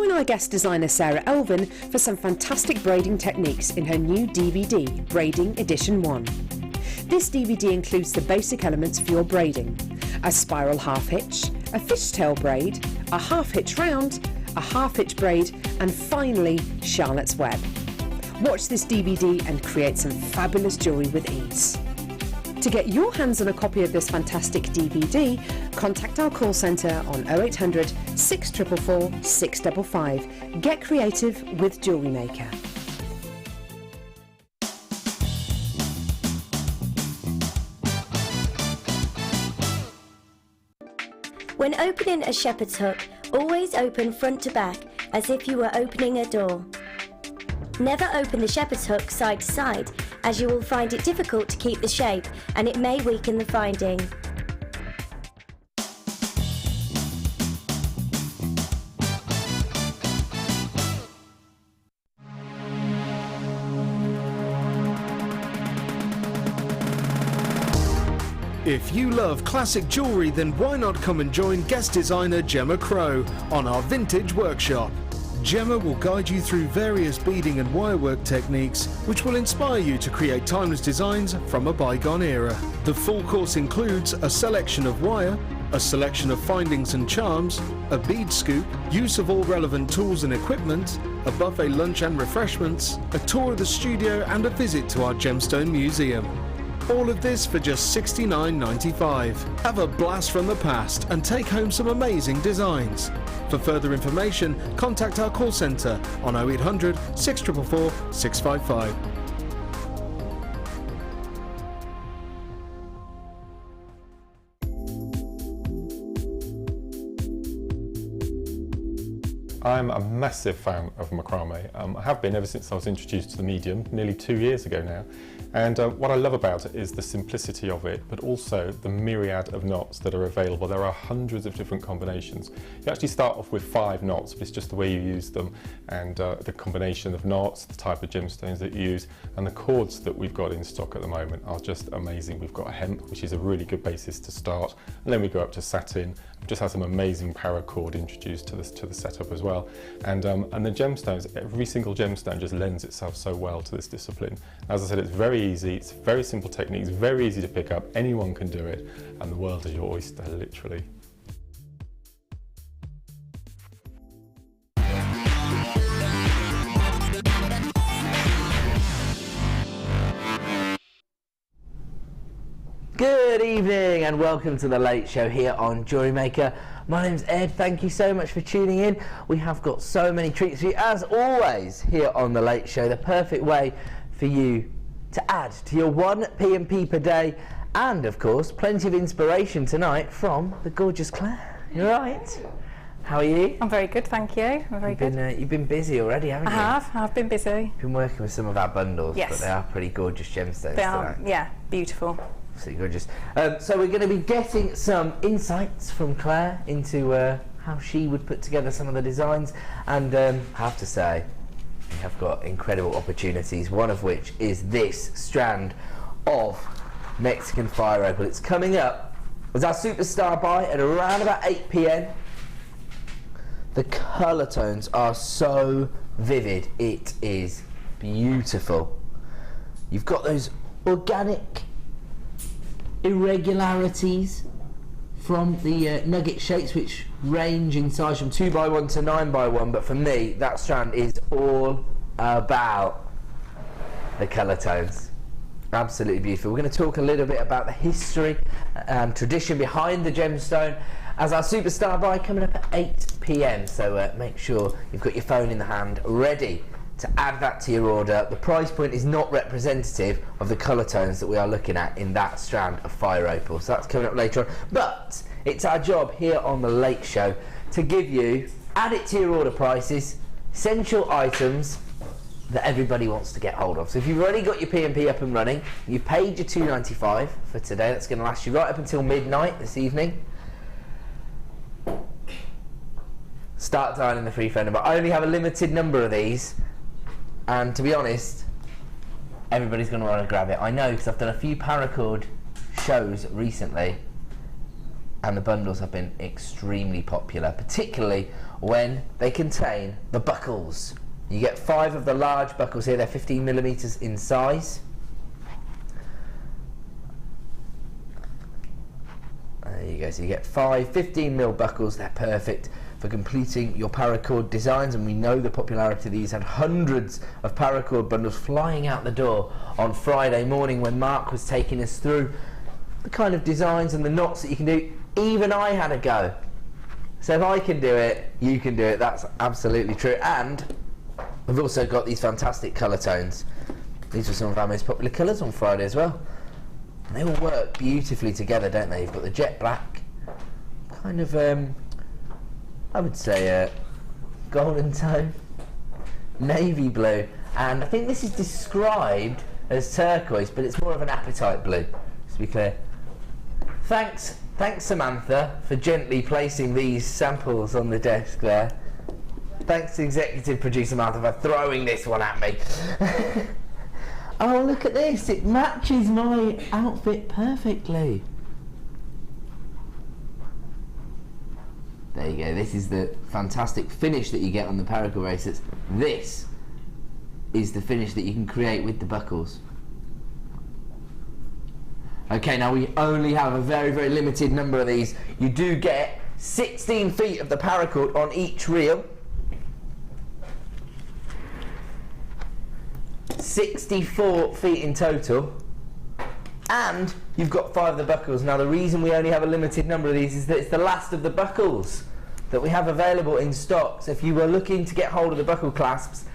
join our guest designer Sarah Elvin for some fantastic braiding techniques in her new DVD, Braiding Edition 1. This DVD includes the basic elements for your braiding: a spiral half hitch, a fishtail braid, a half hitch round, a half hitch braid, and finally Charlotte's Web. Watch this DVD and create some fabulous jewellery with ease. To get your hands on a copy of this fantastic DVD, contact our call centre on 0800 644 655. Get creative with JewelleryMaker. When opening a shepherd's hook, always open front to back as if you were opening a door. Never open the shepherd's hook side to side, as you will find it difficult to keep the shape and it may weaken the finding. If you love classic jewellery, then why not come and join guest designer Gemma Crow on our vintage workshop. Gemma will guide you through various beading and wirework techniques which will inspire you to create timeless designs from a bygone era. The full course includes a selection of wire, a selection of findings and charms, a bead scoop, use of all relevant tools and equipment, a buffet lunch and refreshments, a tour of the studio and a visit to our Gemstone Museum. All of this for just $69.95. Have a blast from the past and take home some amazing designs. For further information, contact our call centre on 0800 644 655. I'm a massive fan of macrame. I have been ever since I was introduced to the medium nearly 2 years ago now. And what I love about it is the simplicity of it, but also the myriad of knots that are available. There are hundreds of different combinations. You actually start off with 5 knots, but it's just the way you use them, and the combination of knots, the type of gemstones that you use, and the cords that we've got in stock at the moment are just amazing. We've got a hemp, which is a really good basis to start, and then we go up to satin. We've just had some amazing paracord introduced to the setup as well. And the gemstones, every single gemstone just lends itself so well to this discipline. As I said, it's very easy, it's very simple techniques, very easy to pick up, anyone can do it, and the world is your oyster, literally. Good evening and welcome to the Late Show here on JewelleryMaker. My name's Ed, thank you so much for tuning in. We have got so many treats for you as always here on the Late Show, the perfect way for you to add to your 1 P&P per day, and of course plenty of inspiration tonight from the gorgeous Claire. You alright? How are you? I'm very good, thank you. I'm very good. You've been busy already, haven't you? I've been busy. Been working with some of our bundles, yes. But they are pretty gorgeous gemstones They are, tonight. yeah, beautiful. Absolutely gorgeous. So we're going to be getting some insights from Claire into how she would put together some of the designs, and I have to say we have got incredible opportunities, one of which is this strand of Mexican fire opal. It's coming up as our superstar buy at around about 8 PM. The colour tones are so vivid, it is beautiful. You've got those organic irregularities from the nugget shapes, which range in size from 2x1 to 9x1, but for me that strand is all about the colour tones. Absolutely beautiful. We're going to talk a little bit about the history and tradition behind the gemstone as our superstar buy coming up at 8 PM, so make sure you've got your phone in the hand ready to add that to your order. The price point is not representative of the colour tones that we are looking at in that strand of fire opal, so that's coming up later on. But it's our job here on the Late Show to give you, add it to your order prices, essential items that everybody wants to get hold of. So if you've already got your P&P up and running, you paid your $2.95 for today, that's going to last you right up until midnight this evening. Start dialing the free phone number. I only have a limited number of these, and to be honest, everybody's going to want to grab it. I know, because I've done a few paracord shows recently and the bundles have been extremely popular, particularly when they contain the buckles. You get 5 of the large buckles here, they're 15mm in size. There you go, so you get 5 15mm buckles. They're perfect for completing your paracord designs, and we know the popularity of these. Had hundreds of paracord bundles flying out the door on Friday morning when Mark was taking us through the kind of designs and the knots that you can do. Even I had a go. So if I can do it, you can do it. That's absolutely true. And we've also got these fantastic colour tones. These were some of our most popular colours on Friday as well. And they all work beautifully together, don't they? You've got the jet black, kind of, I would say, golden tone, navy blue, and I think this is described as turquoise, but it's more of an apatite blue, just to be clear. Thanks Samantha, for gently placing these samples on the desk there. Thanks to executive producer Martha for throwing this one at me. Oh, look at this, it matches my outfit perfectly. There you go, this is the fantastic finish that you get on the paracord bracelets. This is the finish that you can create with the buckles. Okay, now we only have a very, very limited number of these. You do get 16 feet of the paracord on each reel. 64 feet in total, and you've got 5 of the buckles. Now the reason we only have a limited number of these is that it's the last of the buckles that we have available in stock. So if you were looking to get hold of the buckle clasps,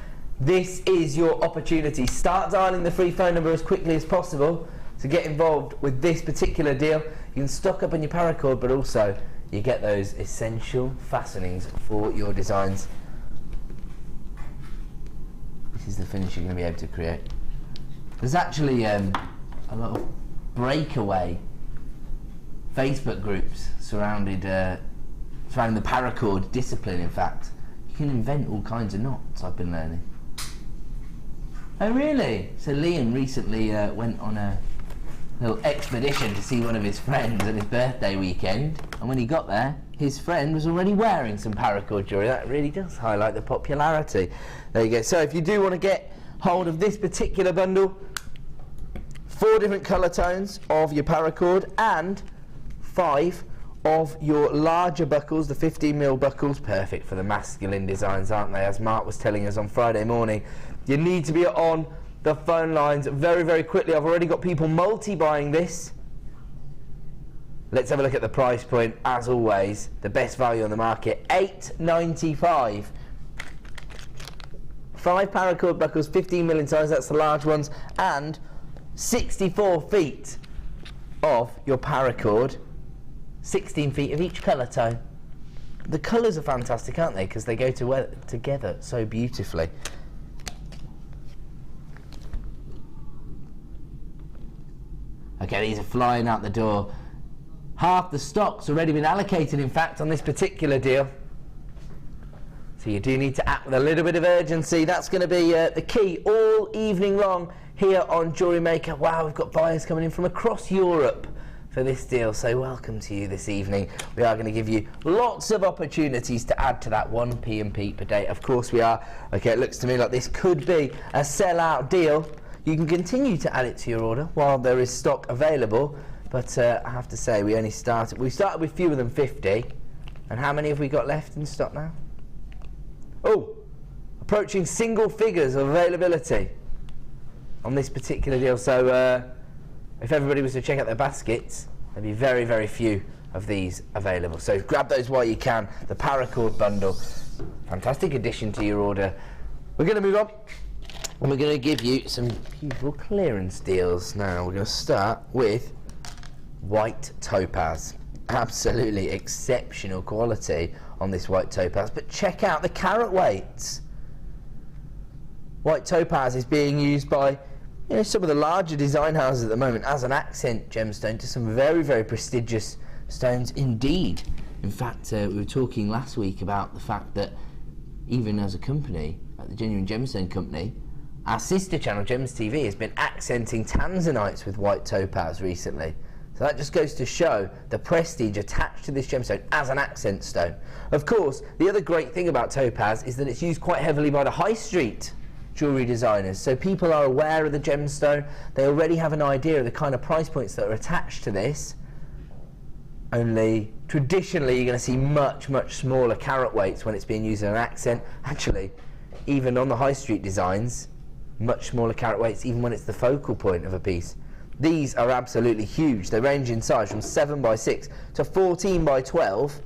this is your opportunity. Start dialing the free phone number as quickly as possible to get involved with this particular deal. You can stock up on your paracord, but also you get those essential fastenings for your designs. This is the finish you're going to be able to create. There's actually a lot of breakaway Facebook groups surrounding the paracord discipline. In fact, you can invent all kinds of knots, I've been learning. Oh really? So Liam recently went on a little expedition to see one of his friends on his birthday weekend, and when he got there, his friend was already wearing some paracord jewellery. That really does highlight the popularity. There you go. So if you do want to get hold of this particular bundle, 4 different colour tones of your paracord and 5 of your larger buckles, the 15mm buckles, perfect for the masculine designs, aren't they? As Mark was telling us on Friday morning, you need to be on the phone lines very, very quickly. I've already got people multi-buying this. Let's have a look at the price point. As always, the best value on the market, $8.95. 5 paracord buckles, 15mm in size, that's the large ones, and 64 feet of your paracord, 16 feet of each colour tone. The colours are fantastic, aren't they? Because they go together so beautifully. Okay, these are flying out the door. Half the stock's already been allocated, in fact, on this particular deal. So you do need to act with a little bit of urgency. That's going to be the key all evening long here on JewelleryMaker. Wow, we've got buyers coming in from across Europe for this deal, so welcome to you this evening. We are going to give you lots of opportunities to add to that 1 P&P per day. Of course we are. Okay, it looks to me like this could be a sell-out deal. You can continue to add it to your order while there is stock available, but I have to say we started with fewer than 50, and how many have we got left in stock now? Oh, approaching single figures of availability on this particular deal. So if everybody was to check out their baskets, there'd be very, very few of these available. So grab those while you can. The paracord bundle, fantastic addition to your order. We're going to move on, and we're going to give you some beautiful clearance deals now. We're going to start with white topaz. Absolutely exceptional quality on this white topaz, but check out the carat weights. White topaz is being used by some of the larger design houses at the moment as an accent gemstone to some very, very prestigious stones indeed. In fact, we were talking last week about the fact that even as a company, like the Genuine Gemstone Company, our sister channel Gems TV has been accenting tanzanites with white topaz recently. So that just goes to show the prestige attached to this gemstone as an accent stone. Of course, the other great thing about topaz is that it's used quite heavily by the high street jewellery designers. So people are aware of the gemstone, they already have an idea of the kind of price points that are attached to this. Only traditionally you're going to see much, much smaller carat weights when it's being used as an accent. Actually, even on the high street designs, much smaller carat weights even when it's the focal point of a piece. These are absolutely huge. They range in size from 7 by 6 to 14 by 12.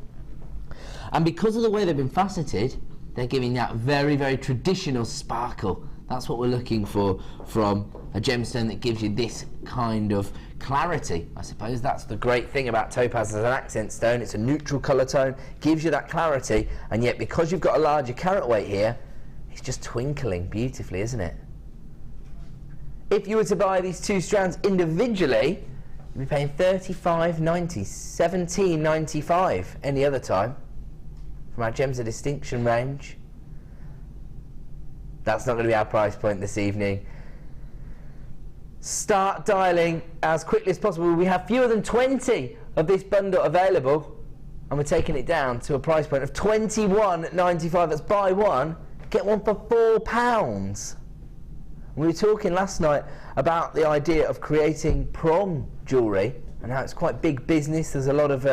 And because of the way they've been faceted, they're giving that very, very traditional sparkle. That's what we're looking for from a gemstone that gives you this kind of clarity. I suppose that's the great thing about topaz as an accent stone. It's a neutral colour tone, gives you that clarity, and yet because you've got a larger carat weight here, it's just twinkling beautifully, isn't it? If you were to buy these two strands individually, you'd be paying $35.90, $17.95 any other time from our Gems of Distinction range. That's not going to be our price point this evening. Start dialing as quickly as possible. We have fewer than 20 of this bundle available, and we're taking it down to a price point of $21.95. That's buy one, get one for £4. We were talking last night about the idea of creating prom jewellery and how it's quite big business. There's a lot of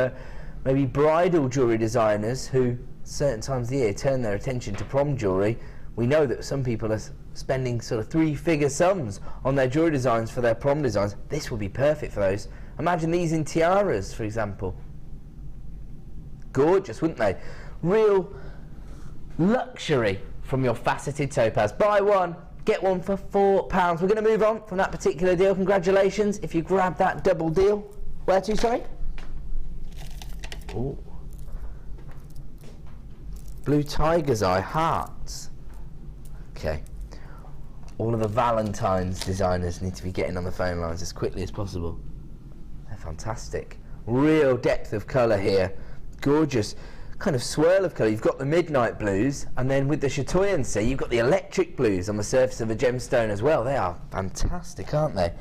maybe bridal jewellery designers who certain times of the year turn their attention to prom jewellery. We know that some people are spending sort of 3-figure sums on their jewellery designs for their prom designs. This would be perfect for those. Imagine these in tiaras, for example. Gorgeous, wouldn't they? Real luxury from your faceted topaz. Buy one, get one for £4. We're going to move on from that particular deal. Congratulations if you grab that double deal. Where to, sorry? Ooh. Blue tiger's eye hearts. Okay. All of the Valentine's designers need to be getting on the phone lines as quickly as possible. They're fantastic. Real depth of colour here. Gorgeous kind of swirl of colour. You've got the midnight blues, and then with the chatoyancy you've got the electric blues on the surface of a gemstone as well. They are fantastic, aren't they?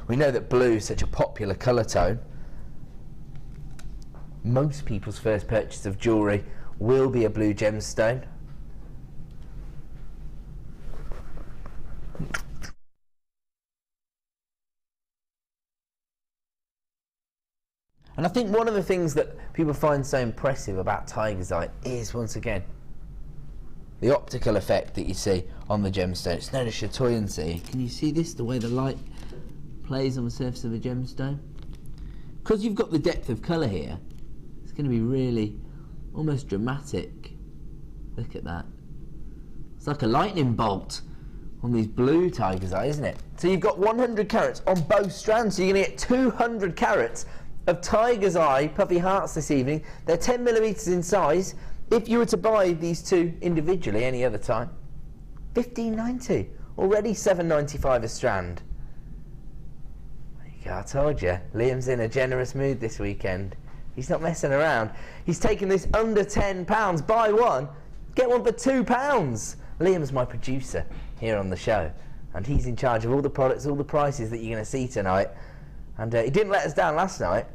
We know that blue is such a popular colour tone. Most people's first purchase of jewellery will be a blue gemstone. And I think one of the things that people find so impressive about tiger's eye is, once again, the optical effect that you see on the gemstone. It's known as chatoyancy. Can you see this, the way the light plays on the surface of a gemstone? Because you've got the depth of colour here, it's going to be really almost dramatic. Look at that. It's like a lightning bolt on these blue tiger's eye, isn't it? So you've got 100 carats on both strands, so you're going to get 200 carats of tiger's eye puffy hearts this evening. They're 10mm in size. If you were to buy these two individually any other time, $15.90. Already $7.95 a strand. There you go, I told you. Liam's in a generous mood this weekend. He's not messing around. He's taken this under £10. Buy one, get one for £2. Liam's my producer here on the show, and he's in charge of all the products, all the prices that you're going to see tonight. And he didn't let us down last night,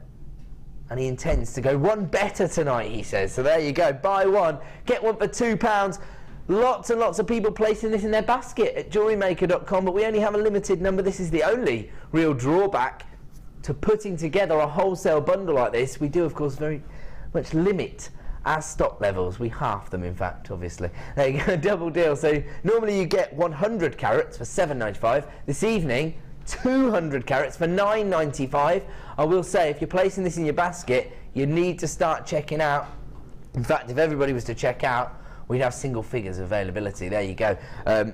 and he intends to go one better tonight, he says. So there you go, buy one, get one for £2. Lots and lots of people placing this in their basket at JewelleryMaker.com, but we only have a limited number. This is the only real drawback to putting together a wholesale bundle like this. We do, of course, very much limit our stock levels. We half them, in fact, obviously. There you go, double deal. So normally you get 100 carats for $7.95. This evening, 200 carats for $9.95. I will say, if you're placing this in your basket, you need to start checking out. In fact, if everybody was to check out, we'd have single figures availability. There you go.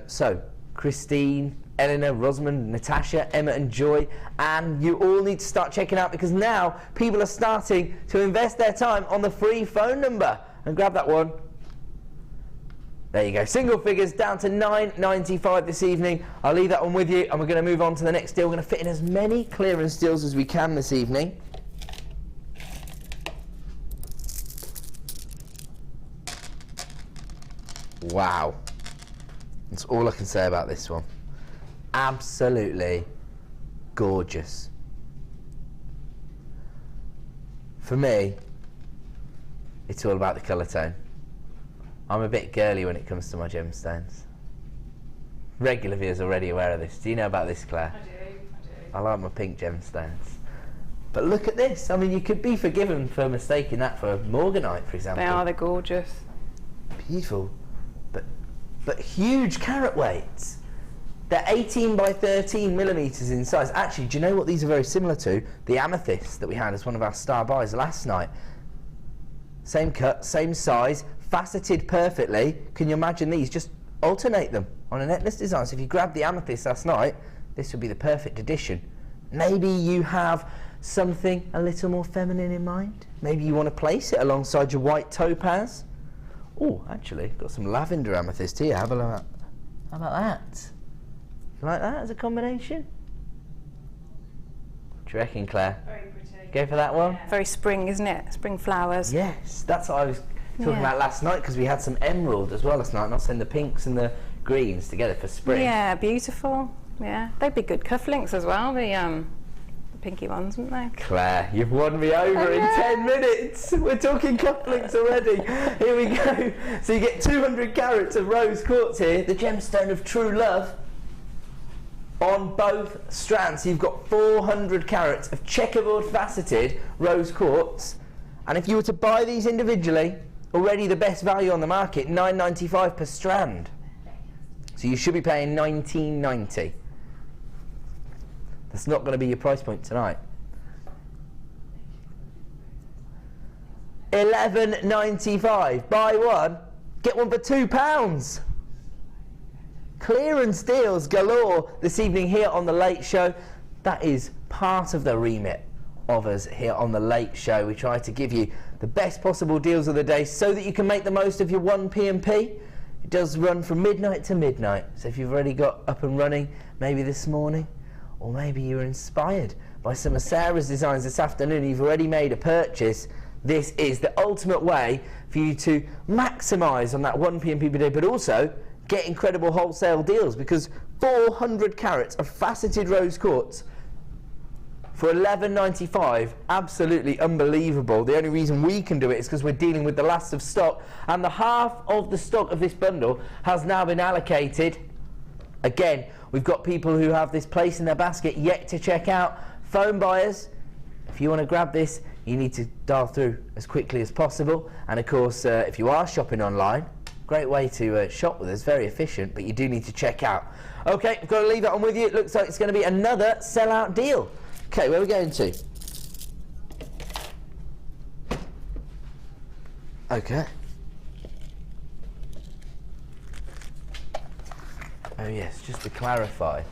So Christine, Eleanor, Rosamond, Natasha, Emma and Joy, and you all need to start checking out, because now people are starting to invest their time on the free phone number. And grab that one. There you go, single figures down to $9.95 this evening. I'll leave that one with you, and we're going to move on to the next deal. We're going to fit in as many clearance deals as we can this evening. Wow. That's all I can say about this one. Absolutely gorgeous. for me, it's all about the colour tone. I'm a bit girly when it comes to my gemstones. Regular viewers are already aware of this. Do you know about this, Claire? I do. I like my pink gemstones. But look at this. I mean, you could be forgiven for mistaking that for morganite, for example. They're gorgeous. Beautiful. But huge carat weights. They're 18 by 13 millimetres in size. Actually, do you know what these are very similar to? The Amethyst that we had as one of our star buys last night. Same cut, same size, faceted perfectly. Can you imagine these? Just alternate them on a necklace design. So if you grabbed the Amethyst last night, this would be the perfect addition. Maybe you have something a little more feminine in mind. Maybe you want to place it alongside your white topaz. Oh, actually, got some lavender amethyst here. Have a look at. How about that? You like that as a combination? What do you reckon, Claire? Very pretty. Go for that one? Yeah. Very spring, isn't it? Spring flowers. Yes, that's what I was talking about last night, because we had some emerald as well last night, and I was saying the pinks and the greens together for spring. Yeah, beautiful. Yeah, they'd be good cufflinks as well, the pinky ones, wouldn't they? Claire, you've won me over in 10 minutes. We're talking cufflinks already. Here we go. So you get 200 carats of rose quartz here, the gemstone of true love, on both strands. So you've got 400 carats of checkerboard faceted rose quartz. And if you were to buy these individually, already the best value on the market, $9.95 per strand. So you should be paying $19.90. That's not going to be your price point tonight. $11.95. Buy one, get one for £2. Clearance deals galore this evening here on The Late Show. That is part of the remit of us here on The Late Show. We try to give you the best possible deals of the day so that you can make the most of your 1 P&P. It does run from midnight to midnight. So if you've already got up and running, maybe this morning, or maybe you were inspired by some of Sarah's designs this afternoon, you've already made a purchase, this is the ultimate way for you to maximise on that 1 P&P per day, but also get incredible wholesale deals, because 400 carats of faceted rose quartz for $11.95, absolutely unbelievable. The only reason we can do it is because we're dealing with the last of stock, and the half of the stock of this bundle has now been allocated. Again, we've got people who have this place in their basket yet to check out. Phone buyers, if you want to grab this, you need to dial through as quickly as possible. And of course, if you are shopping online, great way to shop with us, very efficient, but you do need to check out. Okay, I've got to leave that on with you. It looks like it's going to be another sellout deal. Okay, where are we going to? Okay. Oh yes, just to clarify,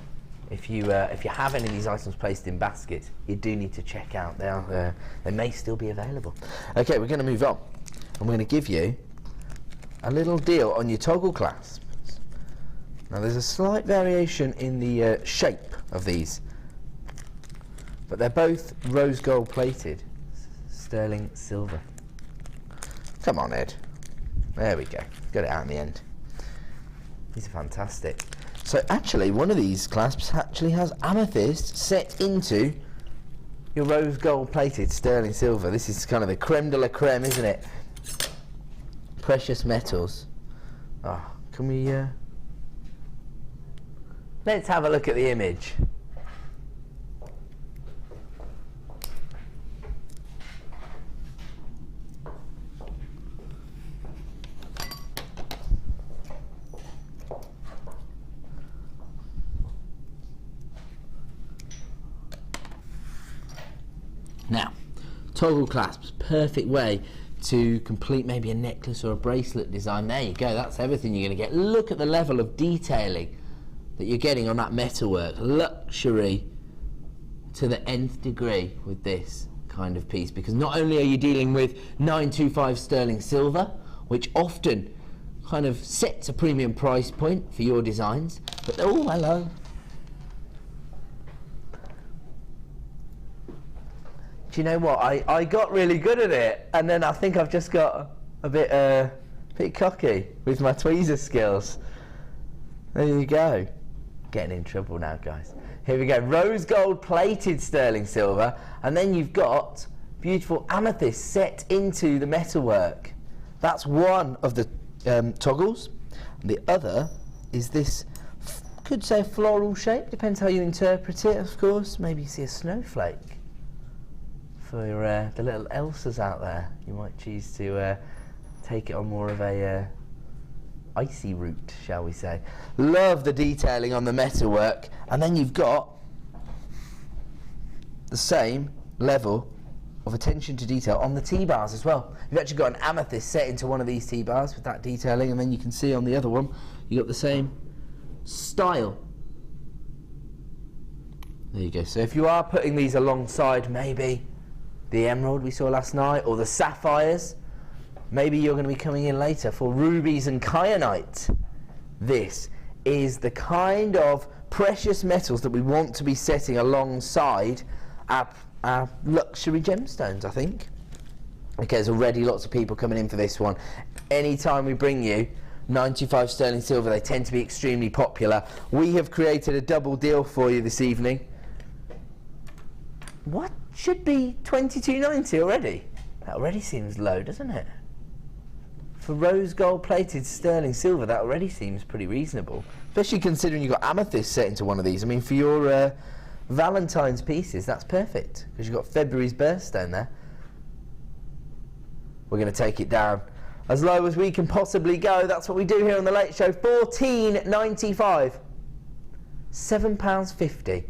if you have any of these items placed in baskets, you do need to check out. They may still be available. Okay, we're going to move on, and we're going to give you a little deal on your toggle clasps. Now there's a slight variation in the shape of these, but they're both rose gold plated, sterling silver. Come on, Ed. There we go. Got it out in the end. These are fantastic. So actually, one of these clasps actually has amethyst set into your rose gold plated sterling silver. This is kind of the creme de la creme, isn't it? Precious metals. Oh, can we let's have a look at the image. Now, toggle clasps, perfect way to complete maybe a necklace or a bracelet design. There you go, that's everything you're going to get. Look at the level of detailing that you're getting on that metalwork. Luxury to the nth degree with this kind of piece, because not only are you dealing with 925 sterling silver, which often kind of sets a premium price point for your designs, but oh, hello. Do you know what? I got really good at it, and then I think I've just got a bit cocky with my tweezer skills. There you go. Getting in trouble now, guys. Here we go. Rose gold plated sterling silver, and then you've got beautiful amethyst set into the metalwork. That's one of the toggles. And the other is this, could say floral shape, depends how you interpret it, of course. Maybe you see a snowflake. For the little Elsas out there, you might choose to take it on more of a icy route, shall we say. Love the detailing on the metalwork. And then you've got the same level of attention to detail on the T-bars as well. You've actually got an amethyst set into one of these T-bars with that detailing, and then you can see on the other one you've got the same style. There you go. So if you are putting these alongside maybe the emerald we saw last night or the sapphires, maybe you're going to be coming in later for rubies and kyanite. This is the kind of precious metals that we want to be setting alongside our luxury gemstones, I think. Okay, there's already lots of people coming in for this one. Anytime we bring you 95 sterling silver, they tend to be extremely popular. We have created a double deal for you this evening. What should be $22.90 already? That already seems low, doesn't it? For rose gold plated sterling silver, that already seems pretty reasonable. Especially considering you've got amethyst set into one of these. I mean, for your Valentine's pieces, that's perfect, because you've got February's birthstone there. We're going to take it down as low as we can possibly go. That's what we do here on The Late Show. £14.95. £7.50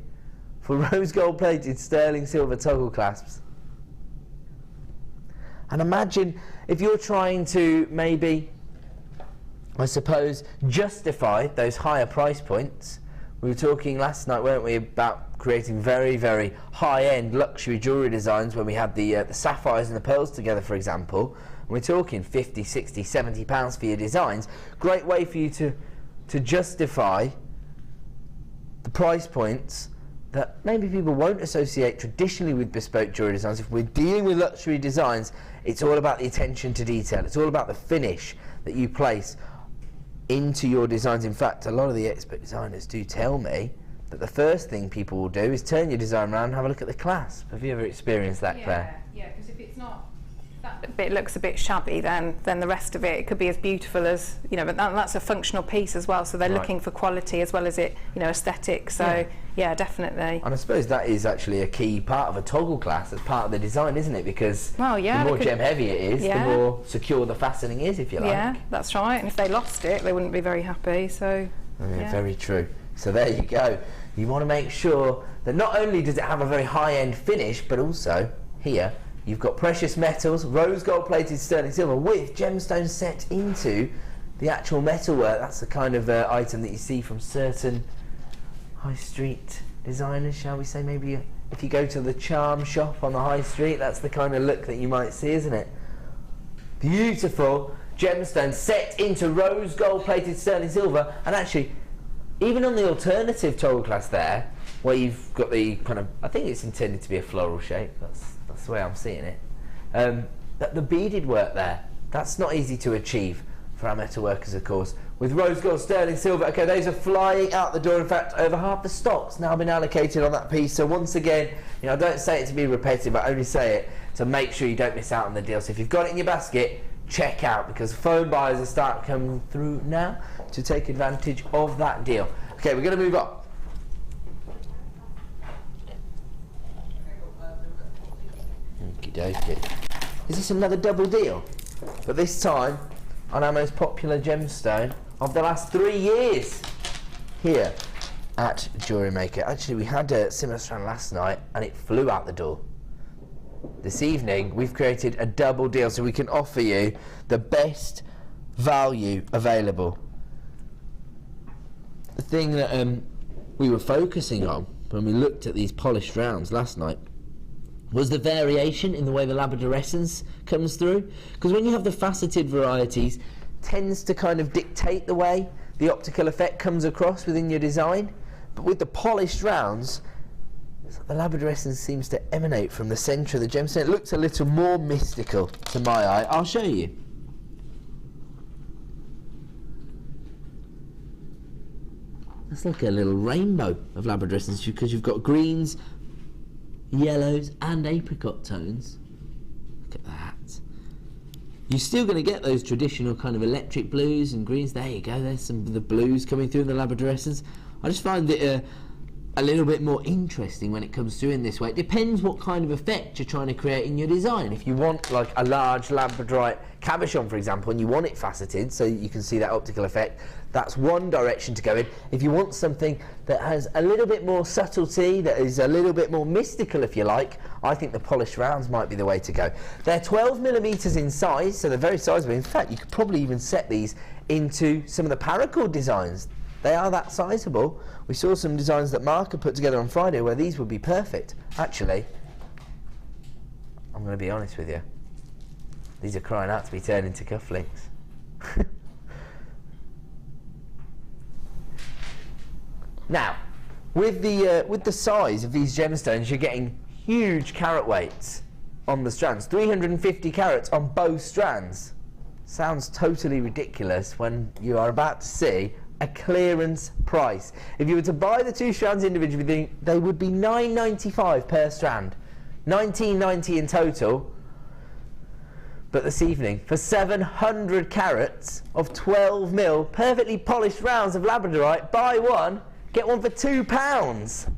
for rose gold plated sterling silver toggle clasps. And imagine if you're trying to maybe, I suppose, justify those higher price points. We were talking last night, weren't we, about creating very, very high-end luxury jewellery designs when we had the sapphires and the pearls together, for example. And we're talking 50, 60, 70 pounds for your designs. Great way for you to justify the price points that maybe people won't associate traditionally with bespoke jewellery designs. If we're dealing with luxury designs, it's all about the attention to detail. It's all about the finish that you place into your designs. In fact, a lot of the expert designers do tell me that the first thing people will do is turn your design around and have a look at the clasp. Have you ever experienced that, Claire? Yeah, because if it's not, that bit looks a bit shabby, then the rest of it could be as beautiful as, you know, but that's a functional piece as well, so they're looking for quality as well as it, you know, aesthetic. So yeah, definitely. And I suppose that is actually a key part of a toggle clasp as part of the design, isn't it? Because the more gem heavy it is, the more secure the fastening is, if you like. Yeah, that's right. And if they lost it, they wouldn't be very happy. So very true. So there you go. You want to make sure that not only does it have a very high-end finish, but also here you've got precious metals, rose gold plated sterling silver with gemstones set into the actual metalwork. That's the kind of item that you see from certain high street designers, shall we say. Maybe if you go to the charm shop on the high street, that's the kind of look that you might see, isn't it? Beautiful gemstones set into rose gold plated sterling silver. And actually, even on the alternative toggle class there, where you've got the kind of, I think it's intended to be a floral shape, that's the way I'm seeing it, that the beaded work there, that's not easy to achieve for our metal workers, of course. With rose gold sterling silver, okay, those are flying out the door. In fact, over half the stock's now been allocated on that piece. So once again, you know, I don't say it to be repetitive, I only say it to make sure you don't miss out on the deal. So if you've got it in your basket, check out, because phone buyers are starting to come through now to take advantage of that deal. Okay, we're going to move on. Okie dokie. Is this another double deal? But this time on our most popular gemstone of the last 3 years here at JewelleryMaker. Actually, we had a similar strand last night and it flew out the door. This evening we've created a double deal so we can offer you the best value available. The thing that we were focusing on when we looked at these polished rounds last night was the variation in the way the labradorescence comes through. Because when you have the faceted varieties, tends to kind of dictate the way the optical effect comes across within your design. But with the polished rounds, the labradorescence seems to emanate from the centre of the gemstone. It looks a little more mystical to my eye. I'll show you. That's like a little rainbow of labradorescence because you've got greens, yellows and apricot tones Look at that. You're still going to get those traditional kind of electric blues and greens. There you go, there's some of the blues coming through in the Labradorescens. I just find it a little bit more interesting when it comes through in this way. It depends what kind of effect you're trying to create in your design. If you want like a large labradorite cabochon, for example, and you want it faceted so you can see that optical effect, that's one direction to go in. If you want something that has a little bit more subtlety, that is a little bit more mystical, if you like, I think the polished rounds might be the way to go. They're 12mm in size, so they're very sizable. In fact, you could probably even set these into some of the paracord designs. They are that sizable. We saw some designs that Mark had put together on Friday where these would be perfect. Actually, I'm going to be honest with you. These are crying out to be turned into cufflinks. Now, with the size of these gemstones, you're getting huge carat weights on the strands. 350 carats on both strands. Sounds totally ridiculous when you are about to see a clearance price. If you were to buy the two strands individually, they would be $9.95 per strand, $19.90 in total. But this evening, for 700 carats of 12mm perfectly polished rounds of labradorite, buy one, get one for £2.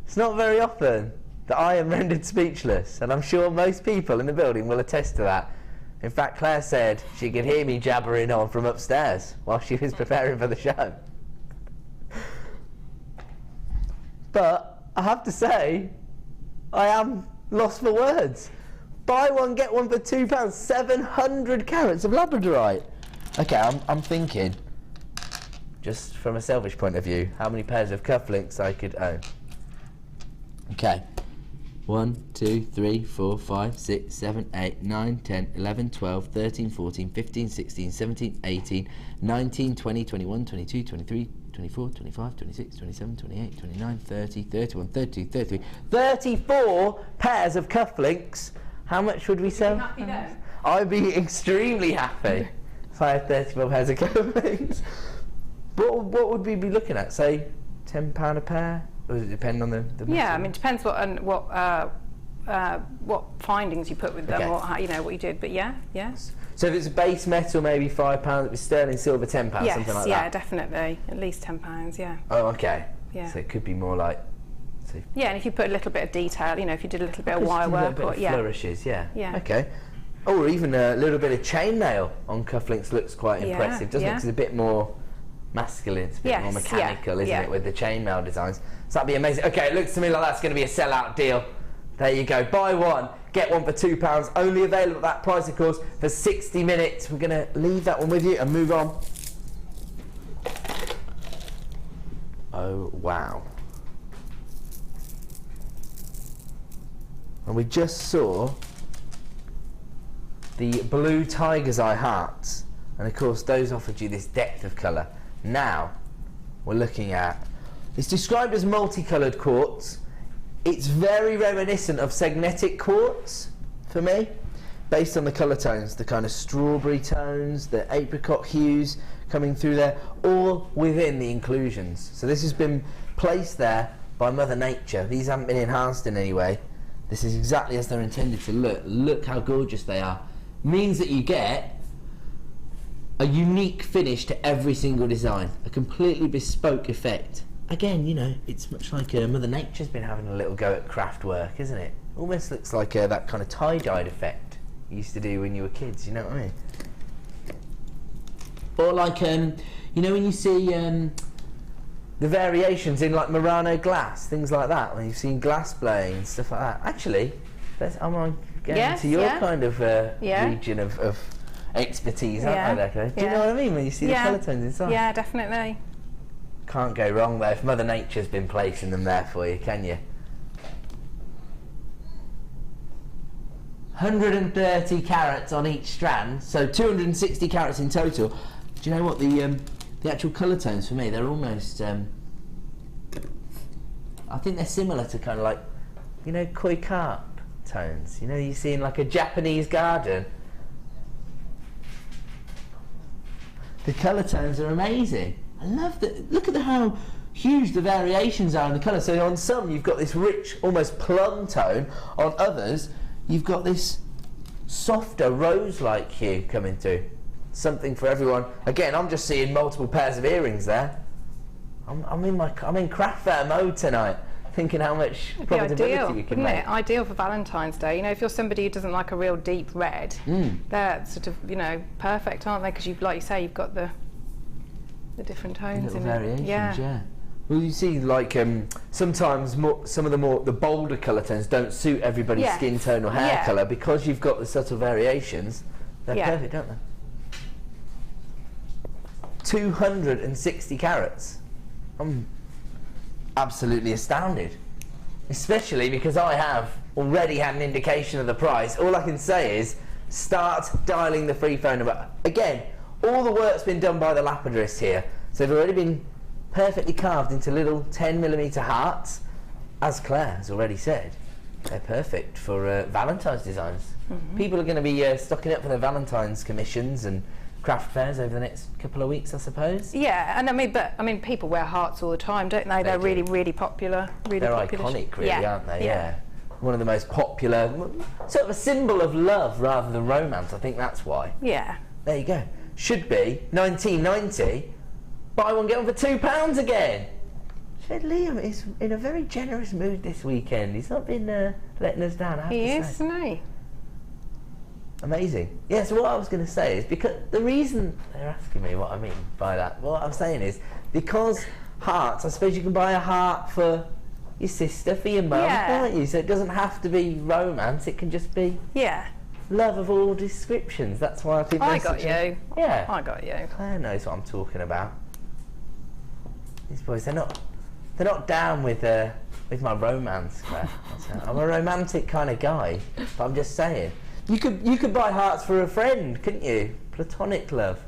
It's not very often that I am rendered speechless, and I'm sure most people in the building will attest to that. In fact, Claire said she could hear me jabbering on from upstairs while she was preparing for the show. But I have to say, I am lost for words. Buy one, get one for £2, 700 carats of labradorite. Okay, I'm thinking, just from a selfish point of view, how many pairs of cufflinks I could own. Okay. 1, 2, 3, 4, 5, 6, 7, 8, 9, 10, 11, 12, 13, 14, 15, 16, 17, 18, 19, 20, 21, 22, 23, 24, 25, 26, 27, 28, 29, 30, 31, 32, 33, 34 pairs of cufflinks. How much would we sell? Happy then? I'd be extremely happy if I had 34 pairs of cufflinks. What would we be looking at? Say £10 a pair? Or does it depend on the yeah, I mean, it depends what findings you put with them, Okay. or how, you know, what you did. But yeah. So if it's a base metal, maybe £5. If it's sterling silver, £10, Yes, something like yeah, that. definitely, at least £10. Yeah. Oh, okay. Yeah. So it could be more like. So Yeah, and if you put a little bit of detail, you know, if you did a little bit of wire work, or yeah. flourishes, yeah. Yeah. Okay. Oh, or even a little bit of chainmail on cufflinks looks quite Yeah, impressive, doesn't it? yeah. 'Cause it's a bit more masculine, it's a bit Yes, more mechanical, yeah, isn't yeah. it, with the chainmail designs? So that'd be amazing. Okay, it looks to me like that's going to be a sellout deal. There you go. Buy one, get one for £2. Only available at that price, of course, for 60 minutes. We're going to leave that one with you and move on. Oh, wow. And we just saw the blue tiger's eye hearts, and of course those offered you this depth of colour. Now we're looking at, it's described as multicoloured quartz. It's very reminiscent of magnetic quartz for me, based on the colour tones, the kind of strawberry tones, the apricot hues coming through there, all within the inclusions. So this has been placed there by Mother Nature. These haven't been enhanced in any way. This is exactly as they're intended to look. Look how gorgeous they are. Means that you get a unique finish to every single design, a completely bespoke effect. Again, you know, it's much like Mother Nature's been having a little go at craft work, isn't it? Almost looks like that kind of tie-dyed effect you used to do when you were kids, you know what I mean? Or like, you know when you see the variations in like Murano glass, things like that, when you've seen glass blowing and stuff like that. Actually, I'm getting Yes, into your yeah. kind of Yeah. region of expertise, aren't Yeah. I, Declan? Do you Yeah. know what I mean when you see Yeah. the colour tones inside? Yeah, definitely. Can't go wrong there if Mother Nature's been placing them there for you, can you? 130 carats on each strand, so 260 carats in total. Do you know what the actual colour tones for me? They're almost. I think they're similar to kind of like, you know, koi carp tones. You know, you see in like a Japanese garden. The colour tones are amazing. I love that. Look at how huge the variations are in the colour. So on some you've got this rich, almost plum tone. On others, you've got this softer rose-like hue coming through. Something for everyone. Again, I'm just seeing multiple pairs of earrings there. I'm in craft fair mode tonight, thinking how much profitability you can make. Ideal for Valentine's Day. You know, if you're somebody who doesn't like a real deep red, they're sort of, you know, perfect, aren't they? Because you've, like you say, you've got the different tones in variations, it. Yeah. Well, you see, like sometimes some of the bolder colour tones don't suit everybody's skin tone or hair colour, because you've got the subtle variations. They're perfect, aren't they? 260 carats. I'm absolutely astounded, especially because I have already had an indication of the price. All I can say is start dialing the free phone number. Again, all the work's been done by the lapidarists here, so they've already been perfectly carved into little 10mm hearts. As Claire has already said, they're perfect for Valentine's designs. People are going to be stocking up for their Valentine's commissions and craft fairs over the next couple of weeks, I suppose. Yeah, and I mean, people wear hearts all the time, don't they? They're really, really popular. They're iconic, really, aren't they? Yeah. One of the most popular, sort of a symbol of love rather than romance. I think that's why. Yeah. There you go. Should be $19.90. Buy one, get one for £2 again. Liam is in a very generous mood this weekend. He's not been letting us down, I have to say. He is, isn't he? Amazing. Yeah, so what I was going to say is, because the reason they're asking me what I mean by that, what I'm saying is, because hearts, I suppose you can buy a heart for your sister, for your mum, can't you? So it doesn't have to be romance, it can just be love of all descriptions. That's why I think I got you. Yeah. I got you. Claire knows what I'm talking about. These boys, they're not down with my romance, Claire. I'm a romantic kind of guy, but I'm just saying. You could buy hearts for a friend, couldn't you? Platonic love.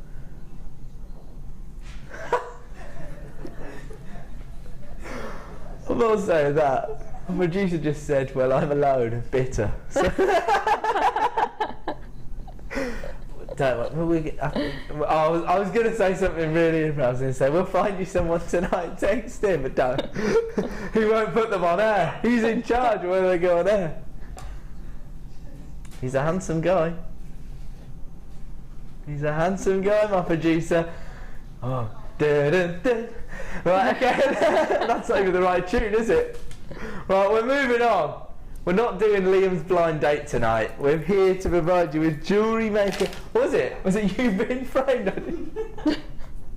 I'm not saying that. The producer just said, well, I'm alone and bitter. So I was going to say something really embarrassing and say, we'll find you someone tonight, text him, but don't. He won't put them on air. He's in charge of whether they go on air. He's a handsome guy. He's a handsome guy, my producer. Oh, dun. Right, okay. That's not even the right tune, is it? Right, we're moving on. We're not doing Liam's blind date tonight. We're here to provide you with JewelleryMaker. Was it You've Been Framed?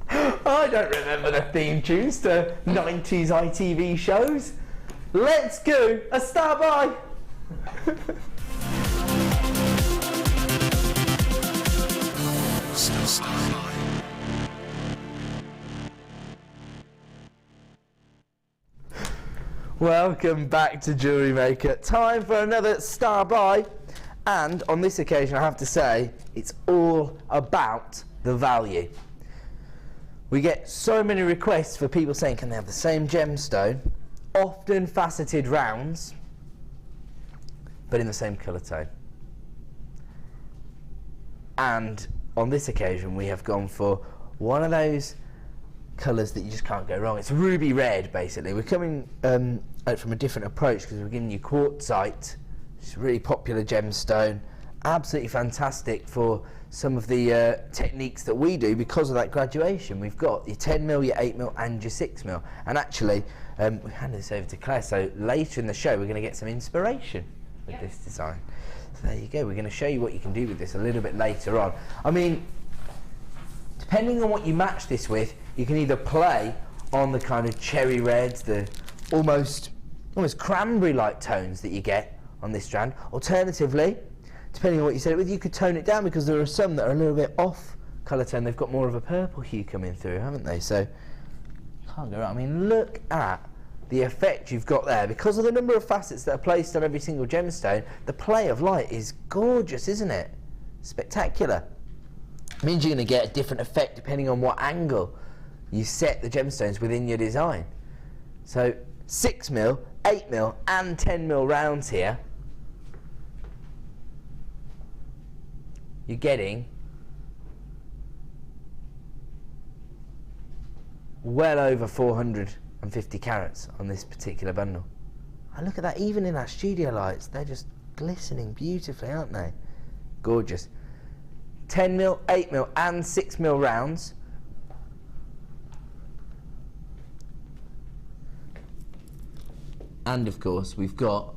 I don't remember the theme tunes to 90s ITV shows. Let's go a star by. Welcome back to JewelleryMaker. Time for another star buy, and on this occasion I have to say it's all about the value. We get so many requests for people saying can they have the same gemstone, often faceted rounds, but in the same colour tone. And on this occasion we have gone for one of those colours that you just can't go wrong. It's ruby red, basically. We're coming out from a different approach because we're giving you quartzite. It's a really popular gemstone, absolutely fantastic for some of the techniques that we do because of that graduation. We've got your 10mm, your 8mm and your 6mm, and actually we handed this over to Claire, so later in the show we're going to get some inspiration with this design. So there you go, we're going to show you what you can do with this a little bit later on. I mean, depending on what you match this with, you can either play on the kind of cherry reds, the almost cranberry-like tones that you get on this strand. Alternatively, depending on what you set it with, you could tone it down because there are some that are a little bit off colour tone. They've got more of a purple hue coming through, haven't they? So, can't go wrong. I mean, look at the effect you've got there. Because of the number of facets that are placed on every single gemstone, the play of light is gorgeous, isn't it? Spectacular. It means you're going to get a different effect depending on what angle you set the gemstones within your design. So 6mm, 8mm and 10mm rounds here. You're getting well over 450 carats on this particular bundle. And look at that, even in our studio lights, they're just glistening beautifully, aren't they? Gorgeous. 10mm, 8mm and 6mm rounds. And of course we've got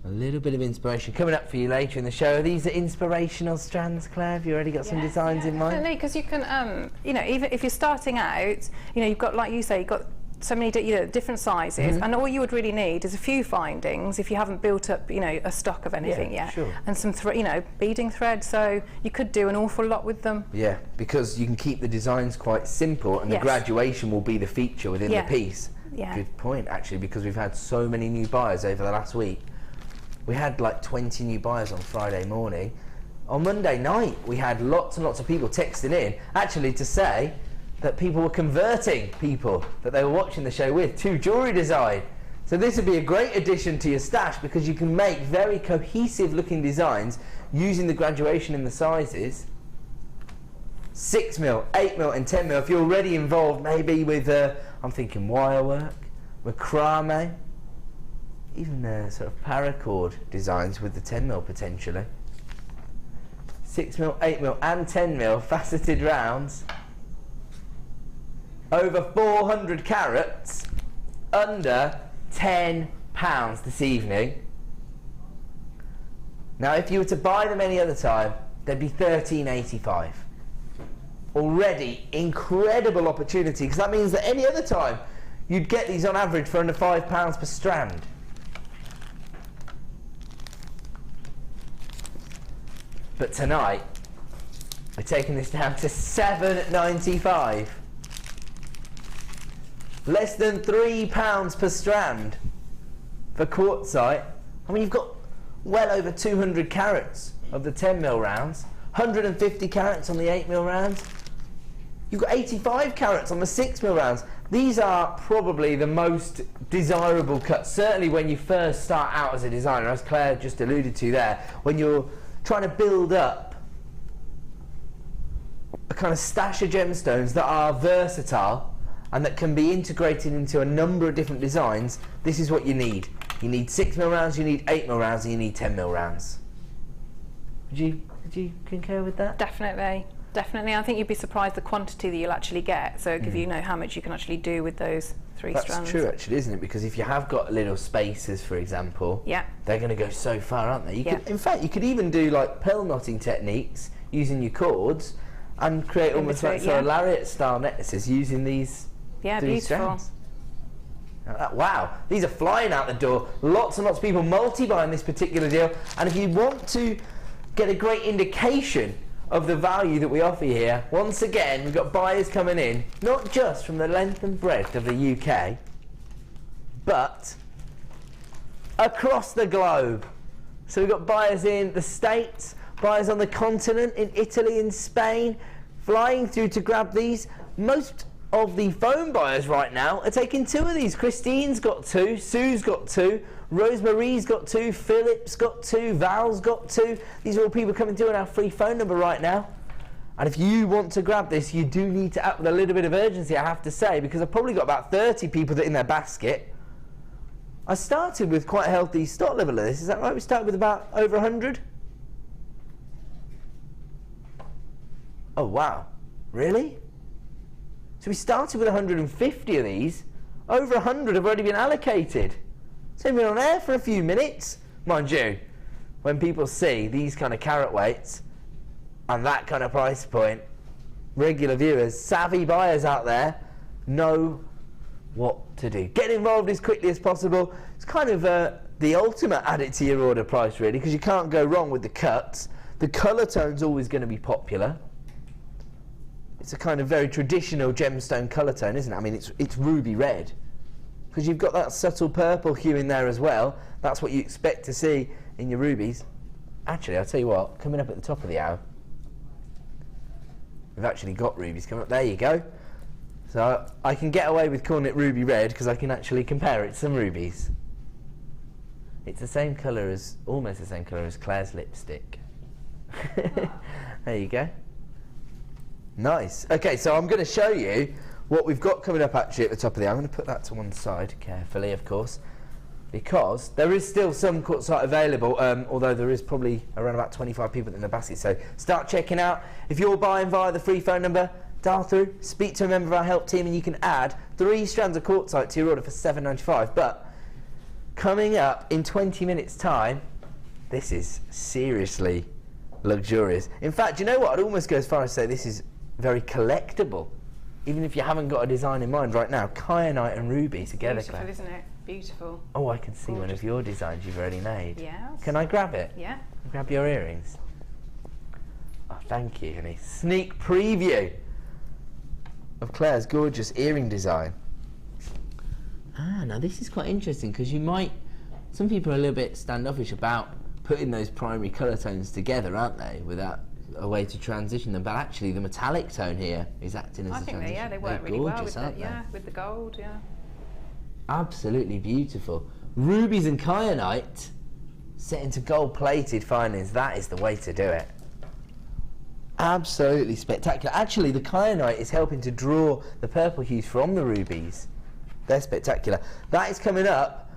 a little bit of inspiration coming up for you later in the show. These are inspirational strands, Claire. Have you already got some designs in mind? Definitely, because you can, you know, even if you're starting out, you know, you've got, like you say, you've got so many different sizes, and all you would really need is a few findings if you haven't built up, you know, a stock of anything yet, sure. and some, you know, beading thread. So you could do an awful lot with them. Yeah, because you can keep the designs quite simple, and the graduation will be the feature within the piece. Yeah. Good point, actually, because we've had so many new buyers over the last week. We had like 20 new buyers on Friday morning. On Monday night, we had lots and lots of people texting in, actually to say that people were converting people that they were watching the show with to jewellery design. So this would be a great addition to your stash, because you can make very cohesive looking designs using the graduation in the sizes. 6mm, 8mm and 10mm. If you're already involved maybe with, I'm thinking wire work, macrame, even sort of paracord designs with the 10mm potentially. 6mm, 8mm and 10mm faceted rounds. Over 400 carats, under £10 this evening. Now if you were to buy them any other time, they'd be £13.85. Already incredible opportunity, because that means that any other time you'd get these on average for under £5 per strand. But tonight we're taking this down to £7.95. Less than £3 per strand for quartzite. I mean, you've got well over 200 carats of the 10mm rounds, 150 carats on the 8mm rounds. You've got 85 carats on the 6mm rounds. These are probably the most desirable cuts, certainly when you first start out as a designer, as Claire just alluded to there, when you're trying to build up a kind of stash of gemstones that are versatile and that can be integrated into a number of different designs. This is what you need. You need 6mm rounds, you need 8mm rounds, and you need 10mm rounds. Would you concur with that? Definitely. Definitely. I think you'd be surprised the quantity that you'll actually get. So it'll give you know how much you can actually do with those three strands. That's true, actually, isn't it? Because if you have got little spaces, for example, they're going to go so far, aren't they? You could, in fact, you could even do like pearl knotting techniques using your cords and create almost like sort of lariat-style necklaces using these. Yeah, beautiful. Strands. Wow, these are flying out the door. Lots and lots of people multi-buying this particular deal. And if you want to get a great indication of the value that we offer here, once again, we've got buyers coming in, not just from the length and breadth of the UK, but across the globe. So we've got buyers in the States, buyers on the continent, in Italy and Spain, flying through to grab these. Most of the phone buyers right now are taking 2 of these. Christine's got 2, Sue's got 2, Rosemarie's got 2, Philip's got 2, Val's got 2. These are all people coming through on our free phone number right now. And if you want to grab this, you do need to act with a little bit of urgency, I have to say, because I've probably got about 30 people that in their basket. I started with quite a healthy stock level of this, is that right? We started with about over 100? Oh wow, really? So we started with 150 of these, over 100 have already been allocated. So we've been on air for a few minutes. Mind you, when people see these kind of carat weights and that kind of price point, regular viewers, savvy buyers out there know what to do. Get involved as quickly as possible. It's kind of the ultimate add it to your order price, really, because you can't go wrong with the cuts. The colour tone's always going to be popular. It's a kind of very traditional gemstone colour tone, isn't it? I mean, it's ruby red, because you've got that subtle purple hue in there as well. That's what you expect to see in your rubies. Actually, I'll tell you what, coming up at the top of the hour, we've actually got rubies coming up. There you go. So I can get away with calling it ruby red because I can actually compare it to some rubies. It's the same colour as, almost the same colour as Claire's lipstick. There you go. Nice. Okay, so I'm going to show you what we've got coming up actually at the top of the... I'm going to put that to one side carefully, of course, because there is still some quartzite available, although there is probably around about 25 people in the basket. So start checking out. If you're buying via the free phone number, dial through, speak to a member of our help team, and you can add 3 strands of quartzite to your order for $7.95. But coming up in 20 minutes' time, this is seriously luxurious. In fact, you know what? I'd almost go as far as say this is very collectible, even if you haven't got a design in mind right now. Kyanite and ruby together. Beautiful, isn't it? Beautiful. Oh, I can see one of your designs you've already made. Yes. Can I grab it? Yeah. Grab your earrings. Oh, thank you. And a sneak preview of Claire's gorgeous earring design. Ah, now this is quite interesting because you might... Some people are a little bit standoffish about putting those primary colour tones together, aren't they? Without a way to transition them, but actually the metallic tone here is acting as a transition. I think they work really well with with the gold, yeah. Absolutely beautiful. Rubies and kyanite set into gold-plated findings. That is the way to do it. Absolutely spectacular. Actually, the kyanite is helping to draw the purple hues from the rubies. They're spectacular. That is coming up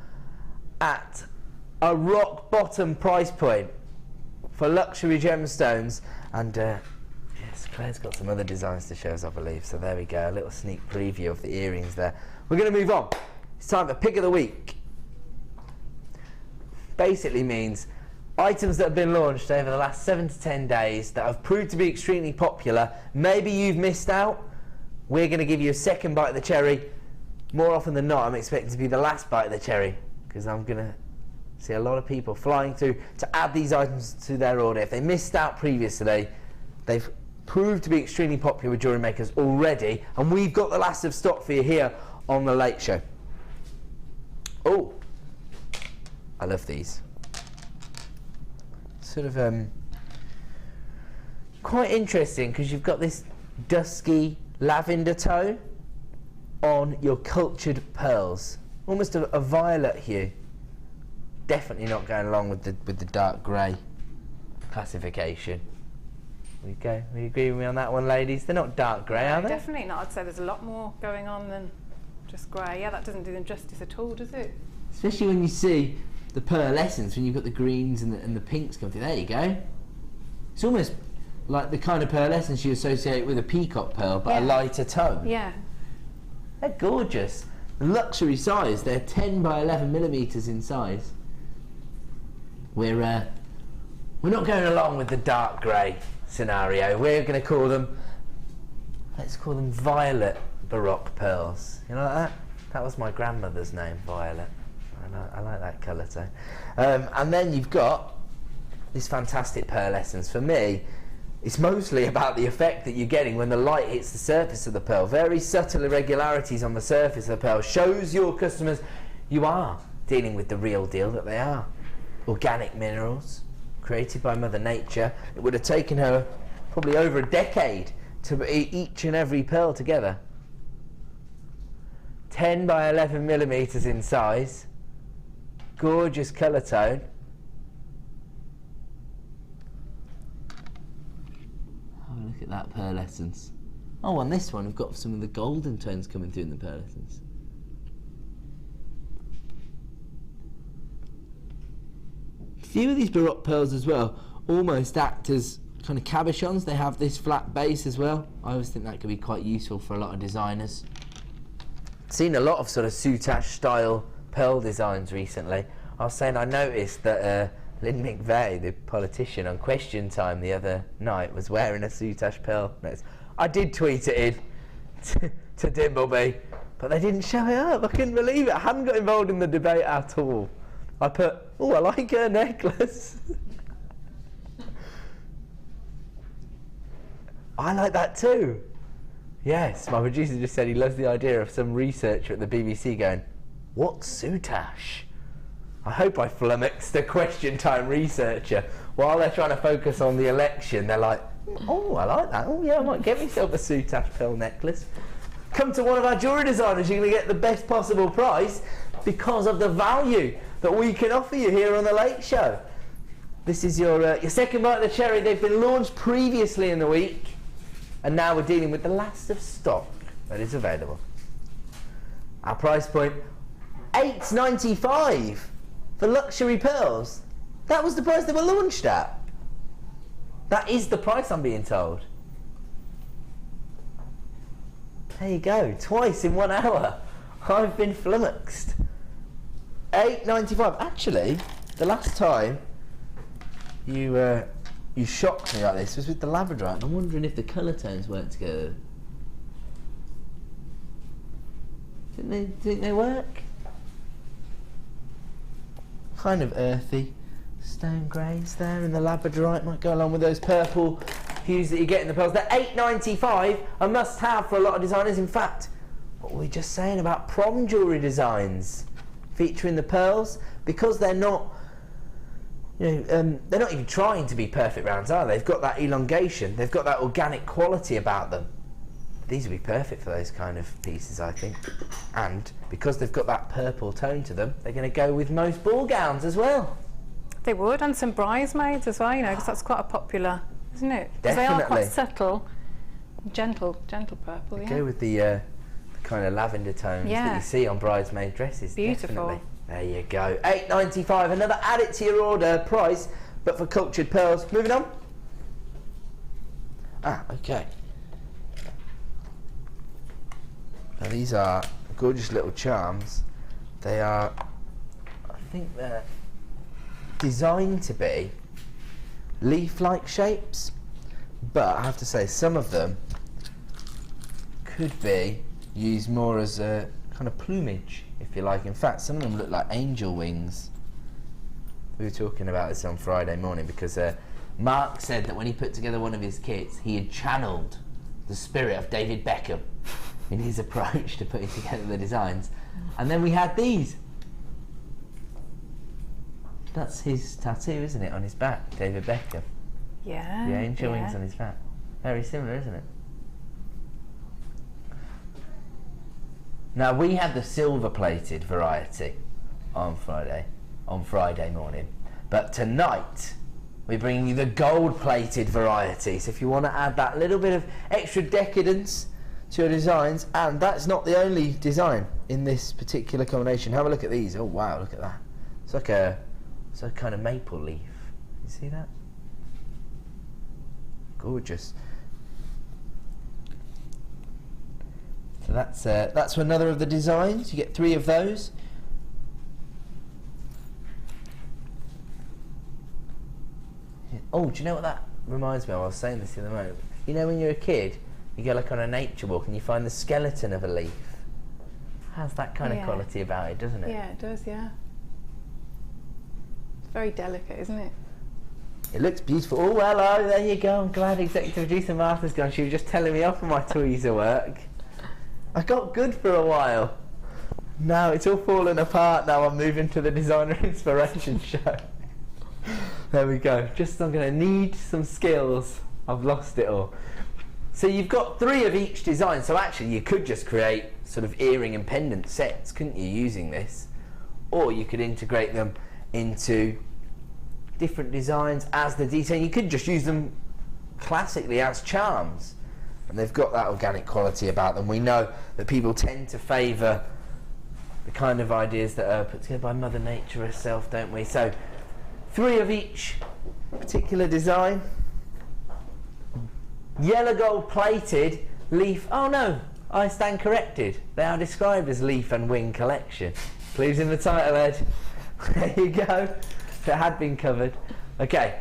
at a rock bottom price point for luxury gemstones. And yes, Claire's got some other designs to show us, I believe. So there we go, a little sneak preview of the earrings there. We're going to move on. It's time for Pick of the Week. Basically means items that have been launched over the last 7 to 10 days that have proved to be extremely popular. Maybe you've missed out. We're going to give you a second bite of the cherry. More often than not, I'm expecting to be the last bite of the cherry, because I'm going to see a lot of people flying through to add these items to their order. If they missed out previously, they've proved to be extremely popular with jewellery makers already, and we've got the last of stock for you here on The Late Show. Oh, I love these. Sort of quite interesting, because you've got this dusky lavender tone on your cultured pearls, almost a violet hue. Definitely not going along with the dark grey classification. We go. We agree with me on that one, ladies? They're not dark grey, are they? Definitely not. I'd say there's a lot more going on than just grey. Yeah, that doesn't do them justice at all, does it? Especially when you see the pearlescence, when you've got the greens and the pinks coming through. There you go. It's almost like the kind of pearlescence you associate with a peacock pearl, but a lighter tone. Yeah. They're gorgeous. The luxury size, they're 10 by 11 millimetres in size. We're not going along with the dark grey scenario. We're going to call them, let's call them violet Baroque pearls. You know that? That was my grandmother's name, Violet. I like that colour tone. And then you've got this fantastic pearlescence. For me, it's mostly about the effect that you're getting when the light hits the surface of the pearl. Very subtle irregularities on the surface of the pearl shows your customers you are dealing with the real deal, that they are organic minerals created by Mother Nature. It would have taken her probably over a decade to put each and every pearl together. 10 by 11 millimetres in size. Gorgeous colour tone. Have a look at that pearlescence. Oh, on this one we've got some of the golden tones coming through in the pearlescence. A few of these Baroque pearls as well almost act as kind of cabochons. They have this flat base as well. I always think that could be quite useful for a lot of designers. Seen a lot of sort of soutache style pearl designs recently. I was saying I noticed that Lynn McVeigh, the politician, on Question Time the other night was wearing a soutache pearl necklace. I did tweet it in to Dimbleby, but they didn't show it up. I couldn't believe it. I hadn't got involved in the debate at all. I put, oh, I like her necklace. I like that too. Yes, my producer just said he loves the idea of some researcher at the BBC going, what's soutache? I hope I flummoxed a Question Time researcher. While they're trying to focus on the election, they're like, oh, I like that. Oh yeah, I might get myself a soutache pearl necklace. Come to one of our jewellery designers, you're going to get the best possible price because of the value that we can offer you here on The Late Show. This is your second bite of the cherry. They've been launched previously in the week. And now we're dealing with the last of stock that is available. Our price point, $8.95 for luxury pearls. That was the price they were launched at. That is the price, I'm being told. There you go, twice in 1 hour. I've been flummoxed. $8.95. Actually, the last time you shocked me like this was with the labradorite. I'm wondering if the colour tones work together. Think they work? Kind of earthy. Stone greys there, and the labradorite might go along with those purple hues that you get in the pearls. They're $8.95, a must-have for a lot of designers. In fact, what were we just saying about prom jewellery designs featuring the pearls? Because they're not, they're not even trying to be perfect rounds, are they? They've got that elongation, they've got that organic quality about them. These would be perfect for those kind of pieces, I think. And because they've got that purple tone to them, they're going to go with most ball gowns as well. They would, and some bridesmaids as well, because that's quite a popular, isn't it? Because they are quite subtle, gentle purple. Yeah. Go with the kind of lavender tones that you see on bridesmaid dresses. Beautiful. Definitely. There you go. $8.95. Another add it to your order price, but for cultured pearls. Moving on. Okay. Now these are gorgeous little charms. They are, I think they're designed to be leaf-like shapes, but I have to say some of them could be used more as a kind of plumage, if you like. In fact, some of them look like angel wings. We were talking about this on Friday morning because Mark said that when he put together one of his kits, he had channeled the spirit of David Beckham in his approach to putting together the designs. And then we had these. That's his tattoo, isn't it, on his back, David Beckham? Yeah. The angel wings on his back. Very similar, isn't it? Now, we had the silver-plated variety on Friday morning. But tonight, we're bringing you the gold-plated variety. So if you want to add that little bit of extra decadence to your designs, and that's not the only design in this particular combination. Have a look at these. Oh, wow, look at that. It's like a kind of maple leaf. You see that? Gorgeous. So that's another of the designs. You get 3 of those. Oh, do you know what that reminds me of? I was saying this the other moment. You know when you're a kid, you go like on a nature walk and you find the skeleton of a leaf. It has that kind of quality about it, doesn't it? Yeah, it does, yeah. It's very delicate, isn't it? It looks beautiful. Oh, hello, there you go. I'm glad Executive Producer Martha's gone. She was just telling me off of my tweezer work. I got good for a while. Now it's all falling apart now. I'm moving to the Designer Inspiration Show. There we go. I'm going to need some skills. I've lost it all. So you've got 3 of each design. So actually you could just create sort of earring and pendant sets, couldn't you, using this? Or you could integrate them into different designs as the detail. You could just use them classically as charms. And they've got that organic quality about them. We know that people tend to favour the kind of ideas that are put together by Mother Nature herself, don't we? So 3 of each particular design. Yellow gold plated leaf. Oh no, I stand corrected. They are described as leaf and wing collection. Please in the title, Ed. There you go. That had been covered. Okay.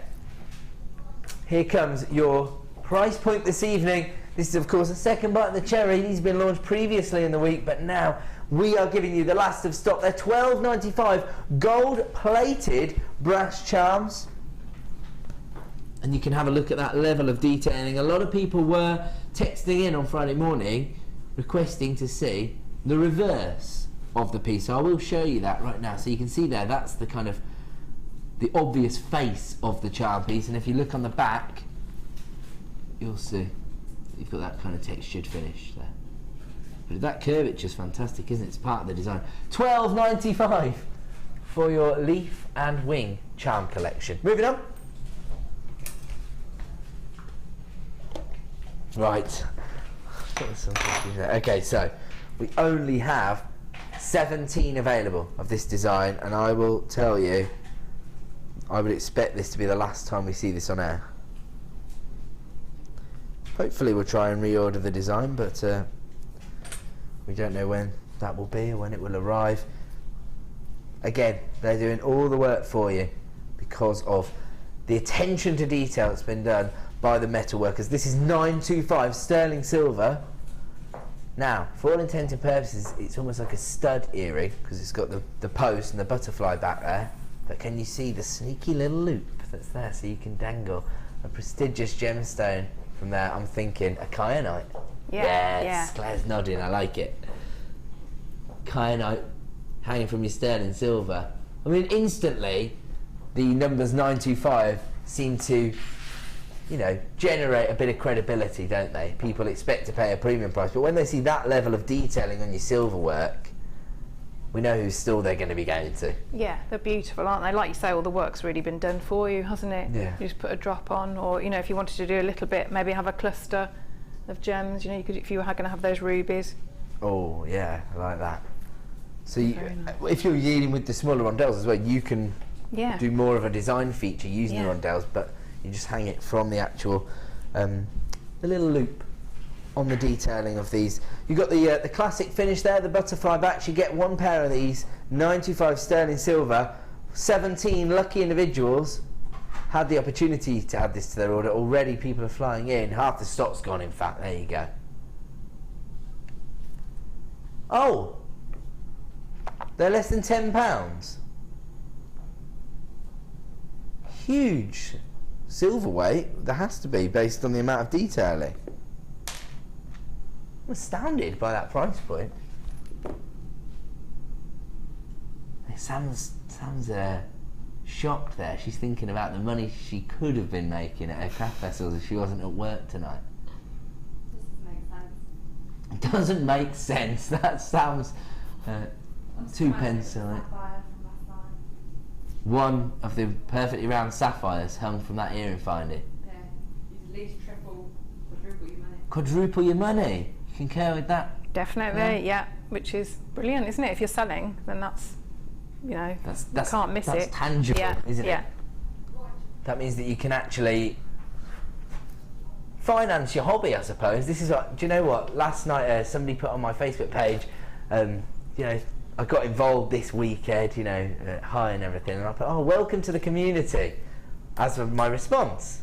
Here comes your price point this evening. This is of course a second bite of the cherry. These have been launched previously in the week, but now we are giving you the last of stock. They're $12.95 gold plated brass charms. And you can have a look at that level of detailing. A lot of people were texting in on Friday morning requesting to see the reverse of the piece. So I will show you that right now. So you can see there, that's the kind of the obvious face of the charm piece. And if you look on the back, you'll see you've got that kind of textured finish there. But that curvature's fantastic, isn't it? It's part of the design. $12.95 for your leaf and wing charm collection. Moving on. Right. Okay, so we only have 17 available of this design, and I will tell you, I would expect this to be the last time we see this on air. Hopefully we'll try and reorder the design, but we don't know when that will be or when it will arrive. Again, they're doing all the work for you because of the attention to detail that's been done by the metal workers. This is 925 sterling silver. Now, for all intents and purposes, it's almost like a stud earring because it's got the post and the butterfly back there. But can you see the sneaky little loop that's there, so you can dangle a prestigious gemstone from there? I'm thinking a kyanite. Yeah, Yes, Claire's nodding, I like it. Kyanite hanging from your sterling silver. I mean, instantly, the numbers 925 seem to, you know, generate a bit of credibility, don't they? People expect to pay a premium price, but when they see that level of detailing on your silver work, we know whose store they're going to be going to. Yeah, they're beautiful, aren't they? Like you say, all the work's really been done for you, hasn't it? Yeah. You just put a drop on, or, you know, if you wanted to do a little bit, maybe have a cluster of gems, you know, you could, if you were going to have those rubies. Oh, yeah, I like that. So you, Nice. if you're dealing with the smaller rondelles as well, you can Yeah. do more of a design feature using Yeah. the rondelles, but you just hang it from the actual, the little loop on the detailing of these. You've got the classic finish there, the butterfly backs. You get one pair of these, 95 sterling silver. 17 lucky individuals had the opportunity to add this to their order. Already people are flying in. Half the stock's gone, in fact. There you go. Oh! They're less than £10. Huge silver weight. There has to be, based on the amount of detailing. I'm astounded by that price point. Sam's shocked there. She's thinking about the money she could have been making at her craft vessels if she wasn't at work tonight. It doesn't make sense. That sounds 2 pence on it. One of the perfectly round sapphires hung from that earring finding. Yeah, you at least quadruple your money. Quadruple your money. You concur with that? Definitely, yeah, which is brilliant, isn't it? If you're selling, then that's, you know, you can't miss that's it. tangible, Yeah, isn't yeah. it? That means that you can actually finance your hobby, I suppose. This is what, do you know what? Last night somebody put on my Facebook page, you know, I got involved this weekend, you know, hi and everything, and I put, oh, welcome to the community, as of my response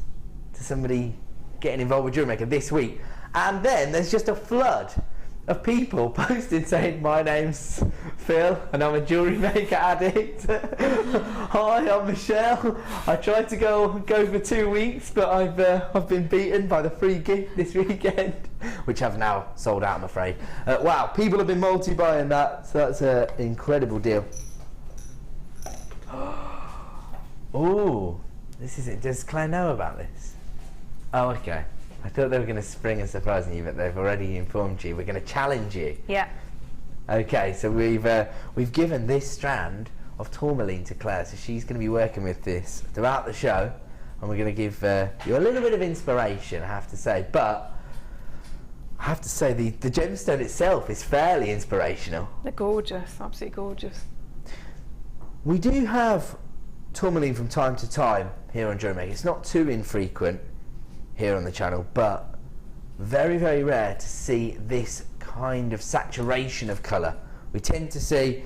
to somebody getting involved with JewelleryMaker this week. And then there's just a flood of people posting saying, my name's Phil and I'm a JewelleryMaker addict. Hi, I'm Michelle. I tried to go for 2 weeks, but I've been beaten by the free gift this weekend, which have now sold out, I'm afraid. Wow, people have been multi-buying that, so that's an incredible deal. Oh, this is it. Does Claire know about this? Oh, okay. I thought they were going to spring a surprise on you, but they've already informed you. We're going to challenge you. Yeah. Okay, so we've given this strand of tourmaline to Claire, so she's going to be working with this throughout the show, and we're going to give you a little bit of inspiration, I have to say. But I have to say the gemstone itself is fairly inspirational. They're gorgeous, absolutely gorgeous. We do have tourmaline from time to time here on JewelleryMaker. It's not too infrequent here on the channel, but very, very rare to see this kind of saturation of colour. We tend to see,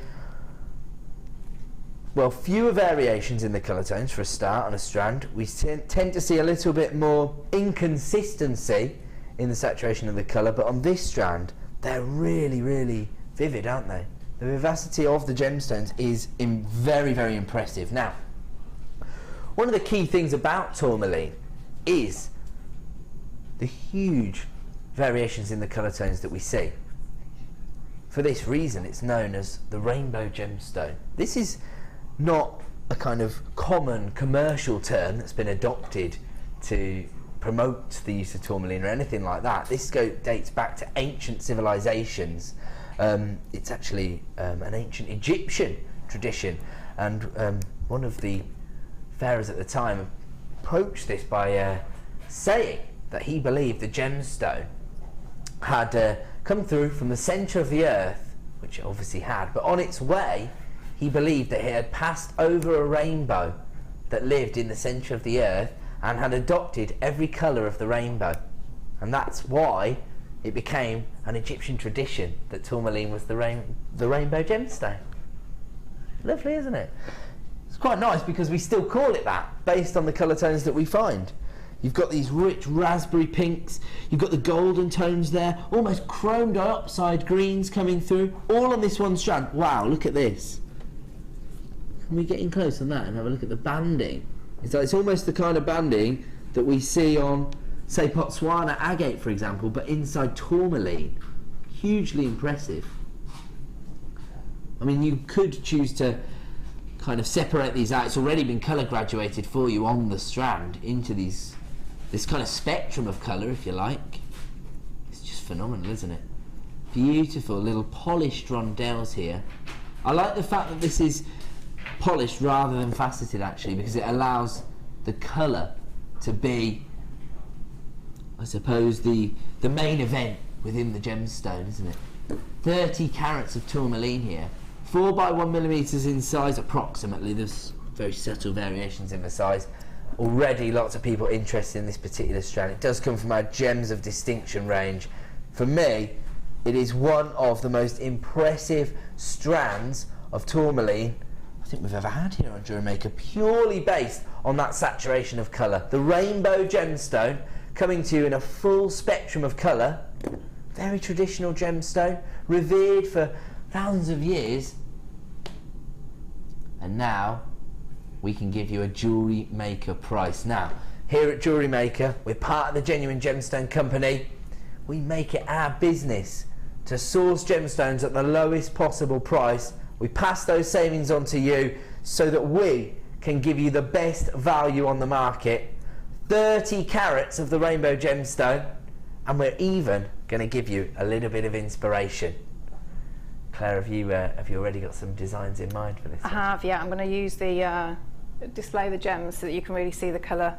well, fewer variations in the colour tones for a start on a strand. We tend to see a little bit more inconsistency in the saturation of the colour, but on this strand they're really, really vivid, aren't they? The vivacity of the gemstones is very, very impressive. Now, one of the key things about tourmaline is the huge variations in the colour tones that we see. For this reason, it's known as the rainbow gemstone. This is not a kind of common commercial term that's been adopted to promote the use of tourmaline or anything like that. This dates back to ancient civilizations. It's actually an ancient Egyptian tradition, and one of the pharaohs at the time approached this by saying that he believed the gemstone had come through from the centre of the earth, which it obviously had, but on its way he believed that it had passed over a rainbow that lived in the centre of the earth and had adopted every colour of the rainbow, and that's why it became an Egyptian tradition that tourmaline was the rainbow gemstone. Lovely, isn't it? It's quite nice because we still call it that based on the colour tones that we find. You've got these rich raspberry pinks, you've got the golden tones there, almost chrome dioxide greens coming through, all on this one strand. Wow, look at this. Can we get in close on that and have a look at the banding? It's almost the kind of banding that we see on, say, Botswana agate, for example, but inside tourmaline. Hugely impressive. I mean, you could choose to kind of separate these out. It's already been colour graduated for you on the strand into this kind of spectrum of colour, if you like. It's just phenomenal, isn't it? Beautiful little polished rondelles here. I like the fact that this is polished rather than faceted, actually, because it allows the colour to be, I suppose, the main event within the gemstone, isn't it? 30 carats of tourmaline here, 4 by 1 millimeters in size approximately. There's very subtle variations in the size. Already lots of people interested in this particular strand. It does come from our Gems of Distinction range. For me, it is one of the most impressive strands of tourmaline I think we've ever had here on JewelleryMaker, purely based on that saturation of colour. The rainbow gemstone coming to you in a full spectrum of colour. Very traditional gemstone, revered for thousands of years. And now we can give you a JewelleryMaker price. Now, here at JewelleryMaker, we're part of the Genuine Gemstone Company. We make it our business to source gemstones at the lowest possible price. We pass those savings on to you so that we can give you the best value on the market. 30 carats of the rainbow gemstone, and we're even going to give you a little bit of inspiration. Claire, have you already got some designs in mind for this? I have, yeah. I'm going to use the display the gems so that you can really see the colour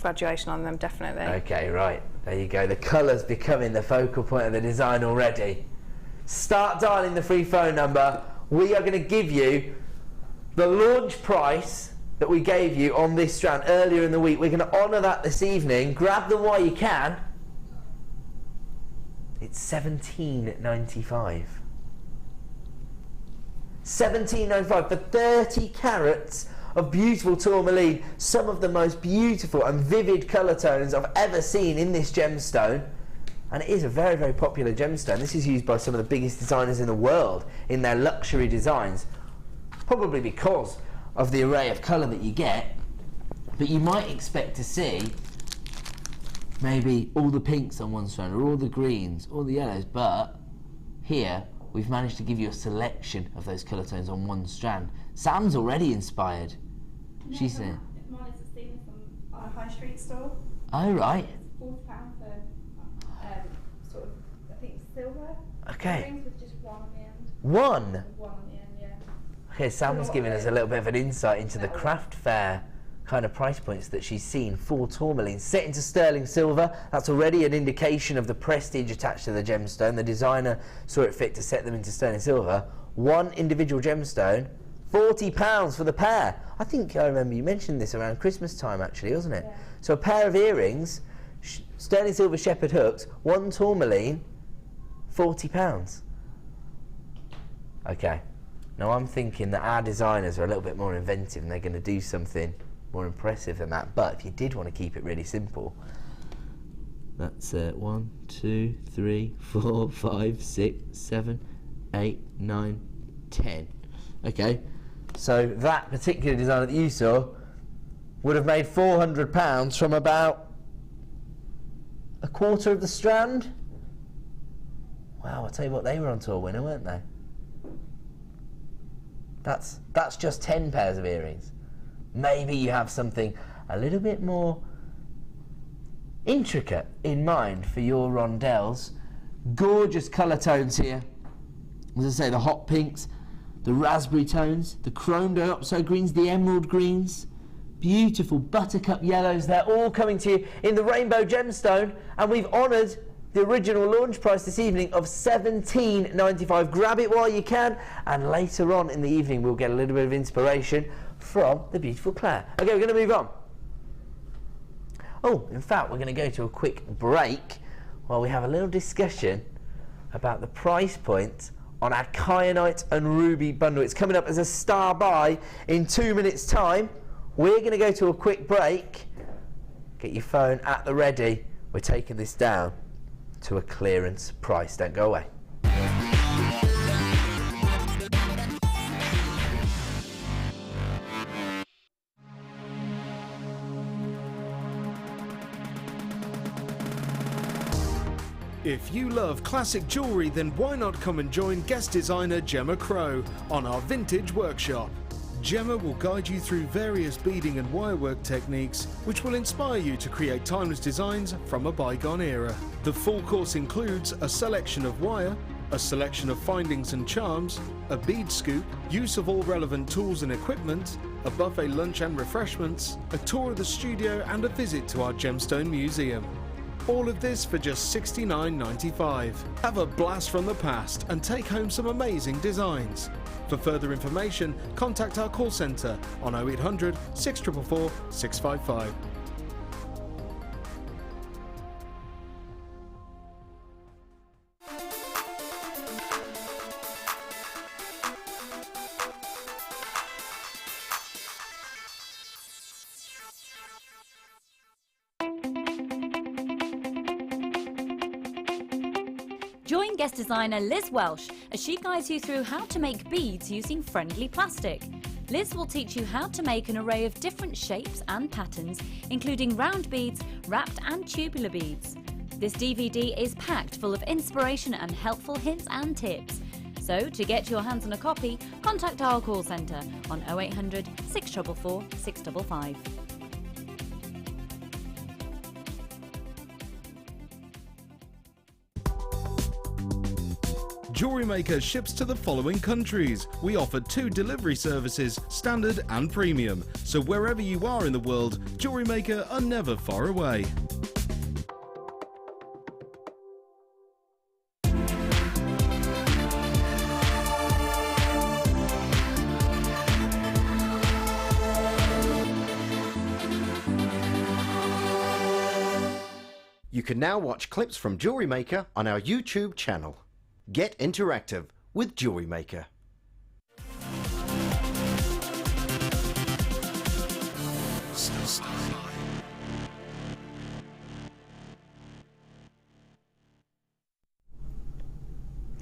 graduation on them, definitely. Okay, right. There you go. The colour's becoming the focal point of the design already. Start dialing the free phone number. We are going to give you the launch price that we gave you on this strand earlier in the week. We're going to honour that this evening. Grab them while you can. It's $17.95. $17.95 for 30 carats of beautiful tourmaline, some of the most beautiful and vivid colour tones I've ever seen in this gemstone. And it is a very, very popular gemstone. This is used by some of the biggest designers in the world in their luxury designs, probably because of the array of colour that you get. But you might expect to see maybe all the pinks on one strand, or all the greens, all the yellows, but here we've managed to give you a selection of those colour tones on one strand. Sam's already inspired. No, She's saying, mine is a steamer from our high street store. oh right, It's £40 for sort of, I think, silver. okay, Rings with just one on the end. one. One on the end, yeah. Okay, Sam's giving us a little bit of an insight into the craft fair kind of price points that she's seen for tourmaline. Set into sterling silver, that's already an indication of the prestige attached to the gemstone. The designer saw it fit to set them into sterling silver. One individual gemstone, £40 for the pair. I think I remember you mentioned this around Christmas time, actually, wasn't it? Yeah. So a pair of earrings, sterling silver shepherd hooks, one tourmaline, £40. Okay. Now I'm thinking that our designers are a little bit more inventive and they're going to do something more impressive than that. But if you did want to keep it really simple, that's 1, 2, 3, 4, 5, 6, 7, 8, 9, 10. Okay, so that particular design that you saw would have made £400 from about a quarter of the strand. Wow, I'll tell you what, they were on tour winner, weren't they? That's just 10 pairs of earrings. Maybe you have something a little bit more intricate in mind for your rondelles. Gorgeous colour tones here. As I say, the hot pinks, the raspberry tones, the chrome dioxide greens, the emerald greens. beautiful buttercup yellows. They're all coming to you in the rainbow gemstone, and we've honoured the original launch price this evening of $17.95. Grab it while you can, and later on in the evening we'll get a little bit of inspiration from the beautiful Claire. Okay, we're going to move on. Oh, in fact, we're going to go to a quick break while we have a little discussion about the price point on our Kyanite and Ruby bundle. It's coming up as a star buy in 2 minutes' time. We're going to go to a quick break. Get your phone at the ready. We're taking this down to a clearance price. Don't go away. If you love classic jewellery, then why not come and join guest designer Gemma Crow on our vintage workshop. Gemma will guide you through various beading and wirework techniques which will inspire you to create timeless designs from a bygone era. The full course includes a selection of wire, a selection of findings and charms, a bead scoop, use of all relevant tools and equipment, a buffet lunch and refreshments, a tour of the studio and a visit to our Gemstone Museum. All of this for just $69.95. Have a blast from the past and take home some amazing designs. For further information, contact our call centre on 0800 644 655. Join guest designer Liz Welsh as she guides you through how to make beads using friendly plastic. Liz will teach you how to make an array of different shapes and patterns, including round beads, wrapped and tubular beads. This DVD is packed full of inspiration and helpful hints and tips. So, to get your hands on a copy, contact our call centre on 0800 644 655. JewelleryMaker ships to the following countries. We offer 2 delivery services, standard and premium. So wherever you are in the world, JewelleryMaker are never far away. You can now watch clips from JewelleryMaker on our YouTube channel. Get interactive with JewelleryMaker.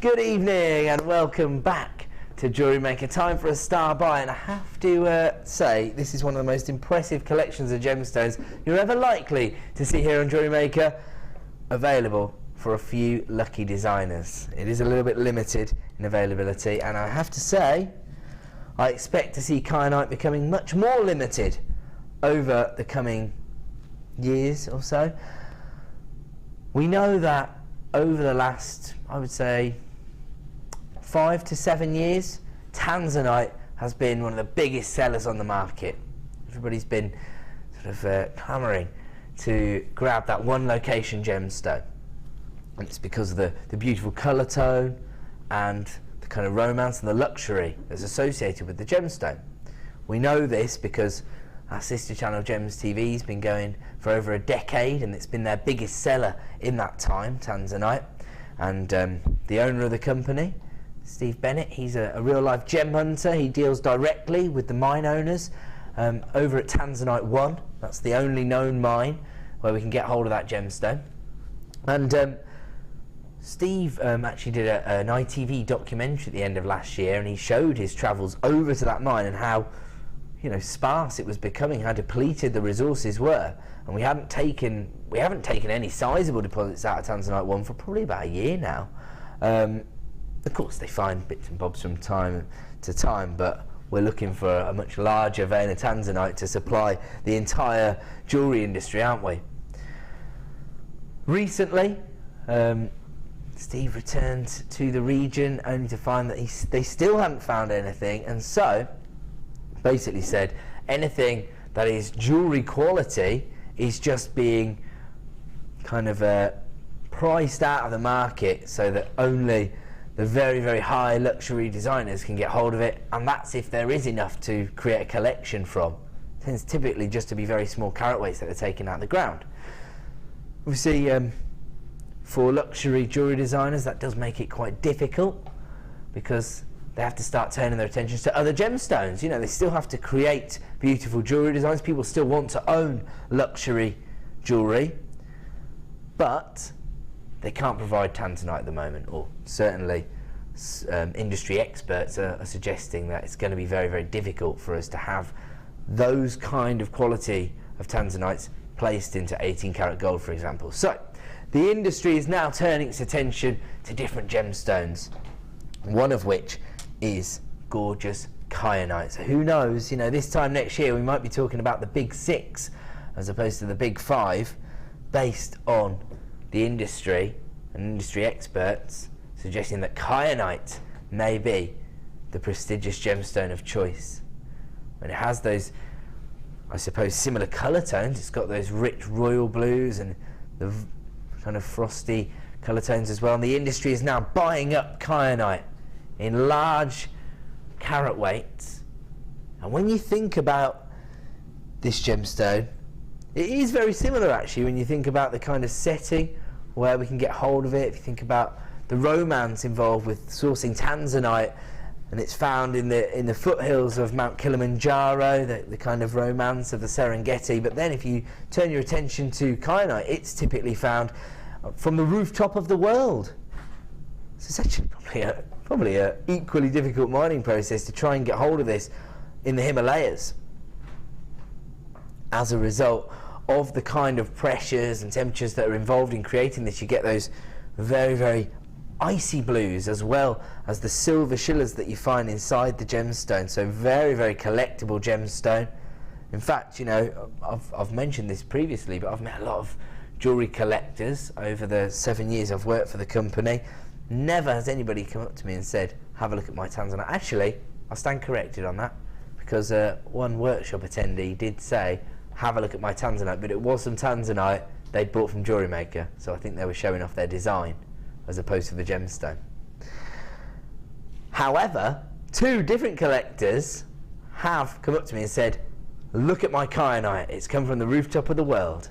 Good evening and welcome back to JewelleryMaker. Time for a star buy, and I have to say this is one of the most impressive collections of gemstones you're ever likely to see here on JewelleryMaker, available for a few lucky designers. It is a little bit limited in availability, and I have to say I expect to see Kyanite becoming much more limited over the coming years or so. We know that over the last, I would say, 5 to 7 years, Tanzanite has been one of the biggest sellers on the market. Everybody's been sort of clamouring to grab that one location gemstone. And it's because of the beautiful colour tone and the kind of romance and the luxury that's associated with the gemstone. We know this because our sister channel Gems TV has been going for over a decade, and it's been their biggest seller in that time, Tanzanite. And the owner of the company, Steve Bennett, he's a real life gem hunter. He deals directly with the mine owners over at Tanzanite 1. That's the only known mine where we can get hold of that gemstone. And Steve actually did an ITV documentary at the end of last year, and he showed his travels over to that mine and how, you know, sparse it was becoming, how depleted the resources were. And we haven't taken any sizable deposits out of Tanzanite 1 for probably about a year now. Of course, they find bits and bobs from time to time, but we're looking for a much larger vein of Tanzanite to supply the entire jewellery industry, aren't we? Recently, Steve returned to the region only to find that they still hadn't found anything, and so basically said anything that is jewellery quality is just being kind of priced out of the market so that only the very, very high luxury designers can get hold of it, and that's if there is enough to create a collection from. It tends typically just to be very small carat weights that are taken out of the ground. Obviously, for luxury jewellery designers, that does make it quite difficult because they have to start turning their attentions to other gemstones. You know, they still have to create beautiful jewellery designs. People still want to own luxury jewellery, but they can't provide tanzanite at the moment, or certainly industry experts are suggesting that it's going to be very, very difficult for us to have those kind of quality of tanzanites placed into 18 karat gold, for example. So the industry is now turning its attention to different gemstones, one of which is gorgeous kyanite. So who knows, you know, this time next year we might be talking about the big 6 as opposed to the big 5, based on the industry and industry experts suggesting that kyanite may be the prestigious gemstone of choice. And it has those, I suppose, similar colour tones. It's got those rich royal blues and the kind of frosty colour tones as well. And the industry is now buying up kyanite in large carat weights. And when you think about this gemstone, it is very similar actually when you think about the kind of setting where we can get hold of it. If you think about the romance involved with sourcing tanzanite, and it's found in the foothills of Mount Kilimanjaro, the kind of romance of the Serengeti. But then if you turn your attention to kyanite, it's typically found from the rooftop of the world. So it's actually probably a equally difficult mining process to try and get hold of this in the Himalayas. As a result of the kind of pressures and temperatures that are involved in creating this, you get those very, very icy blues, as well as the silver shillers that you find inside the gemstone. So very, very collectible gemstone. In fact, you know, I've mentioned this previously, but I've met a lot of jewellery collectors over the 7 years I've worked for the company. Never has anybody come up to me and said, have a look at my tanzanite. Actually, I stand corrected on that, because one workshop attendee did say, have a look at my tanzanite, but it was some tanzanite they'd bought from JewelleryMaker, so I think they were showing off their design as opposed to the gemstone. However, 2 different collectors have come up to me and said, look at my kyanite, it's come from the rooftop of the world.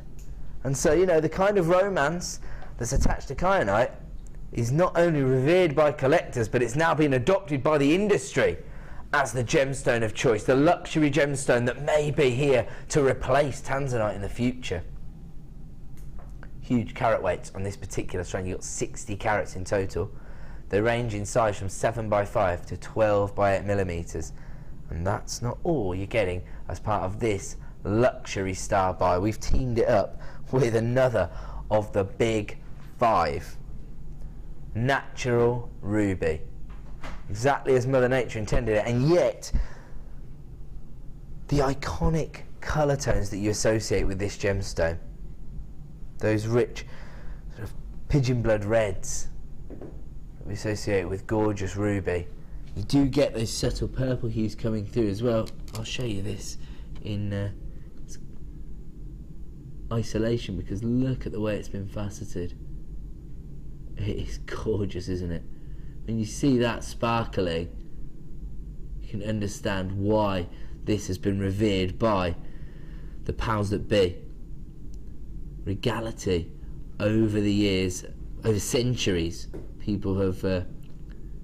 And so, you know, the kind of romance that's attached to kyanite is not only revered by collectors, but it's now been adopted by the industry as the gemstone of choice, the luxury gemstone that may be here to replace tanzanite in the future. Huge carat weights on this particular strand. You've got 60 carats in total. They range in size from 7x5 to 12x8 millimeters. And that's not all you're getting as part of this luxury star buy. We've teamed it up with another of the big 5. Natural ruby. Exactly as Mother Nature intended it, and yet the iconic colour tones that you associate with this gemstone, those rich sort of pigeon blood reds that we associate with gorgeous ruby, you do get those subtle purple hues coming through as well. I'll show you this in isolation, because look at the way it's been faceted. It is gorgeous, isn't it? When you see that sparkling, you can understand why this has been revered by the powers that be. Regality over the years, over centuries, people have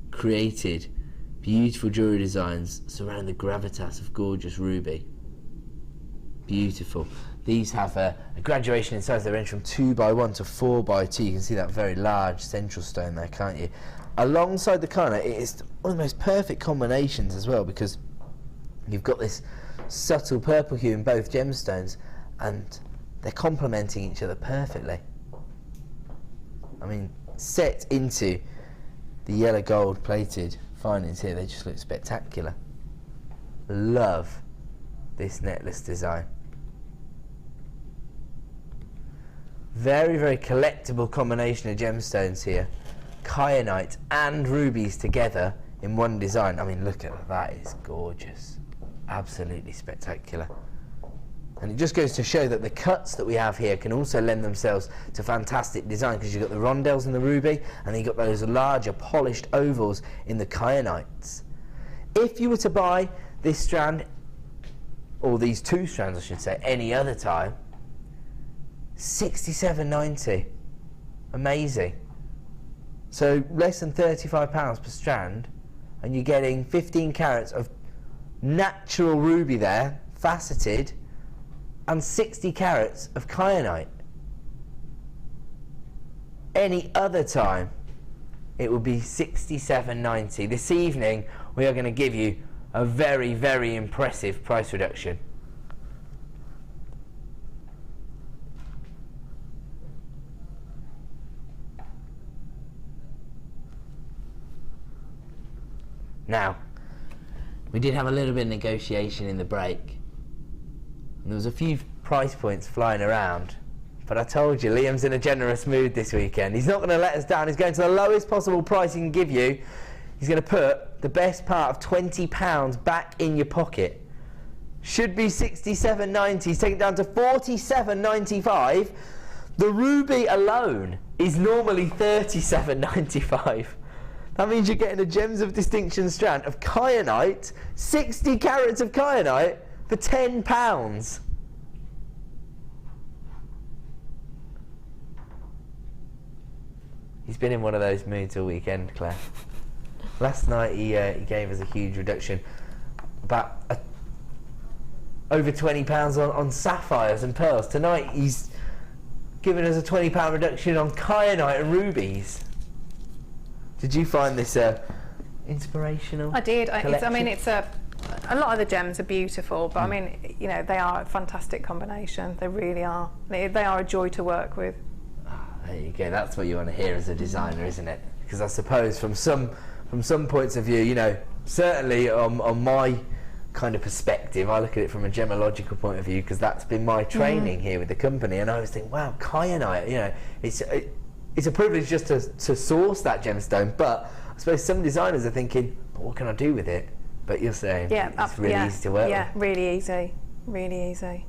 created beautiful jewellery designs surrounding the gravitas of gorgeous ruby. Beautiful. These have a graduation in size. They range from 2x1 to 4x2. You can see that very large central stone there, can't you? Alongside the kyanite, it is one of the most perfect combinations as well, because you've got this subtle purple hue in both gemstones, and they're complementing each other perfectly. I mean, set into the yellow gold plated findings here, they just look spectacular. Love this necklace design. Very, very collectible combination of gemstones here. Kyanite and rubies together in one design. I mean, look at that, it's gorgeous. Absolutely spectacular. And it just goes to show that the cuts that we have here can also lend themselves to fantastic design, because you've got the rondelles in the ruby, and then you've got those larger polished ovals in the kyanites. If you were to buy this strand, or these two strands I should say, any other time, $67.90. Amazing. So less than £35 per strand, and you're getting 15 carats of natural ruby there, faceted, and 60 carats of kyanite. Any other time, it would be $67.90. This evening, we are going to give you a very, very impressive price reduction. Now, we did have a little bit of negotiation in the break, and there was a few price points flying around, but I told you Liam's in a generous mood this weekend. He's not going to let us down. He's going to the lowest possible price he can give you. He's going to put the best part of £20 back in your pocket. Should be $67.90. He's taken it down to $47.95. The ruby alone is normally $37.95. That means you're getting a Gems of Distinction strand of kyanite, 60 carats of kyanite, for £10. He's been in one of those moods all weekend, Claire. Last night he gave us a huge reduction, about over £20 on sapphires and pearls. Tonight he's given us a £20 reduction on kyanite and rubies. Did you find this inspirational? I did. Collection? I mean, it's a lot of the gems are beautiful, but I mean, you know, they are a fantastic combination. They really are. They are a joy to work with. There you go. That's what you want to hear as a designer, isn't it? Because I suppose from some points of view, you know, certainly on my kind of perspective, I look at it from a gemological point of view, because that's been my training here with the company, and I was thinking, wow, kyanite, you know, it's a privilege just to source that gemstone, but I suppose some designers are thinking, but what can I do with it? But you're saying it's really easy to work with. Yeah, really easy. Really easy.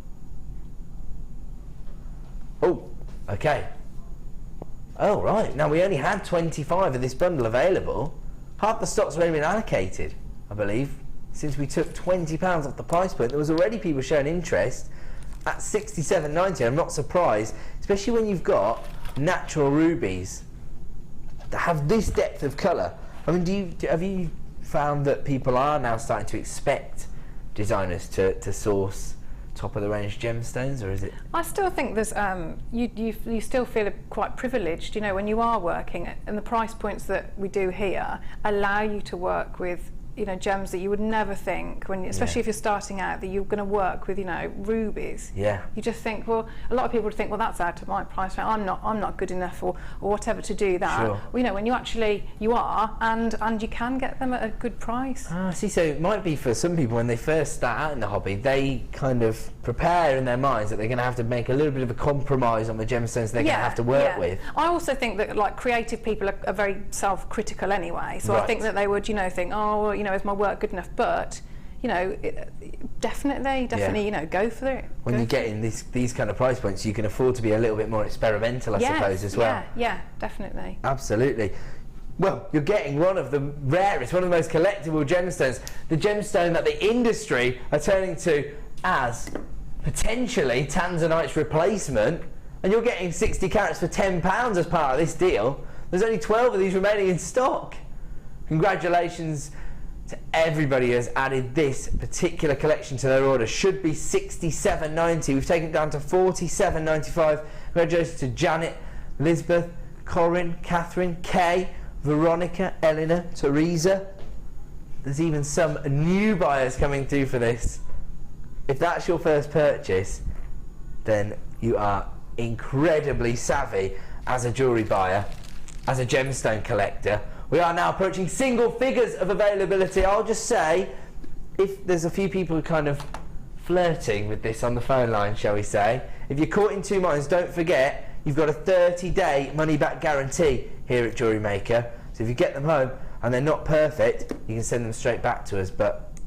Oh, okay. Oh, right. Now, we only had 25 of this bundle available. Half the stock's already been allocated, I believe. Since we took £20 off the price point, there was already people showing interest at $67.90. I'm not surprised, especially when you've got natural rubies that have this depth of colour. I mean, have you found that people are now starting to expect designers to source top of the range gemstones, or is it? I still think there's you still feel quite privileged, you know, when you are working, and the price points that we do here allow you to work with, you know, gems that you would never think, when, especially if you're starting out, that you're going to work with, you know, rubies. Yeah. You just think, well, a lot of people would think, well, that's out of my price range. I'm not good enough, or whatever, to do that. Sure. Well, you know, when you are, and you can get them at a good price. Ah, see, so it might be for some people when they first start out in the hobby, they kind of prepare in their minds that they're going to have to make a little bit of a compromise on the gemstones they're going to have to work with. I also think that, like, creative people are very self-critical anyway, so I think that they would, you know, think, oh, well, you know, is my work good enough? But, you know, definitely, you know, go for it. When you're getting these kind of price points, you can afford to be a little bit more experimental, I suppose, as well. Yeah, definitely. Absolutely. Well, you're getting one of the rarest, one of the most collectible gemstones, the gemstone that the industry are turning to as potentially Tanzanite's replacement, and you're getting 60 carats for £10 as part of this deal. There's only 12 of these remaining in stock. Congratulations to everybody who has added this particular collection to their order. Should be $67.90. We've taken it down to $47.95. Congratulations to Janet, Lisbeth, Corinne, Catherine, Kay, Veronica, Eleanor, Teresa. There's even some new buyers coming through for this. If that's your first purchase, then you are incredibly savvy as a jewellery buyer, as a gemstone collector. We are now approaching single figures of availability. I'll just say, if there's a few people kind of flirting with this on the phone line, shall we say, if you're caught in two minds, don't forget you've got a 30-day money-back guarantee here at JewelleryMaker. So if you get them home and they're not perfect, you can send them straight back to us. But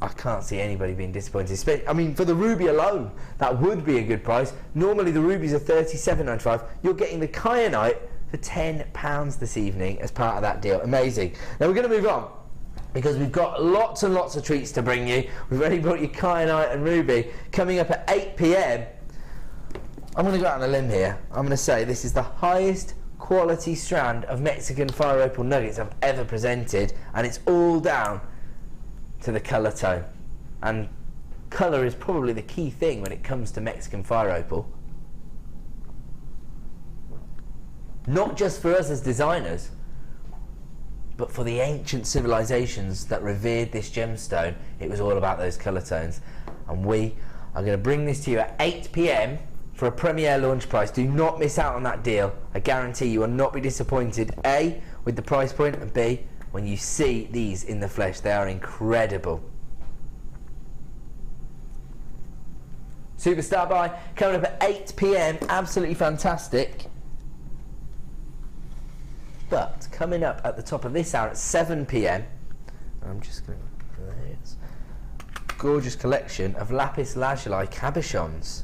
I can't see anybody being disappointed. I mean, for the ruby alone, that would be a good price. Normally the rubies are $37.95. You're getting the Kyanite for £10 this evening as part of that deal. Amazing. Now we're going to move on, because we've got lots and lots of treats to bring you. We've already brought you Kyanite and ruby. Coming up at 8 PM, I'm going to go out on a limb here. I'm going to say this is the highest quality strand of Mexican fire opal nuggets I've ever presented, and it's all down to the colour tone. And colour is probably the key thing when it comes to Mexican fire opal. Not just for us as designers, but for the ancient civilizations that revered this gemstone. It was all about those colour tones. And we are going to bring this to you at 8 PM for a premiere launch price. Do not miss out on that deal. I guarantee you will not be disappointed, A, with the price point, and B, when you see these in the flesh. They are incredible. Superstar buy coming up at 8 PM. Absolutely fantastic. But coming up at the top of this hour at 7 PM, I'm just going to... gorgeous collection of Lapis Lazuli Cabochons.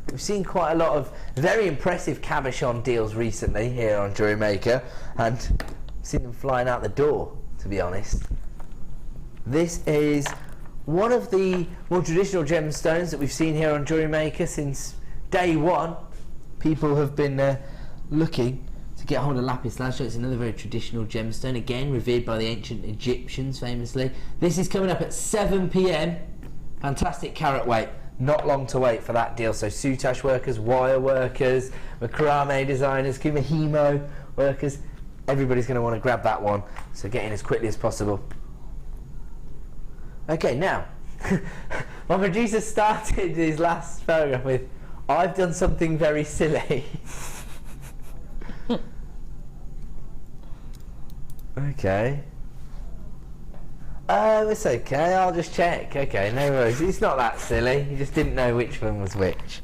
We've seen quite a lot of very impressive cabochon deals recently here on JewelleryMaker, and seen them flying out the door, to be honest. This is one of the more traditional gemstones that we've seen here on JewelleryMaker since day one. People have been looking to get hold of Lapis Lazuli. It's another very traditional gemstone, again revered by the ancient Egyptians famously. This is coming up at 7 PM. Fantastic carat weight. Not long to wait for that deal. So soutache workers, wire workers, macrame designers, kumihimo workers, everybody's going to want to grab that one. So get in as quickly as possible. Okay, now, my producer started his last paragraph with, I've done something very silly. Okay. It's okay, I'll just check. Okay, no worries. It's not that silly. You just didn't know which one was which.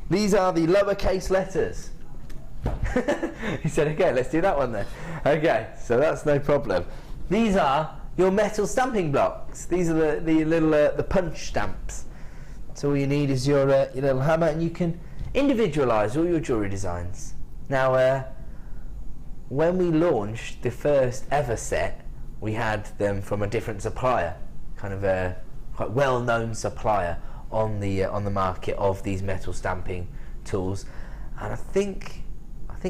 These are the lowercase letters. He said, okay, let's do that one then. Okay, so that's no problem. These are your metal stamping blocks. These are the little the punch stamps. So all you need is your little hammer, and you can individualise all your jewellery designs. Now, when we launched the first ever set, we had them from a different supplier, kind of a quite well-known supplier on the market of these metal stamping tools, and I think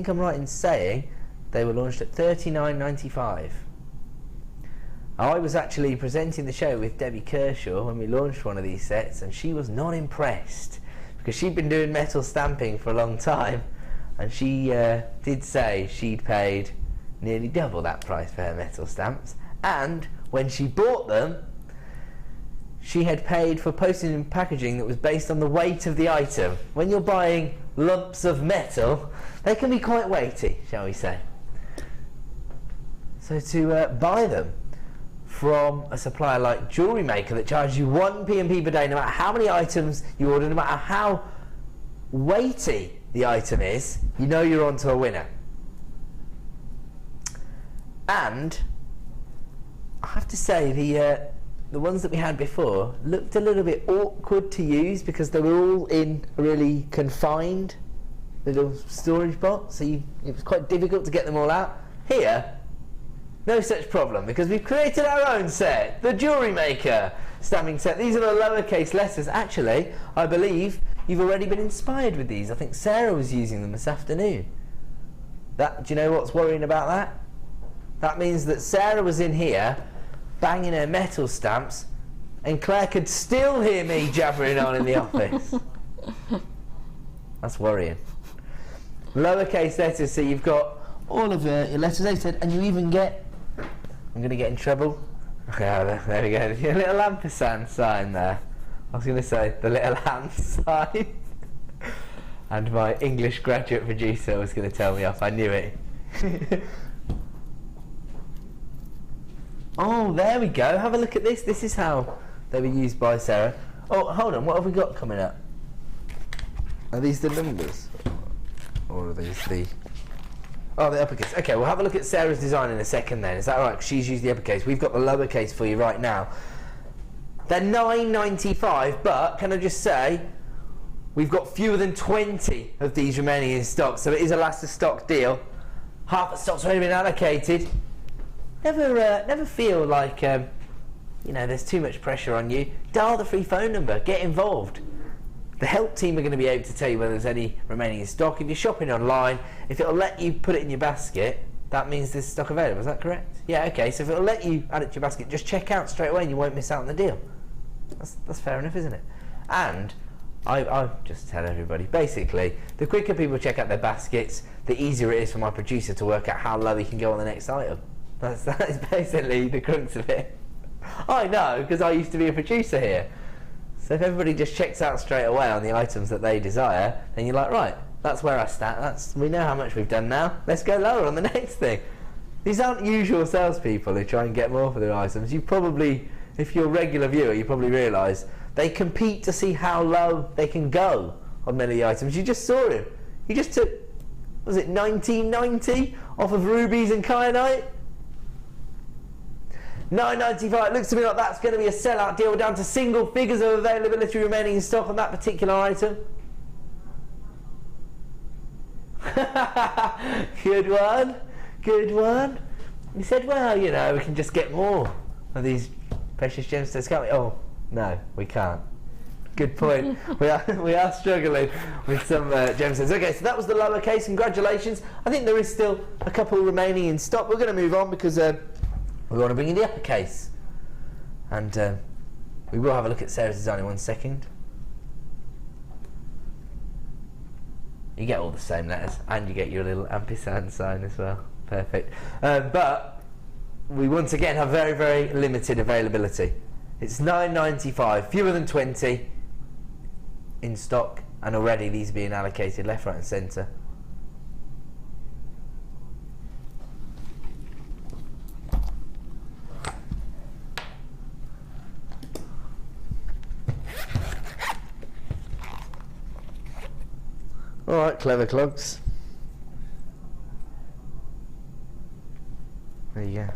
I'm right in saying they were launched at $39.95. I was actually presenting the show with Debbie Kershaw when we launched one of these sets, and she was not impressed because she'd been doing metal stamping for a long time, and she did say she'd paid nearly double that price for her metal stamps. And when she bought them, she had paid for postage and packaging that was based on the weight of the item. When you're buying lumps of metal, they can be quite weighty, shall we say. So to buy them from a supplier like JewelleryMaker that charges you 1 P&P per day, no matter how many items you order, no matter how weighty the item is, you know you're onto a winner. And I have to say, the ones that we had before looked a little bit awkward to use because they were all in a really confined little storage box, so it was quite difficult to get them all out. Here, no such problem, because we've created our own set, the JewelleryMaker stamping set. These are the lowercase letters. Actually, I believe you've already been inspired with these. I think Sarah was using them this afternoon. Do you know what's worrying about that? That means that Sarah was in here banging her metal stamps, and Claire could still hear me jabbering on in the office. That's worrying. Lowercase letters, so you've got all of your letters, they said, and you even get, I'm going to get in trouble. Okay, there we go, your little ampersand sign there. I was going to say the little hand sign. And my English graduate producer was going to tell me off, I knew it. Oh, there we go. Have a look at this. This is how they were used by Sarah. Oh, hold on. What have we got coming up? Are these the numbers? Or are these the... Oh, the uppercase. Okay, we'll have a look at Sarah's design in a second then. Is that all right? 'Cause she's used the uppercase. We've got the lowercase for you right now. They're $9.95, but can I just say, we've got fewer than 20 of these remaining in stock, so it is a last of stock deal. Half the stock's already been allocated. Never feel like there's too much pressure on you. Dial the free phone number. Get involved. The help team are going to be able to tell you whether there's any remaining in stock. If you're shopping online, if it'll let you put it in your basket, that means there's stock available. Is that correct? Yeah. Okay. So if it'll let you add it to your basket, just check out straight away, and you won't miss out on the deal. That's fair enough, isn't it? And I just tell everybody, basically, the quicker people check out their baskets, the easier it is for my producer to work out how low he can go on the next item. That is basically the crux of it. I know, because I used to be a producer here. So if everybody just checks out straight away on the items that they desire, then you're like, right, that's where I stand. We know how much we've done now. Let's go lower on the next thing. These aren't usual salespeople who try and get more for their items. You probably, if you're a regular viewer, you probably realise they compete to see how low they can go on many of the items. You just saw him. He just took, was it $19.90 off of rubies and kyanite? $9.95. It looks to me like that's going to be a sellout deal. We're down to single figures of availability remaining in stock on that particular item. Good one. Good one. He said, well, we can just get more of these precious gemstones, can't we? Oh, no, we can't. Good point. we are struggling with some gemstones. Okay, so that was the lower case. Congratulations. I think there is still a couple remaining in stock. We're going to move on because we want to bring in the upper case. And we will have a look at Sarah's design in 1 second. You get all the same letters, and you get your little ampersand sign as well. Perfect. But we once again have very, very limited availability. It's $9.95, fewer than 20 in stock, and already these are being allocated left, right and centre. Alright, clever clogs. There you go.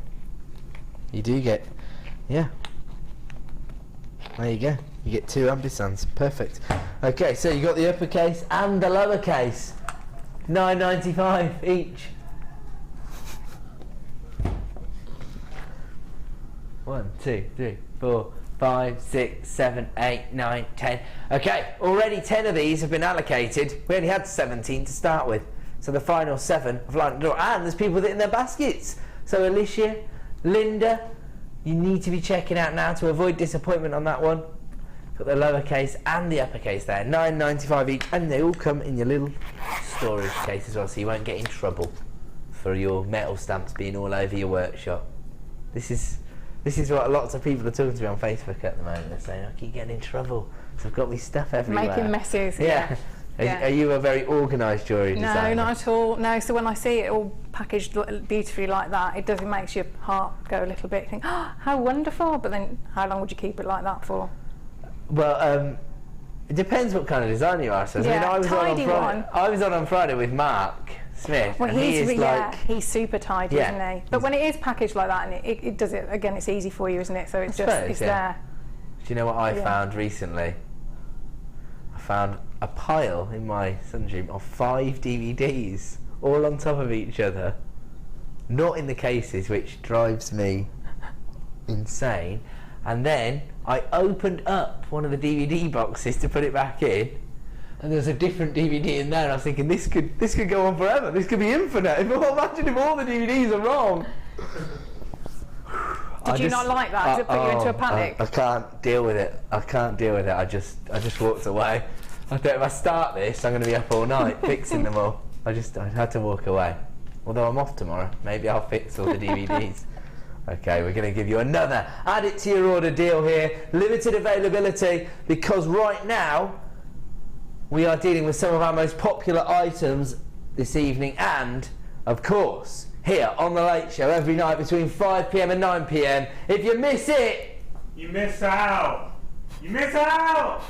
You do get, yeah. There you go. You get 2 ampersands. Perfect. Okay, so you got the upper case and the lower case. $9.95 each. 1, 2, 3, 4, 5, 6, 7, 8, 9, 10. Okay, already 10 of these have been allocated. We only had 17 to start with. So the final 7 have lined the door. And there's people with it in their baskets. So Alicia, Linda, you need to be checking out now to avoid disappointment on that one. Got the lower case and the upper case there. $9.95 each. And they all come in your little storage case as well, so you won't get in trouble for your metal stamps being all over your workshop. This is what lots of people are talking to me on Facebook at the moment. They're saying, I keep getting in trouble, so I've got my stuff everywhere. Making messes. Yeah. Are you a very organised jewellery designer? No, not at all. No, so when I see it all packaged beautifully like that, it makes your heart go a little bit. You think, oh, how wonderful! But then, how long would you keep it like that for? Well, it depends what kind of design you are. So, Yeah, I was on Friday with Mark Smith. Well, and he's super tidy, isn't he? But when it is packaged like that, and it does it again, it's easy for you, isn't it? So it's there. Do you know what I found recently? I found a pile in my sunroom of 5 DVDs, all on top of each other, not in the cases, which drives me insane. And then I opened up one of the DVD boxes to put it back in, and there's a different DVD in there, and I was thinking, this could go on forever. This could be infinite. Imagine if all the DVDs are wrong. Did you not like that? Did it put you into a panic? I can't deal with it. I just walked away. I thought, if I start this, I'm going to be up all night fixing them all. I had to walk away. Although I'm off tomorrow, maybe I'll fix all the DVDs. Okay, we're going to give you another add it to your order deal here. Limited availability, because right now we are dealing with some of our most popular items this evening, and of course here on the Late Show every night between 5 PM and 9 PM. If you miss it, you miss out. You miss out!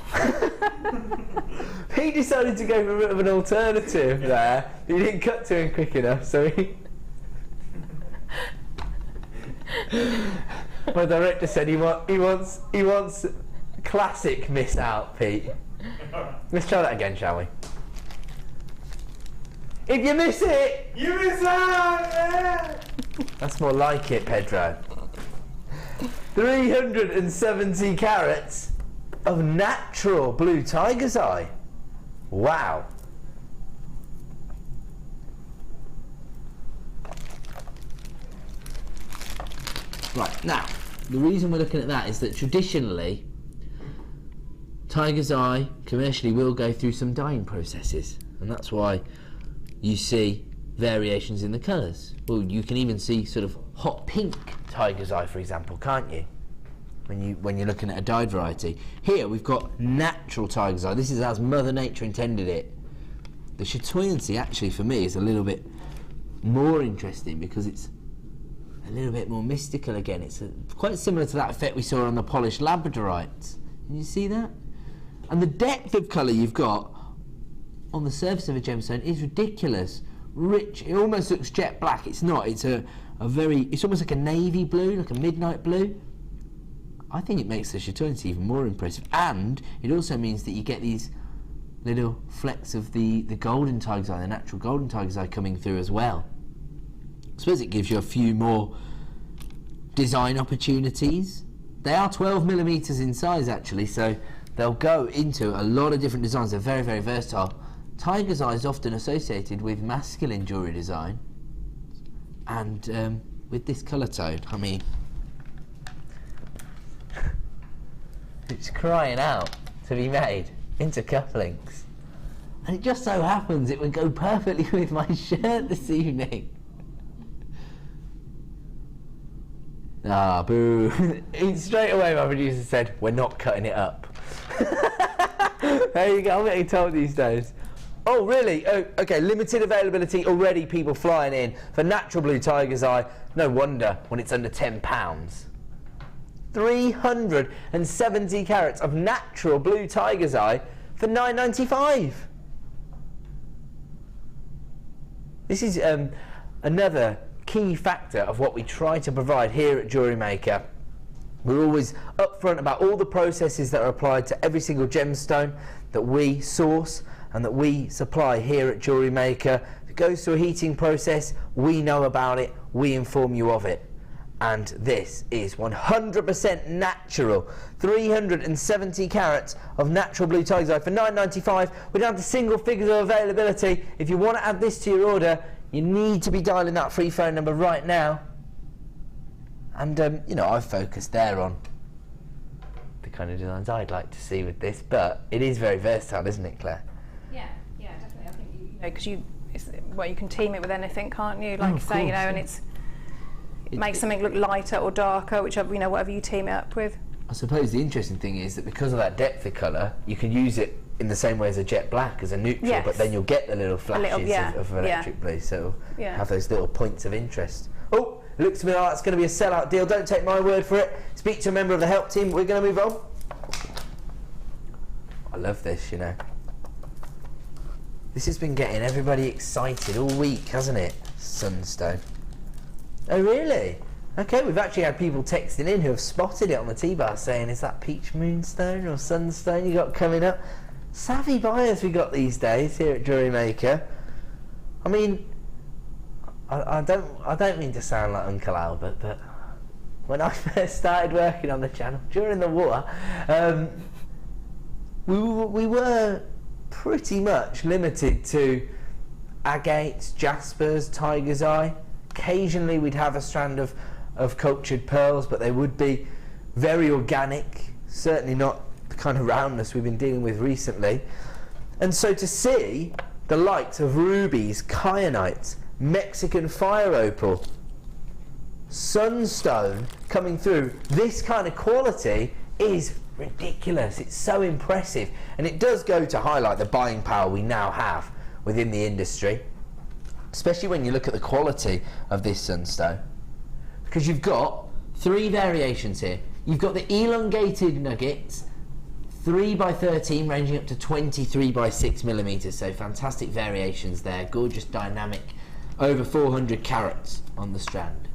He decided to go for a bit of an alternative there. He didn't cut to him quick enough, so he... My director said he wants classic miss out, Pete. Let's try that again, shall we? If you miss it, you miss out! Yeah. That's more like it, Pedro. 370 carats of natural blue tiger's eye. Wow. Right, now, the reason we're looking at that is that traditionally, tiger's eye commercially will go through some dyeing processes, and that's why you see variations in the colours. Well, you can even see sort of hot pink tiger's eye, for example, can't you? When you're looking at a dyed variety. Here we've got natural tiger's eye. This is as Mother Nature intended it. The chatoyancy actually for me is a little bit more interesting because it's a little bit more mystical again. It's quite similar to that effect we saw on the polished labradorites. Can you see that? And the depth of colour you've got on the surface of a gemstone is ridiculous. Rich, it almost looks jet black. It's not. It's it's almost like a navy blue, like a midnight blue. I think it makes the chatoyancy even more impressive, and it also means that you get these little flecks of the golden tiger's eye, the natural golden tiger's eye coming through as well. I suppose it gives you a few more design opportunities. They are 12mm in size actually, so they'll go into a lot of different designs. They're very, very versatile. Tiger's eye is often associated with masculine jewellery design, and with this colour tone, I mean, it's crying out to be made into cufflinks. And it just so happens it would go perfectly with my shirt this evening. Ah, boo. Straight away my producer said, we're not cutting it up. There you go, I'm getting told these days. Oh, really? Oh, okay, limited availability already, people flying in for natural blue tiger's eye. No wonder when it's under £10. 370 carats of natural blue tiger's eye for £9.95. This is another key factor of what we try to provide here at JewelleryMaker. We're always upfront about all the processes that are applied to every single gemstone that we source and that we supply here at JewelleryMaker. If it goes through a heating process, we know about it, we inform you of it. And this is 100% natural, 370 carats of natural blue tiger's eye for £9.95. We're down to single figures of availability. If you want to add this to your order, you need to be dialing that free phone number right now. And you know, I've focused there on the kind of designs I'd like to see with this, but it is very versatile, isn't it, Claire? Yeah, definitely. I think you know, because you can team it with anything, can't you? Like you say, you know, and it makes something look lighter or darker, whichever, you know, whatever you team it up with. I suppose the interesting thing is that because of that depth of colour, you can use it in the same way as a jet black, as a neutral, yes, but then you'll get the little flashes of electric blue, so it'll have those little points of interest. Oh, it looks to me like it's going to be a sellout deal. Don't take my word for it. Speak to a member of the help team. We're going to move on. I love this, you know. This has been getting everybody excited all week, hasn't it? Sunstone. Oh, really? Okay, we've actually had people texting in who have spotted it on the T-bar saying, is that peach moonstone or sunstone you got coming up? Savvy buyers we got these days here at JewelleryMaker. I mean, I don't mean to sound like Uncle Albert, but when I first started working on the channel during the war, we were pretty much limited to agates, jaspers, tiger's eye. Occasionally we'd have a strand of cultured pearls, but they would be very organic, certainly not the kind of roundness we've been dealing with recently. And so to see the likes of rubies, kyanites, Mexican fire opal, sunstone coming through, this kind of quality is ridiculous. It's so impressive, and it does go to highlight the buying power we now have within the industry, especially when you look at the quality of this sunstone, because you've got three variations here. You've got the elongated nuggets, 3 by 13 ranging up to 23 by 6 millimeters, so fantastic variations there, gorgeous dynamic, over 400 carats on the strand.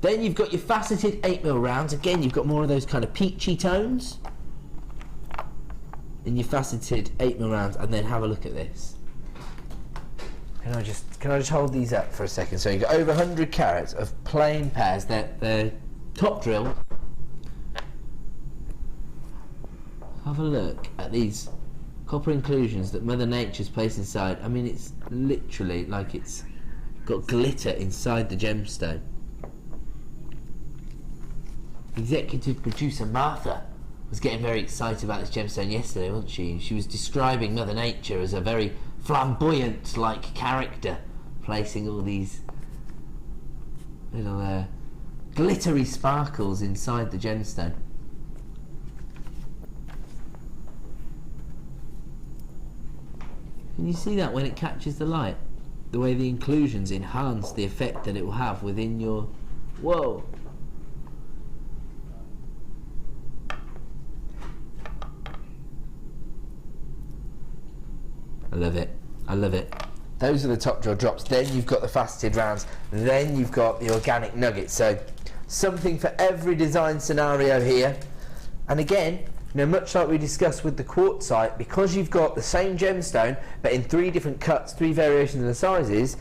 Then you've got your faceted 8mm rounds. Again, you've got more of those kind of peachy tones in your faceted 8mm rounds. And then have a look at this. Can I just hold these up for a second? So you've got over 100 carats of plain pears. They're top drilled. Have a look at these copper inclusions that Mother Nature's placed inside. I mean, it's literally like it's got glitter inside the gemstone. Executive producer Martha was getting very excited about this gemstone yesterday, wasn't she? She was describing Mother Nature as a very flamboyant-like character, placing all these little glittery sparkles inside the gemstone. Can you see that when it catches the light? The way the inclusions enhance the effect that it will have within your... Whoa! I love it. I love it. Those are the top drill drops. Then you've got the faceted rounds. Then you've got the organic nuggets. So something for every design scenario here. And again, you know, much like we discussed with the quartzite, because you've got the same gemstone but in 3 different cuts, 3 variations in the sizes,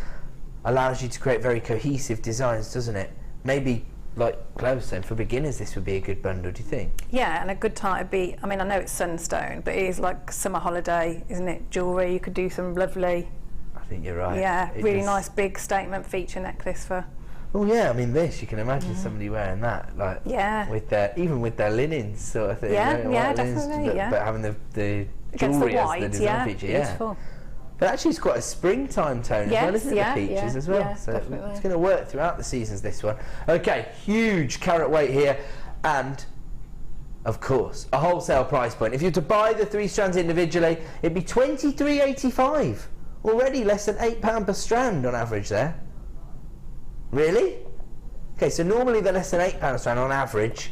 allows you to create very cohesive designs, doesn't it? Maybe like glowstone for beginners, this would be a good bundle, do you think? Yeah, and a good time to be, I mean, I know it's Sunstone, but it is like summer holiday, isn't it? Jewellery, you could do some lovely... I think you're right. Yeah, really nice big statement feature necklace for... Oh yeah, I mean this, you can imagine somebody wearing that, like, yeah, with their, even with their linens sort of thing. Yeah, you know, yeah, white linens, definitely, but having the against the jewellery white, as the design feature, beautiful. But actually it's quite a springtime tone as well, isn't it, the peaches as well? Yeah, so definitely. It's going to work throughout the seasons, this one. Okay, huge carat weight here, and of course, a wholesale price point. If you were to buy the 3 strands individually, it'd be $23.85. Already less than £8 per strand on average there. Really? Okay, so normally they're less than £8 a strand on average.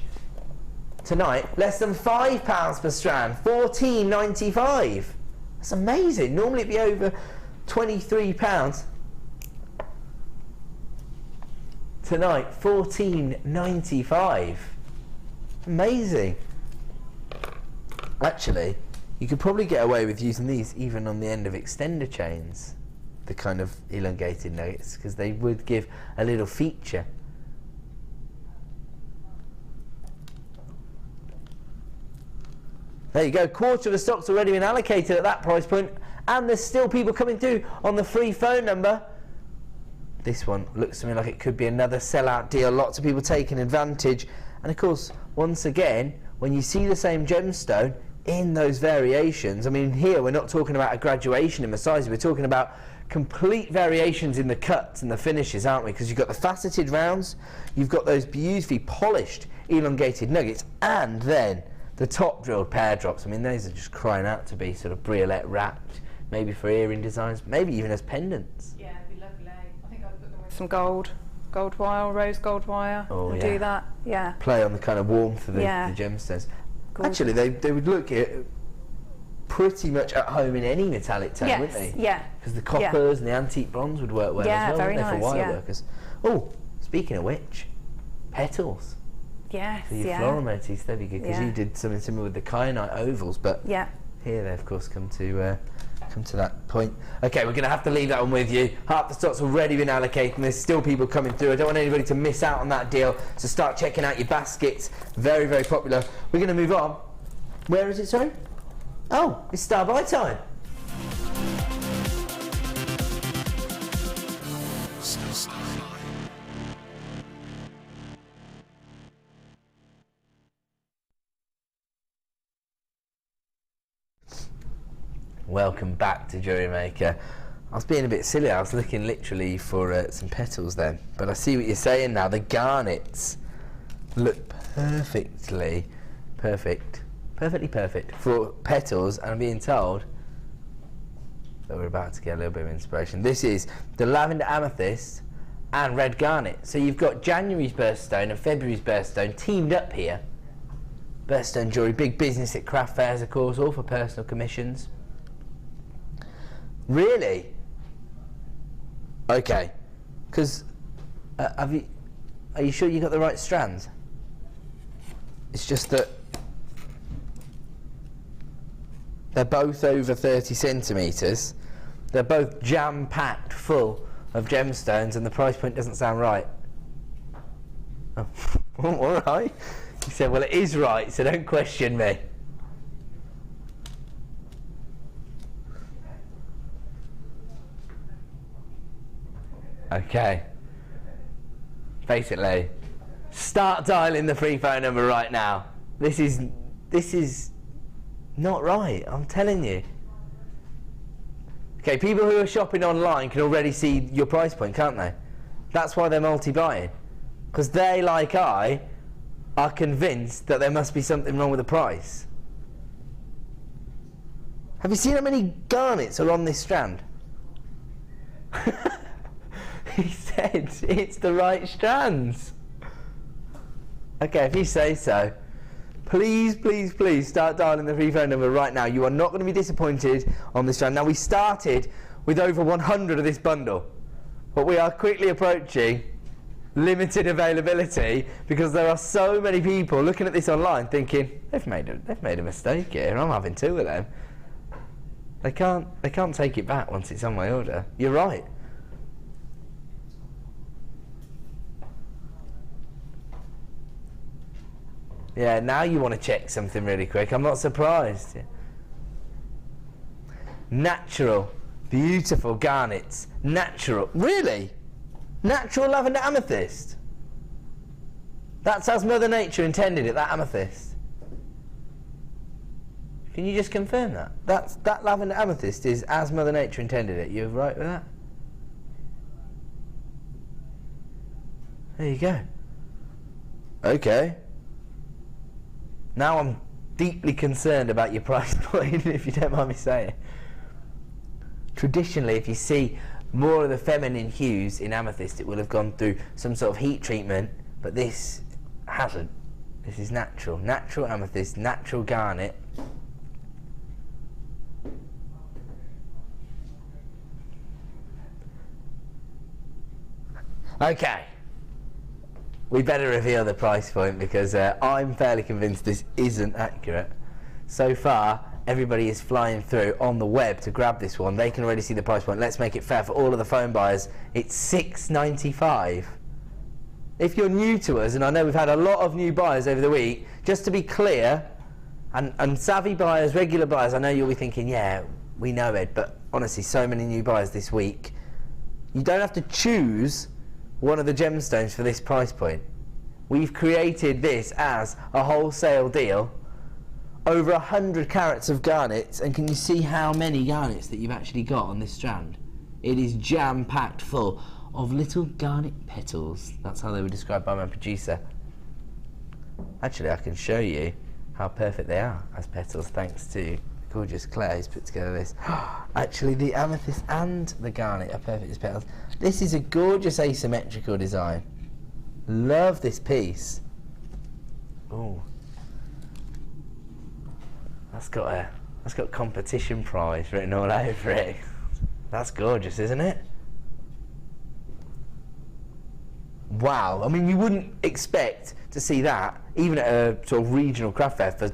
Tonight, less than £5 per strand, $14.95. That's amazing. Normally it'd be over £23. Tonight, $14.95. Amazing. Actually, you could probably get away with using these even on the end of extender chains, the kind of elongated nuggets, because they would give a little feature. There you go, quarter of the stock's already been allocated at that price point, and there's still people coming through on the free phone number. This one looks to me like it could be another sellout deal, lots of people taking advantage. And of course, once again, when you see the same gemstone in those variations, I mean, here we're not talking about a graduation in the sizes, we're talking about complete variations in the cuts and the finishes, aren't we? Because you've got the faceted rounds, you've got those beautifully polished elongated nuggets, and then the top drilled pear drops. I mean, those are just crying out to be sort of briolette wrapped, maybe for earring designs, maybe even as pendants. Yeah, it'd be lovely. I think I'd put them with some gold wire, rose gold wire, and do that. Yeah. Play on the kind of warmth of the gemstones. Gorgeous. Actually, they would look pretty much at home in any metallic tone, wouldn't they? Yeah. Because the coppers and the antique bronze would work well as well, very wouldn't they, nice, for wire workers. Oh, speaking of which, petals. Yes, for your floral motifs, they'd be good, because you did something similar with the Kyanite ovals, but here they of course come to that point. Okay, we're going to have to leave that one with you. Half the stock's already been allocated and there's still people coming through. I don't want anybody to miss out on that deal, so start checking out your baskets. Very, very popular. We're going to move on. Where is it, sorry? Oh, it's Star Buy time. Welcome back to JewelleryMaker. I was being a bit silly, I was looking literally for some petals then, but I see what you're saying now. The garnets look perfectly perfect for petals, and I'm being told that we're about to get a little bit of inspiration. This is the lavender amethyst and red garnet. So you've got January's birthstone and February's birthstone teamed up here. Birthstone jewellery, big business at craft fairs, of course, all for personal commissions. Really? Okay. Because, are you sure you got the right strands? It's just that they're both over 30 centimetres. They're both jam-packed full of gemstones, and the price point doesn't sound right. Oh, all right. He said, well, it is right, so don't question me. Okay. Basically, start dialing the free phone number right now. This is not right, I'm telling you. Okay, people who are shopping online can already see your price point, can't they? That's why they're multi-buying. Because they, like I, are convinced that there must be something wrong with the price. Have you seen how many garnets are on this strand? He said it's the right strands. Okay, if you say so. Please, please, please start dialing the free phone number right now. You are not going to be disappointed on this strand. Now, we started with over 100 of this bundle, but we are quickly approaching limited availability because there are so many people looking at this online thinking they've made a mistake here. I'm having two of them. They can't take it back once it's on my order. You're right. Yeah, now you want to check something really quick. I'm not surprised. Natural, beautiful garnets. Natural. Really? Natural lavender amethyst? That's as Mother Nature intended it, that amethyst. Can you just confirm that? That lavender amethyst is as Mother Nature intended it. You're right with that? There you go. Okay. Now I'm deeply concerned about your price point, if you don't mind me saying. Traditionally, if you see more of the feminine hues in amethyst, it will have gone through some sort of heat treatment, but this hasn't. This is natural. Natural amethyst, natural garnet. Okay. We better reveal the price point because I'm fairly convinced this isn't accurate. So far, everybody is flying through on the web to grab this one. They can already see the price point. Let's make it fair for all of the phone buyers. It's $6.95. If you're new to us, and I know we've had a lot of new buyers over the week, just to be clear, and savvy buyers, regular buyers, I know you'll be thinking, yeah, we know Ed, but honestly, so many new buyers this week. You don't have to choose one of the gemstones for this price point. We've created this as a wholesale deal, over 100 carats of garnets, and can you see how many garnets that you've actually got on this strand? It is jam-packed full of little garnet petals. That's how they were described by my producer. Actually, I can show you how perfect they are as petals thanks to gorgeous Claire who's put together this. Actually, the amethyst and the garnet are perfect as petals. This is a gorgeous asymmetrical design. Love this piece. Oh, that's got competition prize written all over it. That's gorgeous, isn't it? Wow. I mean, you wouldn't expect to see that even at a sort of regional craft fair for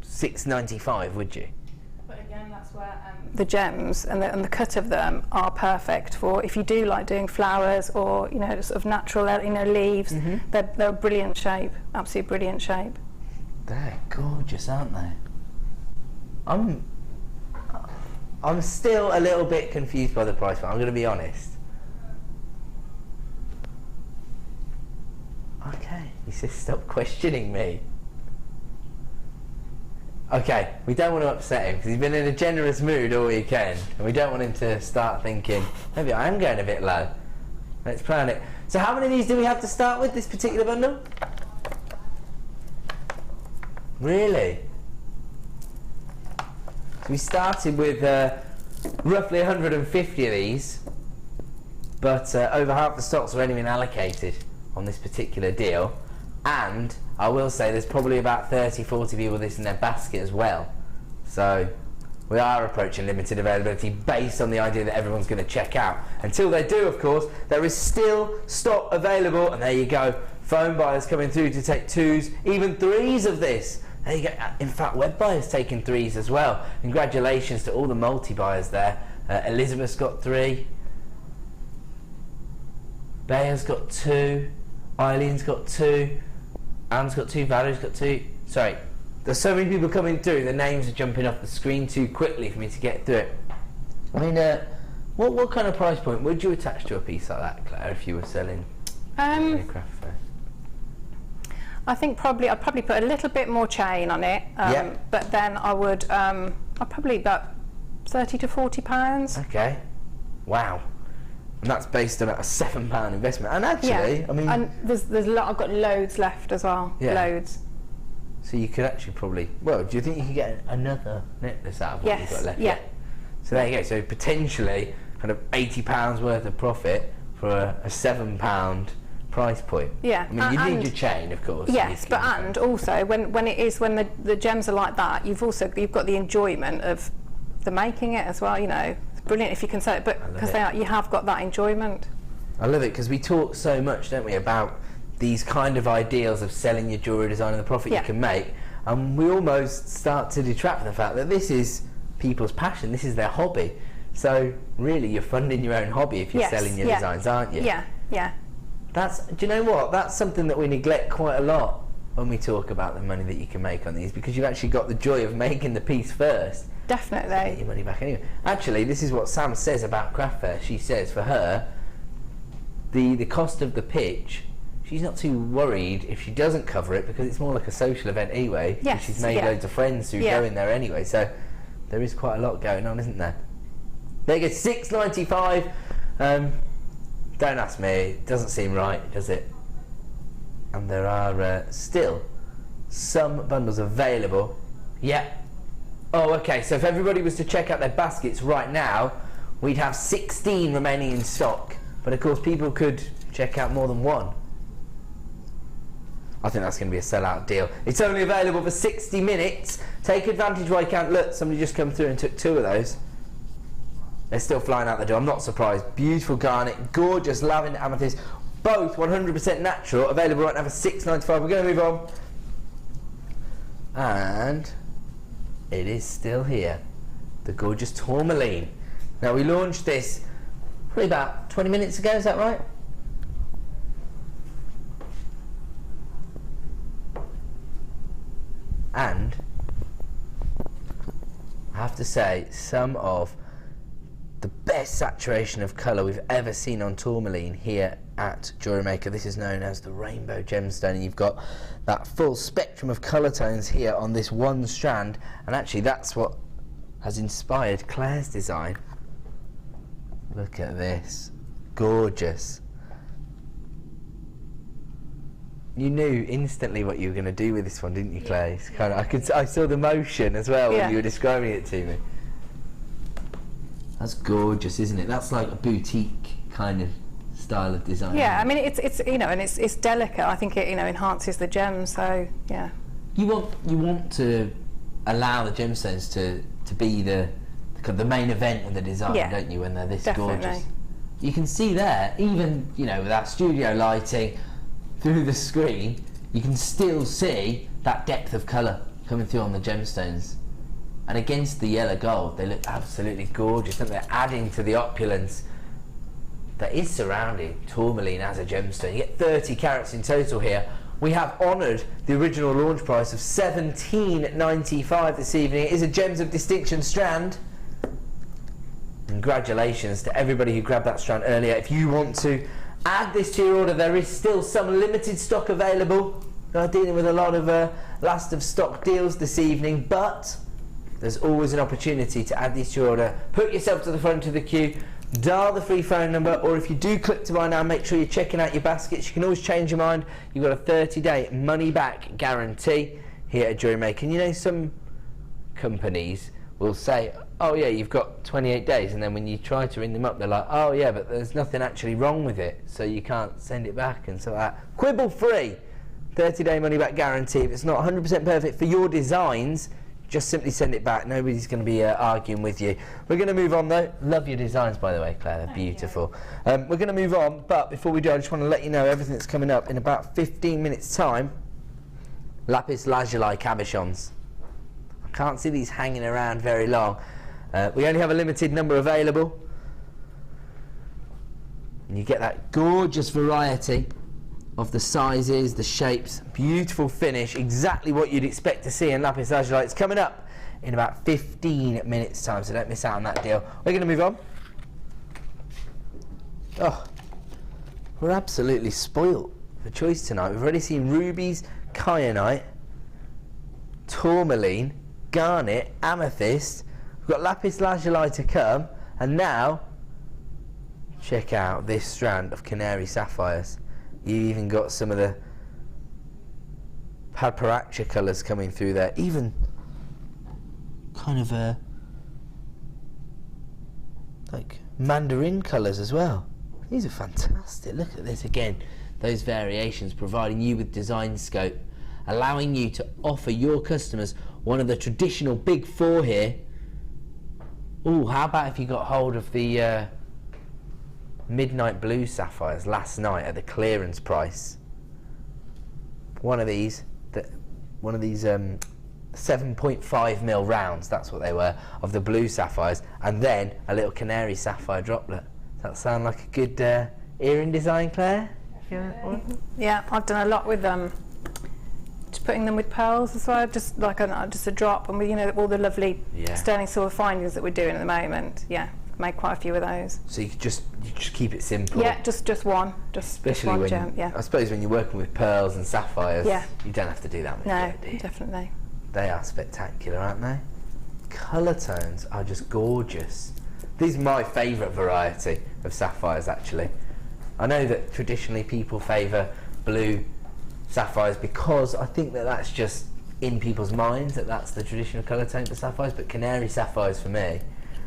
$6.95, would you? But again, that's where the gems and the cut of them are perfect for if you do like doing flowers or sort of natural leaves. Mm-hmm. They're a brilliant shape, absolutely brilliant shape. They're gorgeous, aren't they? I'm still a little bit confused by the price, but I'm going to be honest. Okay, he says stop questioning me. Okay, we don't want to upset him because he's been in a generous mood all weekend and we don't want him to start thinking, maybe I am going a bit low. Let's plan it. So how many of these do we have to start with, this particular bundle? Really? So we started with roughly 150 of these, but over half the stocks have only been allocated on this particular deal, and I will say there's probably about 30-40 people with this in their basket as well. So we are approaching limited availability based on the idea that everyone's going to check out. Until they do, of course, there is still stock available, and there you go. Phone buyers coming through to take 2s, even 3s of this. There you go. In fact, web buyers taking 3s as well. Congratulations to all the multi-buyers there. Elizabeth's got 3. Bayer's got 2. Eileen's got 2. Anne's got 2. Valerie's got 2. Sorry. There's so many people coming through, the names are jumping off the screen too quickly for me to get through it. I mean, what kind of price point would you attach to a piece like that, Claire, if you were selling a craft fair? I think I'd probably put a little bit more chain on it, but then I would, I'd probably about £30 to £40. Okay. Wow. And that's based on a £7 investment. And actually, I mean, and there's a lot. I've got loads left as well. Yeah. Loads. So you could actually probably, well, do you think you could get another necklace out of what you've got left? Yeah. So there you go. So potentially kind of £80 worth of profit for a £7 price point. Yeah. I mean, you need your chain, of course. Yes, but and also when the gems are like that, you've got the enjoyment of the making it as well. You know, it's brilliant if you can sell it, but because you have got that enjoyment. I love it because we talk so much, don't we, about these kind of ideals of selling your jewellery design and the profit you can make, and we almost start to detract from the fact that this is people's passion, this is their hobby. So really you're funding your own hobby if you're selling your designs, aren't you? Yeah, yeah. Do you know what? That's something that we neglect quite a lot when we talk about the money that you can make on these, because you've actually got the joy of making the piece first. Definitely. Get your money back anyway. Actually, this is what Sam says about craft fair. She says for her, the cost of the pitch, she's not too worried if she doesn't cover it, because it's more like a social event anyway. Yes, she's made loads of friends who go in there anyway, so there is quite a lot going on, isn't there? There you go, $6.95. Don't ask me, it doesn't seem right, does it? And there are still some bundles available. Yep. Oh, okay, so if everybody was to check out their baskets right now, we'd have 16 remaining in stock. But of course, people could check out more than one. I think that's going to be a sellout deal. It's only available for 60 minutes. Take advantage while you can. Look, somebody just come through and took 2 of those. They're still flying out the door. I'm not surprised. Beautiful garnet, gorgeous lavender amethyst, both 100% natural. Available right now for $6.95. We're going to move on. And it is still here. The gorgeous tourmaline. Now, we launched this probably about 20 minutes ago, is that right? And I have to say, some of the best saturation of colour we've ever seen on tourmaline here at JewelleryMaker. This is known as the rainbow gemstone, and you've got that full spectrum of colour tones here on this one strand, and actually that's what has inspired Claire's design. Look at this, gorgeous. You knew instantly what you were going to do with this one, didn't you, Claire? It's kind of, I saw the motion as well when you were describing it to me. That's gorgeous, isn't it? That's like a boutique kind of style of design. Yeah, I mean it's you know, and it's delicate. I think it enhances the gems. So yeah. You want to allow the gemstones to be the main event of the design, don't you? When they're this gorgeous. You can see there, even with our studio lighting through the screen, you can still see that depth of colour coming through on the gemstones. And against the yellow gold, they look absolutely gorgeous, and they're adding to the opulence that is surrounding tourmaline as a gemstone. You get 30 carats in total here. We have honoured the original launch price of $17.95 this evening. It is a Gems of Distinction strand. Congratulations to everybody who grabbed that strand earlier. If you want to add this to your order, there is still some limited stock available. We are dealing with a lot of last of stock deals this evening, but there's always an opportunity to add these to your order. Put yourself to the front of the queue, dial the free phone number, or if you do click to buy now, make sure you're checking out your baskets. You can always change your mind. You've got a 30-day money-back guarantee here at JewelleryMaker. And some companies will say, oh yeah, you've got 28 days, and then when you try to ring them up, they're like, oh yeah, but there's nothing actually wrong with it, so you can't send it back and so that. Quibble free. 30-day money-back guarantee. If it's not 100% perfect for your designs, just simply send it back. Nobody's going to be arguing with you. We're going to move on though. Love your designs, by the way, Claire. They're beautiful. We're going to move on, but before we do, I just want to let you know everything that's coming up in about 15 minutes' time. Lapis Lazuli Cabochons. I can't see these hanging around very long. We only have a limited number available. And you get that gorgeous variety of the sizes, the shapes, beautiful finish, exactly what you'd expect to see in Lapis Lazuli. It's coming up in about 15 minutes time, so don't miss out on that deal. We're going to move on. Oh, we're absolutely spoilt for choice tonight. We've already seen rubies, kyanite, tourmaline, garnet, amethyst. We've got Lapis Lazuli to come, and now check out this strand of canary sapphires. You even got some of the Padparaksha colours coming through there, even kind of like mandarin colours as well. These are fantastic. Look at this again, those variations providing you with design scope, allowing you to offer your customers one of the traditional big four here. Oh, how about if you got hold of the midnight blue sapphires last night at the clearance price? One of these 7.5mm rounds, that's what they were, of the blue sapphires, and then a little canary sapphire droplet. Does that sound like a good earring design, Claire? Yeah, I've done a lot with them. Just putting them with pearls as well, just like just a drop, and with, you know, all the lovely sterling silver findings that we're doing at the moment. Yeah, made quite a few of those. So you just keep it simple. Yeah, just one, especially one when gem. Yeah. I suppose when you're working with pearls and sapphires, yeah, you don't have to do that much. No, do you? Definitely. They are spectacular, aren't they? Colour tones are just gorgeous. These are my favourite variety of sapphires, actually. I know that traditionally people favour blue sapphires because I think that that's just in people's minds, that that's the traditional colour tone for sapphires, but canary sapphires for me,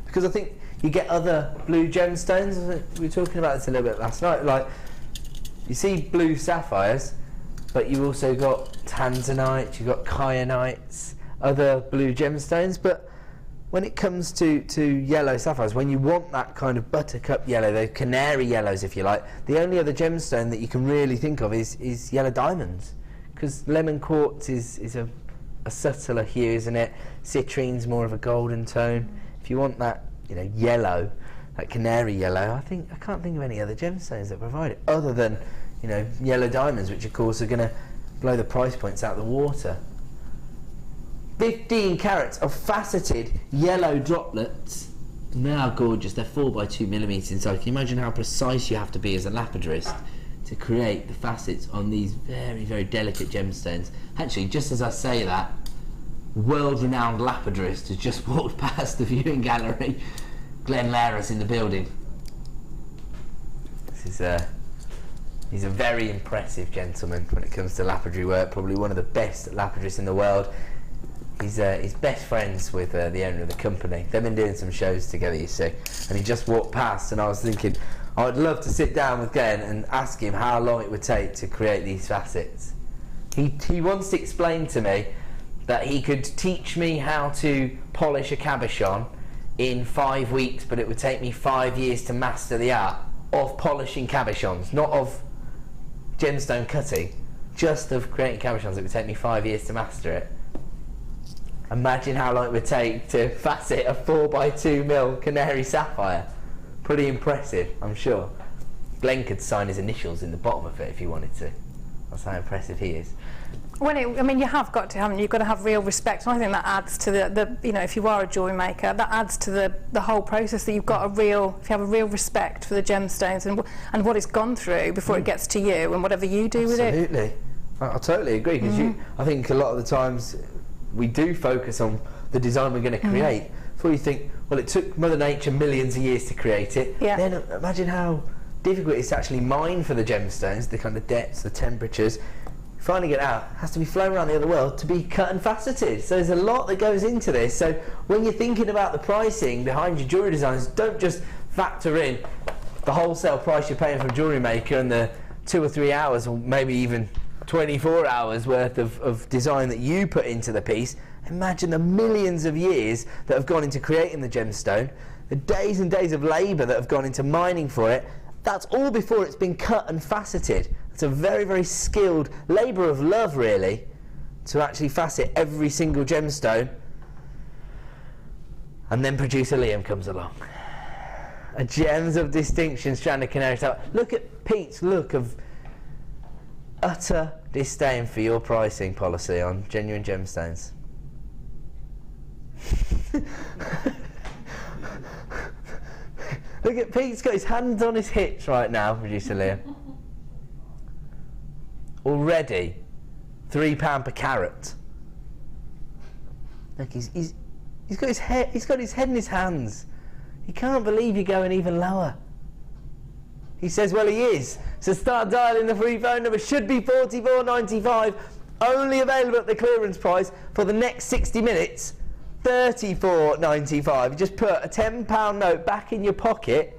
because I think you get other blue gemstones. We were talking about this a little bit last night, like you see blue sapphires, but you also got tanzanite, you've got kyanites, other blue gemstones, but when it comes to yellow sapphires, when you want that kind of buttercup yellow, those canary yellows if you like, the only other gemstone that you can really think of is yellow diamonds, because lemon quartz is a subtler hue, isn't it? Citrine's more of a golden tone. If you want that, you know, yellow, that canary yellow, I can't think of any other gemstones that provide it, other than, you know, yellow diamonds, which of course are going to blow the price points out of the water. 15 carats of faceted yellow droplets. And they are gorgeous. They're 4x2mm inside. Can you imagine how precise you have to be as a lapidrist to create the facets on these very, very delicate gemstones? Actually, just as I say that, world-renowned lapidrist has just walked past the viewing gallery. Glenn Lara's in the building. He's a very impressive gentleman when it comes to lapidary work. Probably one of the best lapidrists in the world. He's best friends with the owner of the company. They've been doing some shows together, you see, and he just walked past, and I was thinking I would love to sit down with Glenn and ask him how long it would take to create these facets. He once explained to me that he could teach me how to polish a cabochon in 5 weeks, but it would take me 5 years to master the art of polishing cabochons, not of gemstone cutting, just of creating cabochons. It would take me 5 years to master it. Imagine how long it would take to facet a 4x2mm canary sapphire. Pretty impressive, I'm sure. Glenn could sign his initials in the bottom of it if he wanted to. That's how impressive he is. Well, I mean, you have got to, haven't you? You've got to have real respect. And I think that adds to the you know, if you are a jewellery maker, that adds to the whole process, that you've got if you have a real respect for the gemstones and what it's gone through before it gets to you and whatever you do with it. Absolutely. I totally agree, because I think a lot of the times we do focus on the design we're going to create. Before you think, well, it took Mother Nature millions of years to create it. Yeah. Then imagine how difficult it is to actually mine for the gemstones, the kind of depths, the temperatures. Finding it out, has to be flown around the other world to be cut and faceted. So there's a lot that goes into this. So when you're thinking about the pricing behind your jewellery designs, don't just factor in the wholesale price you're paying from JewelleryMaker and the 2 or 3 hours, or maybe even 24 hours worth of design that you put into the piece. Imagine the millions of years that have gone into creating the gemstone, the days and days of labour that have gone into mining for it. That's all before it's been cut and faceted. It's a very, very skilled labour of love, really, to actually facet every single gemstone. And then producer Liam comes along. A Gems of Distinction strand of canary star. Look at Pete's look of utter disdain for your pricing policy on genuine gemstones. Look at Pete's got his hands on his hips right now, producer Liam. Already £3 per carat. Look, he's got his head in his hands. He can't believe you're going even lower. He says, well, he is. So start dialing. The free phone number should be $44.95. Only available at the clearance price for the next 60 minutes. $34.95. You just put a £10 note back in your pocket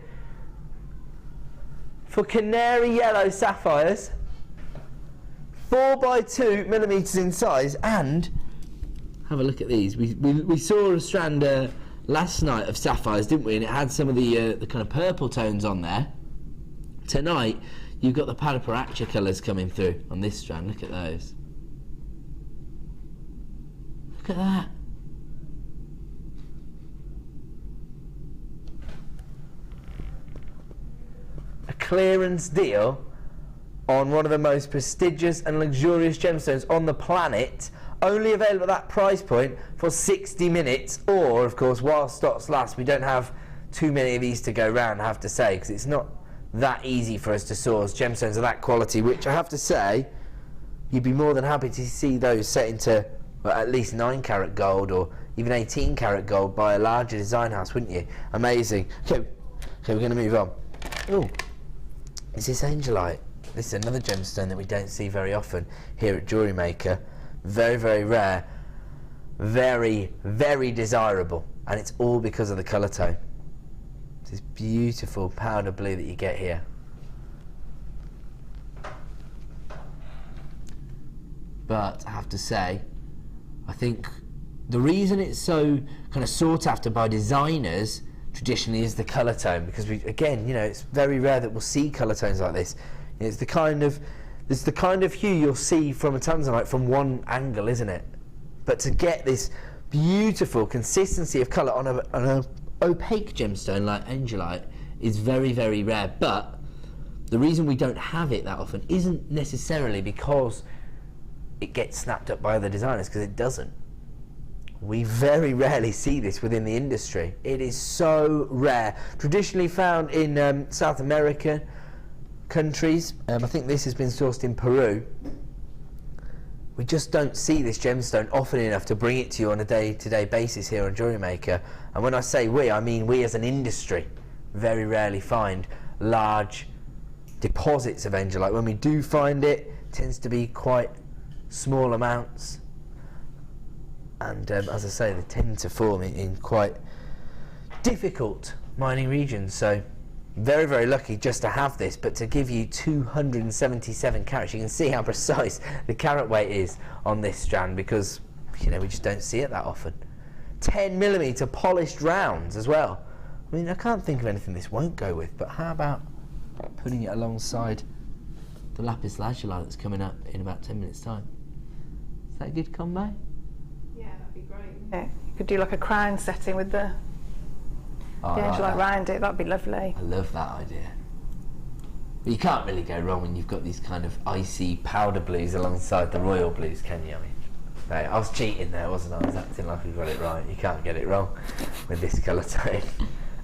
for canary yellow sapphires, 4x2 millimetres in size, and have a look at these. We saw a strand last night of sapphires, didn't we? And it had some of the kind of purple tones on there. Tonight, you've got the Padaparacha colours coming through on this strand. Look at those. Look at that. A clearance deal on one of the most prestigious and luxurious gemstones on the planet, only available at that price point for 60 minutes, or of course while stocks last. We don't have too many of these to go round, I have to say, because it's not that easy for us to source gemstones of that quality, which I have to say you'd be more than happy to see those set into at least 9 carat gold or even 18 carat gold by a larger design house, wouldn't you? Amazing. Okay, we're going to move on. Oh, is this Angelite? This is another gemstone that we don't see very often here at JewelleryMaker. Very, very rare, very, very desirable, and it's all because of the colour tone. This beautiful powder blue that you get here. But I have to say, I think the reason it's so kind of sought after by designers traditionally is the colour tone, because again, it's very rare that we'll see colour tones like this. It's the kind of hue you'll see from a tanzanite from one angle, isn't it? But to get this beautiful consistency of colour on an opaque gemstone like Angelite is very, very rare. But the reason we don't have it that often isn't necessarily because it gets snapped up by other designers, because it doesn't. We very rarely see this within the industry. It is so rare. Traditionally found in South America countries. I think this has been sourced in Peru. We just don't see this gemstone often enough to bring it to you on a day-to-day basis here on JewelleryMaker. And when I say we, I mean we as an industry very rarely find large deposits of Angelite. When we do find it, it tends to be quite small amounts. And as I say, they tend to form in quite difficult mining regions. So very, very lucky just to have this, but to give you 277 carats, you can see how precise the carat weight is on this strand, because we just don't see it that often. 10mm polished rounds as well. I mean, I can't think of anything this won't go with, but how about putting it alongside the Lapis Lazuli that's coming up in about 10 minutes time? Is that a good combo? Yeah, that'd be great. Yeah, you could do like a crown setting with the Angelite round it. That'd be lovely. I love that idea. But you can't really go wrong when you've got these kind of icy powder blues alongside the royal blues, can you? I mean, no, I was cheating there, wasn't I? I was acting like we got it right. You can't get it wrong with this colour tone.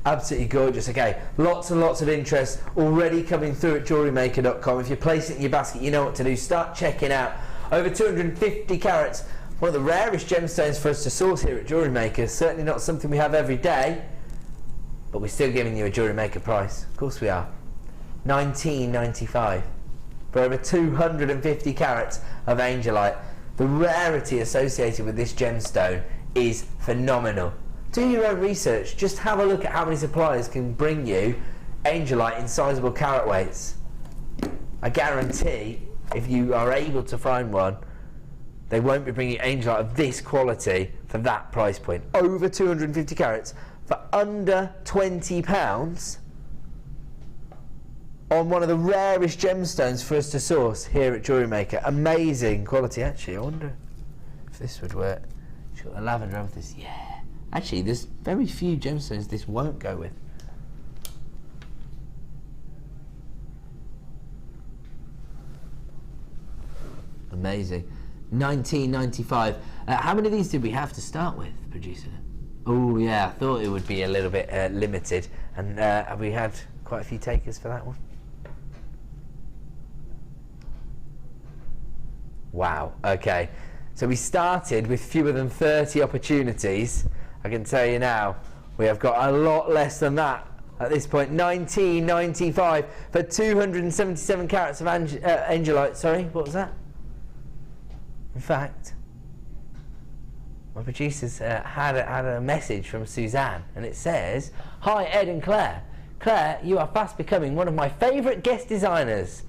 Absolutely gorgeous. Okay, lots and lots of interest already coming through at JewelleryMaker.com. If you're placing it in your basket, you know what to do. Start checking out. Over 250 carats. One of the rarest gemstones for us to source here at JewelleryMaker. Certainly not something we have every day, but we're still giving you a JewelleryMaker price. Of course we are. $19.95 for over 250 carats of Angelite. The rarity associated with this gemstone is phenomenal. Do your own research. Just have a look at how many suppliers can bring you Angelite in sizable carat weights. I guarantee if you are able to find one, they won't be bringing angelite of this quality for that price point. Over 250 carats for under £20 on one of the rarest gemstones for us to source here at JewelleryMaker. Amazing quality. Actually, I wonder if this would work. She's got the lavender amethyst. Yeah. Actually, there's very few gemstones this won't go with. Amazing. 1995. How many of these did we have to start with, producer? Oh yeah, I thought it would be a little bit limited. And have we had quite a few takers for that one? Wow, okay. So we started with fewer than 30 opportunities. I can tell you now, we have got a lot less than that at this point. 1995 for 277 carats of angelite. Sorry, what was that? In fact, my producers had a message from Suzanne, and it says, "Hi Ed and Claire. Claire, you are fast becoming one of my favourite guest designers.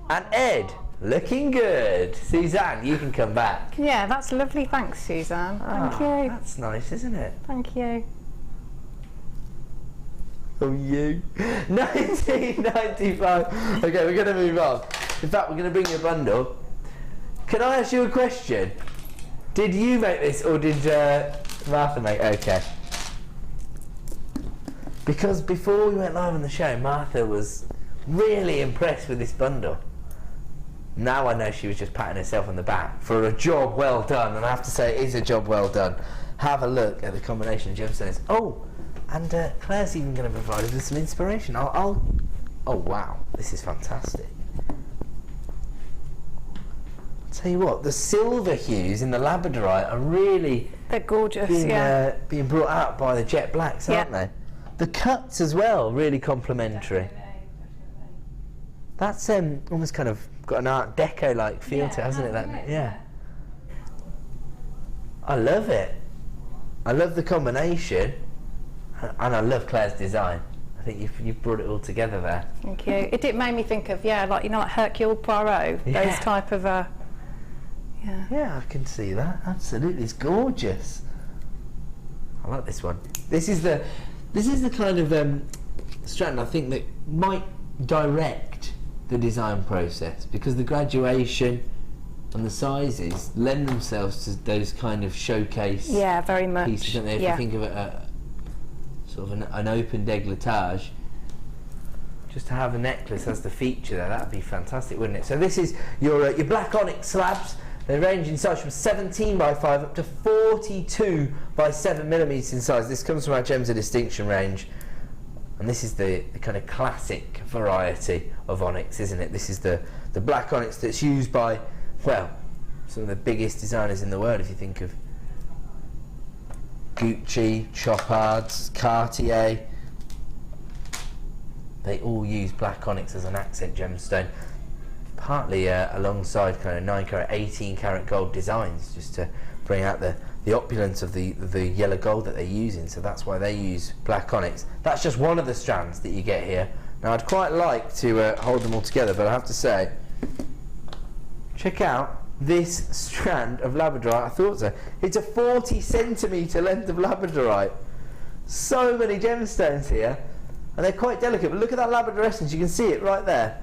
And Ed, looking good. Suzanne, you can come back." Yeah, that's lovely. Thanks, Suzanne. Thank you. That's nice, isn't it? Thank you. Oh, you. 1995. Okay, we're going to move on. In fact, we're going to bring you a bundle. Can I ask you a question? Did you make this, or did Martha make it? Okay. Because before we went live on the show, Martha was really impressed with this bundle. Now I know she was just patting herself on the back for a job well done, and I have to say it is a job well done. Have a look at the combination of gemstones. Oh, and Claire's even going to provide us with some inspiration. Oh wow, this is fantastic. Tell you what, the silver hues in the labradorite are really, they're gorgeous, being brought out by the jet blacks, aren't they? The cuts as well, really complementary. That's almost kind of got an Art Deco-like feel to it, hasn't it? Yeah. I love it. I love the combination, and I love Claire's design. I think you've brought it all together there. Thank you. It did make me think of, like, like Hercule Poirot, those type of Yeah, I can see that. Absolutely, it's gorgeous. I like this one. This is the kind of strand I think that might direct the design process, because the graduation and the sizes lend themselves to those kind of showcase very much pieces, don't they? If you think of a sort of an open décolletage, just to have a necklace as the feature there, that'd be fantastic, wouldn't it? So this is your black onyx slabs. They range in size from 17 by 5 up to 42 by 7 millimeters in size. This comes from our Gems of Distinction range, and this is the kind of classic variety of onyx, isn't it? This is the black onyx that's used by, well, some of the biggest designers in the world. If you think of Gucci, Chopards, Cartier, they all use black onyx as an accent gemstone. Partly alongside kind of 9 carat, 18 carat gold designs, just to bring out the opulence of the yellow gold that they're using. So that's why they use black onyx. That's just one of the strands that you get here. Now I'd quite like to hold them all together, but I have to say, check out this strand of labradorite. I thought so. It's a 40 centimetre length of labradorite. So many gemstones here, and they're quite delicate. But look at that labrador essence. You can see it right there.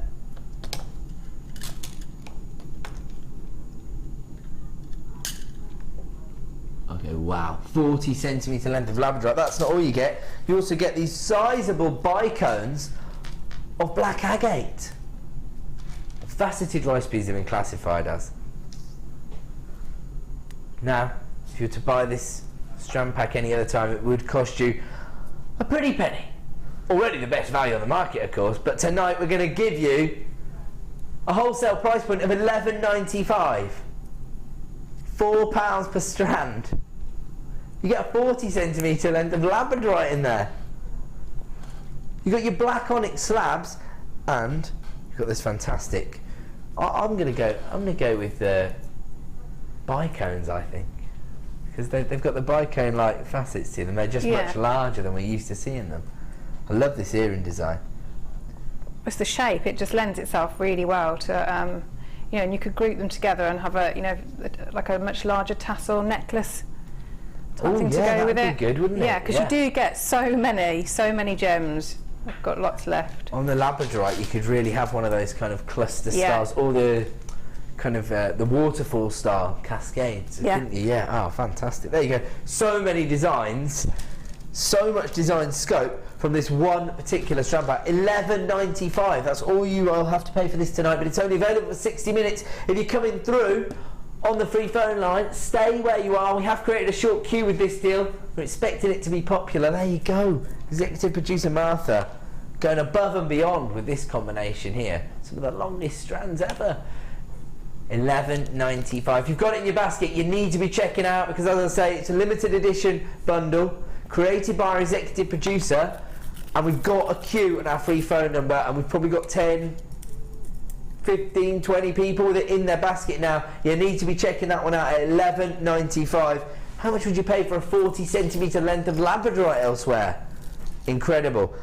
Okay, wow, 40 centimetre length of labradorite. That's not all you get. You also get these sizable bicones of black agate. Faceted rice beads have been classified as. Now, if you were to buy this strand pack any other time, it would cost you a pretty penny. Already the best value on the market, of course, but tonight we're going to give you a wholesale price point of $11.95. £4 per strand. You get a 40 centimetre length of labradorite in there. You've got your black onyx slabs, and you've got this fantastic. I'm going to go with the bicones, I think, because they've got the bicone-like facets to them. They're just much larger than we're used to seeing them. I love this earring design. It's the shape. It just lends itself really well to you know, and you could group them together and have a, you know, like a much larger tassel necklace type thing to go with it. That'd be good, wouldn't it? Yeah, because you do get so many gems. I've got lots left. On the labradorite, you could really have one of those kind of cluster stars, or the kind of the waterfall style cascades, didn't you? Yeah. Oh, fantastic. There you go. So many designs, so much design scope from this one particular strand bag. $11.95. That's all you will have to pay for this tonight, but it's only available for 60 minutes. If you're coming through on the free phone line, stay where you are. We have created a short queue with this deal. We're expecting it to be popular. There you go. Executive producer Martha going above and beyond with this combination here. Some of the longest strands ever. $11.95. If you've got it in your basket, you need to be checking out, because as I say, it's a limited edition bundle created by our executive producer, and we've got a queue on our free phone number, and we've probably got 10, 15, 20 people with it in their basket now. You need to be checking that one out at $11.95. How much would you pay for a 40 centimetre length of labradorite elsewhere? Incredible.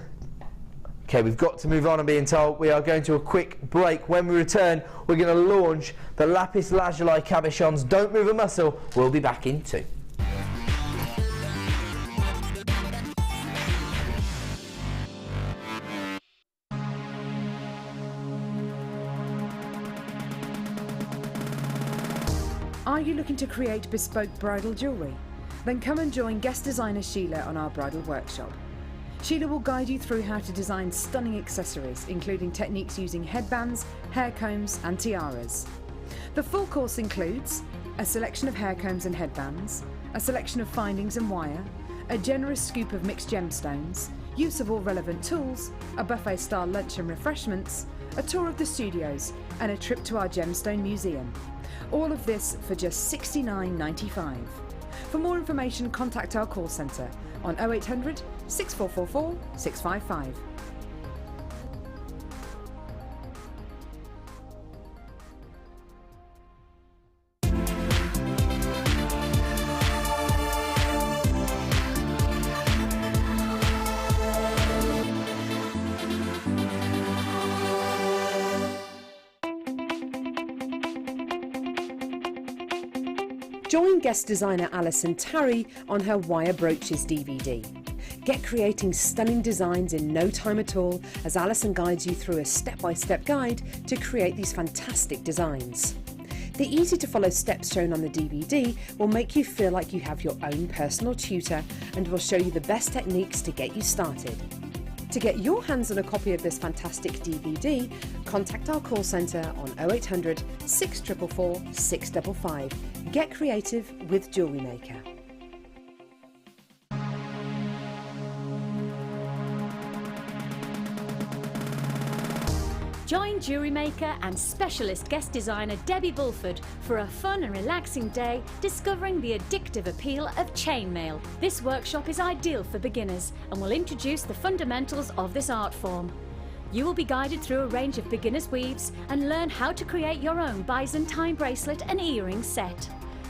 Okay, we've got to move on. I'm being told we are going to a quick break. When we return, we're going to launch the Lapis Lazuli Cabochons. Don't move a muscle. We'll be back in 2. Are you looking to create bespoke bridal jewellery? Then come and join guest designer Sheila on our bridal workshop. Sheila will guide you through how to design stunning accessories, including techniques using headbands, hair combs and tiaras. The full course includes a selection of hair combs and headbands, a selection of findings and wire, a generous scoop of mixed gemstones, use of all relevant tools, a buffet-style lunch and refreshments, a tour of the studios and a trip to our gemstone museum. All of this for just $69.95. For more information, contact our call centre on 0800 6444 655. Join guest designer Alison Tarry on her Wire Brooches DVD. Get creating stunning designs in no time at all as Alison guides you through a step-by-step guide to create these fantastic designs. The easy-to-follow steps shown on the DVD will make you feel like you have your own personal tutor and will show you the best techniques to get you started. To get your hands on a copy of this fantastic DVD, contact our call centre on 0800 644 655. Get creative with JewelleryMaker. Join JewelleryMaker and specialist guest designer Debbie Bulford for a fun and relaxing day discovering the addictive appeal of chainmail. This workshop is ideal for beginners and will introduce the fundamentals of this art form. You will be guided through a range of beginners' weaves and learn how to create your own Byzantine bracelet and earring set.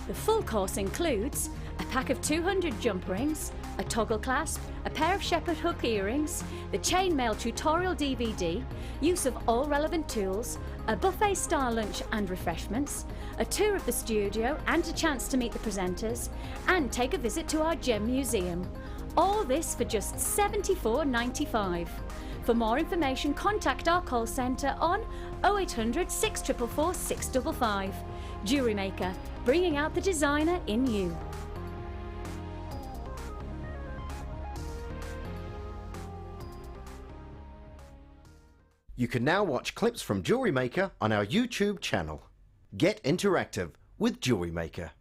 The full course includes a pack of 200 jump rings, a toggle clasp, a pair of shepherd hook earrings, the chainmail tutorial DVD, use of all relevant tools, a buffet style lunch and refreshments, a tour of the studio and a chance to meet the presenters, and take a visit to our gem museum. All this for just $74.95. For more information, contact our call centre on 0800 644 655. JewelleryMaker, bringing out the designer in you. You can now watch clips from JewelleryMaker on our YouTube channel. Get interactive with JewelleryMaker.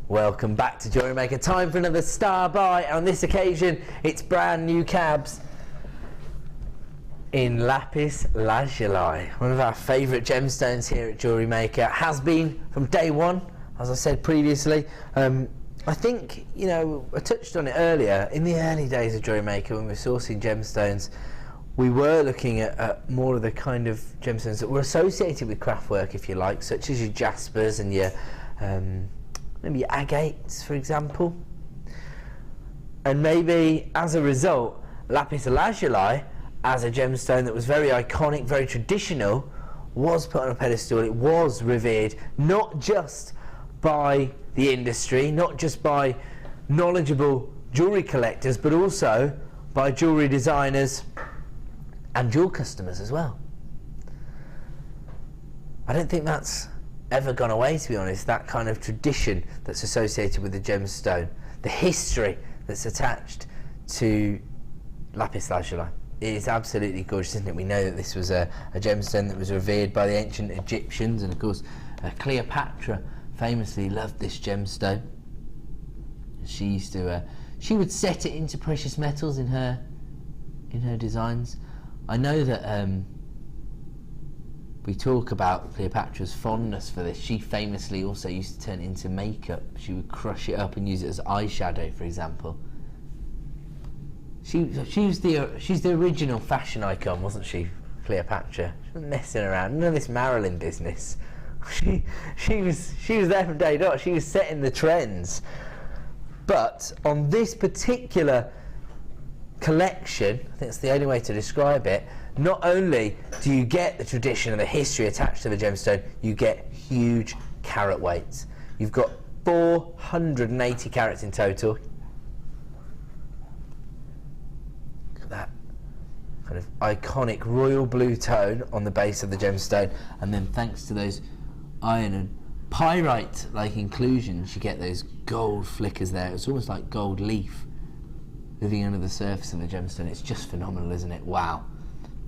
Welcome back to JewelleryMaker. Time for another star buy. On this occasion, it's brand new cabs in Lapis Lazuli, one of our favourite gemstones here at JewelleryMaker. Has been from day one, as I said previously. I think, you know, I touched on it earlier. In the early days of JewelleryMaker, when we were sourcing gemstones, we were looking at more of the kind of gemstones that were associated with craft work, if you like, such as your jaspers and your maybe your agates, for example. And maybe as a result, lapis lazuli, as a gemstone that was very iconic, very traditional, was put on a pedestal. It was revered, not just by the industry, not just by knowledgeable jewellery collectors, but also by jewellery designers and jewel customers as well. I don't think that's ever gone away, to be honest, that kind of tradition that's associated with the gemstone, the history that's attached to lapis lazuli. It is absolutely gorgeous, isn't it? We know that this was a gemstone that was revered by the ancient Egyptians, and of course Cleopatra famously loved this gemstone. She used to she would set it into precious metals in her designs. I know that we talk about Cleopatra's fondness for this. She famously also used to turn it into makeup. She would crush it up and use it as eyeshadow, for example. She's the original fashion icon, wasn't she, Cleopatra? She wasn't messing around. None of this Marilyn business. She was there from day dot. She was setting the trends. But on this particular collection, I think that's the only way to describe it, not only do you get the tradition and the history attached to the gemstone, you get huge carat weights. You've got 480 carats in total. Look at that kind of iconic royal blue tone on the base of the gemstone, and then thanks to those iron and pyrite-like inclusions, you get those gold flickers there. It's almost like gold leaf living under the surface of the gemstone. It's just phenomenal, isn't it? Wow.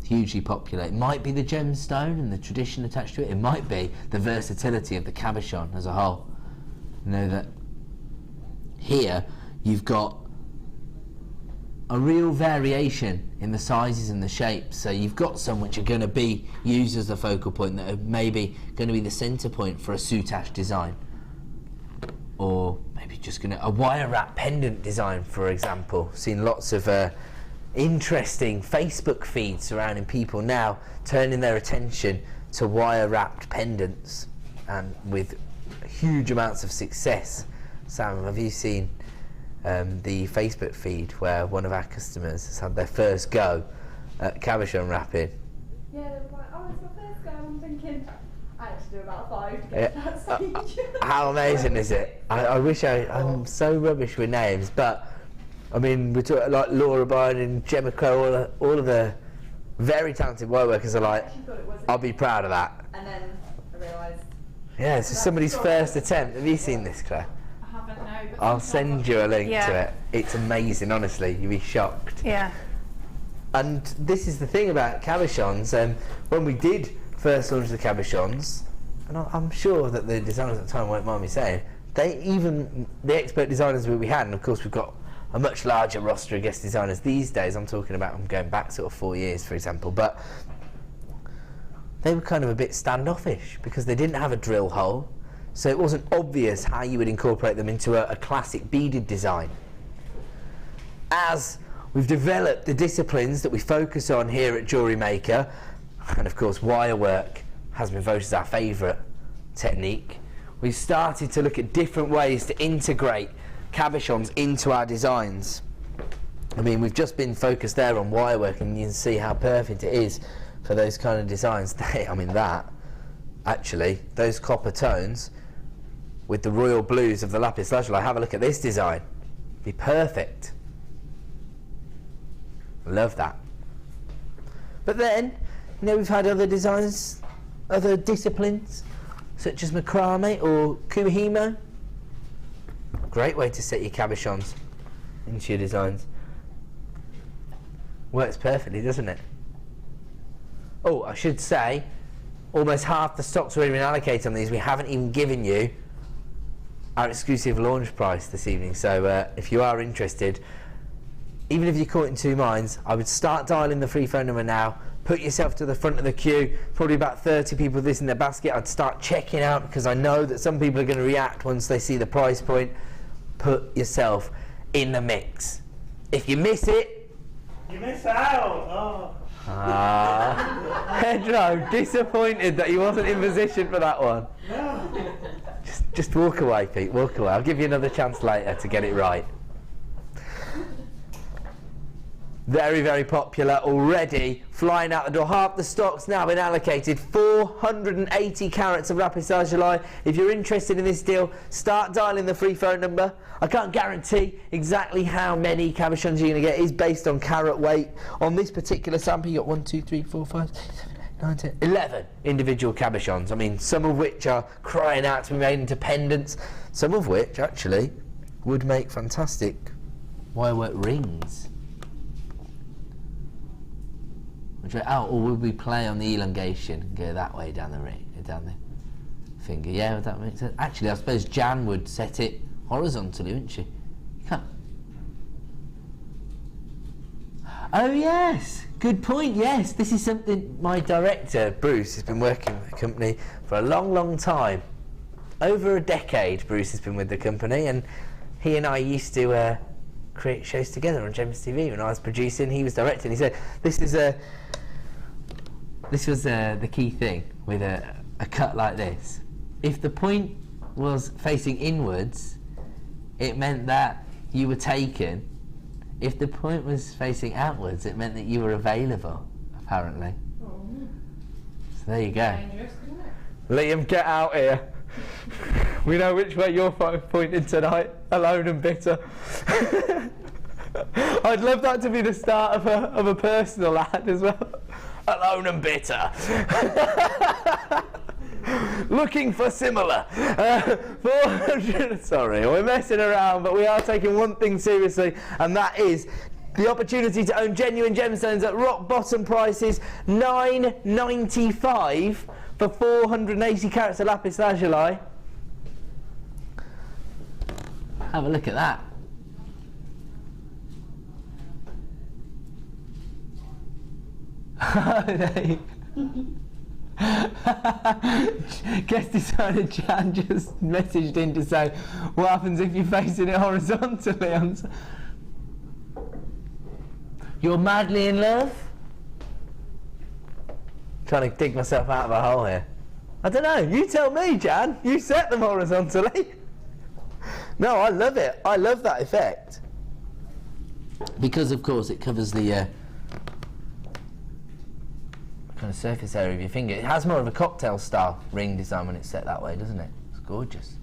Hugely popular. It might be the gemstone and the tradition attached to it. It might be the versatility of the cabochon as a whole. You know that here you've got a real variation in the sizes and the shapes. So you've got some which are going to be used as the focal point, that are maybe going to be the centre point for a soutache design, or maybe just going to a wire wrap pendant design, for example. Seen lots of interesting Facebook feeds surrounding people now turning their attention to wire wrapped pendants, and with huge amounts of success. Sam, have you seen the Facebook feed where one of our customers has had their first go at cabochon wrapping? Yeah, they were like, oh, it's my first go. I'm thinking, I had to do about 5 to get to that stage. How amazing is it? I wish I'm so rubbish with names, but I mean, we're talking like Laura Byrne and Gemma Crow, all of the very talented wire workers are like, I'll be proud of that. And then I realised. Yeah, it's somebody's first attempt. Have you seen this, Claire? I haven't, no. But I'll send you a link Yeah. to it. It's amazing, honestly. You'll be shocked. Yeah. And this is the thing about cabochons. When we did first launch the cabochons, and I'm sure that the designers at the time won't mind me saying, the expert designers we had, and of course we've got a much larger roster of guest designers these days. I'm going back sort of 4 years, for example, but they were kind of a bit standoffish because they didn't have a drill hole, so it wasn't obvious how you would incorporate them into a classic beaded design. As we've developed the disciplines that we focus on here at JewelleryMaker, and of course wire work has been voted as our favourite technique, we've started to look at different ways to integrate cabochons into our designs. I mean, we've just been focused there on wire work, and you can see how perfect it is for those kind of designs. Those copper tones with the royal blues of the lapis lazuli, have a look at this design. Be perfect. Love that. But then, we've had other designs, other disciplines, such as macrame or kumihimo. Great way to set your cabochons into your designs. Works perfectly, doesn't it? Oh, I should say, almost half the stock's already been allocated on these. We haven't even given you our exclusive launch price this evening. So if you are interested, even if you're caught in two minds, I would start dialing the free phone number now. Put yourself to the front of the queue. Probably about 30 people with this in their basket. I'd start checking out, because I know that some people are going to react once they see the price point. Put yourself in the mix. If you miss it, you miss out. Oh. Pedro, disappointed that he wasn't in position for that one. Just walk away, Pete, walk away. I'll give you another chance later to get it right. Very, very popular already, flying out the door. Half the stock's now been allocated. 480 carats of Lapis Lazuli. If you're interested in this deal, start dialing the free phone number. I can't guarantee exactly how many cabochons you're going to get. It's based on carat weight. On this particular sample, you got 1, 2, 3, 4, 5, 6, 7, 8, 9, 10, 11 individual cabochons. I mean, some of which are crying out to be made into pendants, some of which actually would make fantastic wirework rings. Or would we play on the elongation and go that way down the ring, down the finger? Yeah, would that make sense? Actually, I suppose Jan would set it horizontally, wouldn't she? You can't. Oh yes, good point. Yes, this is something my director Bruce has been working with the company for a long, long time. Over a decade, Bruce has been with the company, and he and I used to create shows together on James TV. When I was producing, he was directing. He said, "This was the key thing with a cut like this. If the point was facing inwards, it meant that you were taken. If the point was facing outwards, it meant that you were available, apparently." Oh. So there you go. Dangerous, isn't it? Liam, get out here. We know which way you're pointing tonight, alone and bitter. I'd love that to be the start of a personal ad as well. Alone and bitter. Looking for similar. 400. Sorry, we're messing around, but we are taking one thing seriously, and that is the opportunity to own genuine gemstones at rock bottom prices. $9.95 for 480 carats of Lapis Lazuli. Have a look at that. Guest designer Jan just messaged in to say, what happens if you're facing it horizontally? You're madly in love? Trying to dig myself out of a hole here. I don't know, you tell me, Jan. You set them horizontally. No, I love it. I love that effect. Because, of course, it covers the kind of surface area of your finger. It has more of a cocktail style ring design when it's set that way, doesn't it? It's gorgeous.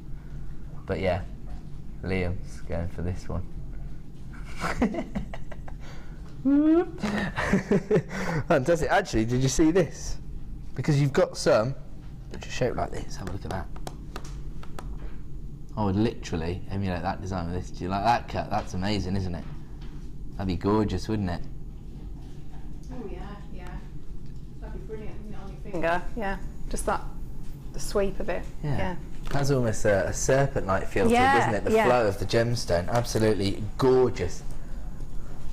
But yeah, Liam's going for this one. Fantastic. Actually, did you see this? Because you've got some which are shaped like this. Have a look at that. I would literally emulate that design with this. Do you like that cut? That's amazing, isn't it? That'd be gorgeous, wouldn't it? Oh yeah, yeah. That'd be brilliant, isn't it, on your finger? Yeah, just that, the sweep of it. Yeah. Has almost a serpent-like feel to it, doesn't it? The flow of the gemstone. Absolutely gorgeous.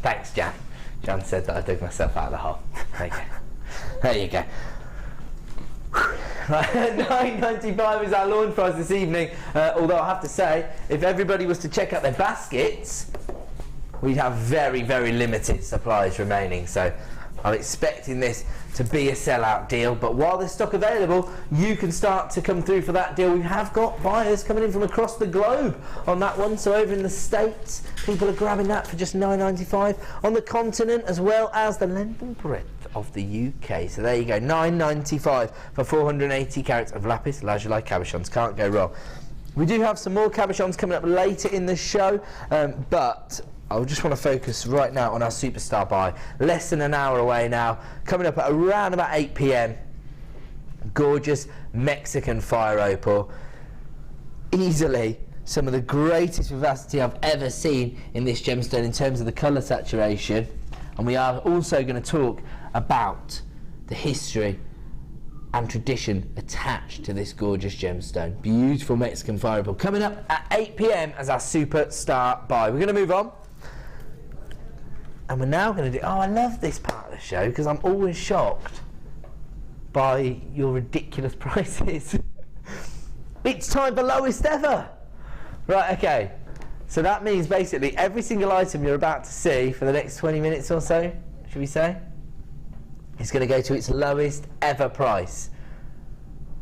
Thanks, Jan. Jan said that I dug myself out of the hole. There you go. There you go. Right, $9.95 is our launch price this evening. Although I have to say, if everybody was to check out their baskets, we'd have very, very limited supplies remaining. So I'm expecting this to be a sellout deal. But while there's stock available, you can start to come through for that deal. We have got buyers coming in from across the globe on that one. So over in the States, people are grabbing that for just $9.95. On the continent, as well as the length and breadth of the UK. So there you go, $9.95 for 480 carats of Lapis Lazuli cabochons. Can't go wrong. We do have some more cabochons coming up later in the show, but I just want to focus right now on our superstar buy. Less than an hour away now, coming up at around about 8 PM. Gorgeous Mexican fire opal. Easily some of the greatest vivacity I've ever seen in this gemstone in terms of the colour saturation. And we are also going to talk about the history and tradition attached to this gorgeous gemstone. Beautiful Mexican fire opal. Coming up at 8 PM as our superstar buy. We're going to move on. And we're now going to do... Oh, I love this part of the show because I'm always shocked by your ridiculous prices. It's time for lowest ever. Right, okay. So that means basically every single item you're about to see for the next 20 minutes or so, should we say? is going to go to its lowest ever price.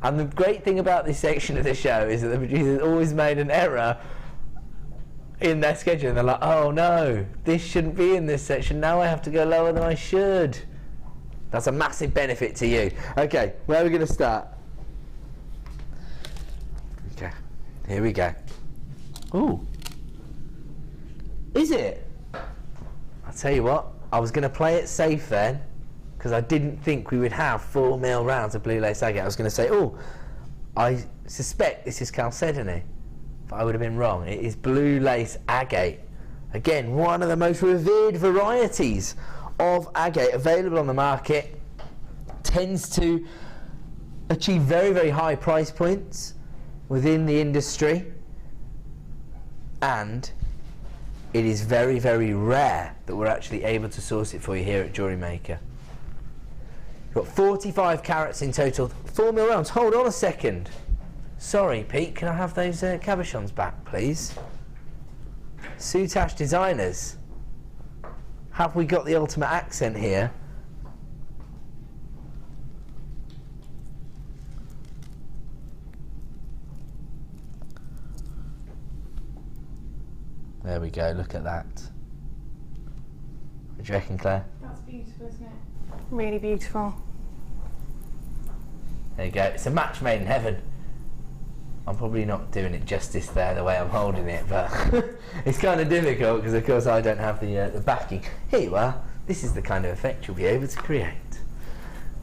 And the great thing about this section of the show is that the producers always made an error in their schedule. And they're like, oh no, this shouldn't be in this section. Now I have to go lower than I should. That's a massive benefit to you. Okay, where are we going to start? Okay, here we go. Ooh. Is it? I'll tell you what, I was going to play it safe then, because I didn't think we would have 4mm rounds of blue lace agate. I was going to say, oh, I suspect this is chalcedony, but I would have been wrong. It is blue lace agate. Again, one of the most revered varieties of agate available on the market. Tends to achieve very, very high price points within the industry, and it is very, very rare that we're actually able to source it for you here at JewelleryMaker. We've got 45 carats in total, 4mm rounds. Hold on a second. Sorry, Pete, can I have those cabochons back, please? Soutache Designers. Have we got the ultimate accent here? There we go, look at that. What do you reckon, Claire? That's beautiful, isn't it? Really beautiful. There you go, it's a match made in heaven. I'm probably not doing it justice there the way I'm holding it, but it's kind of difficult because of course I don't have the backing. Here you are, this is the kind of effect you'll be able to create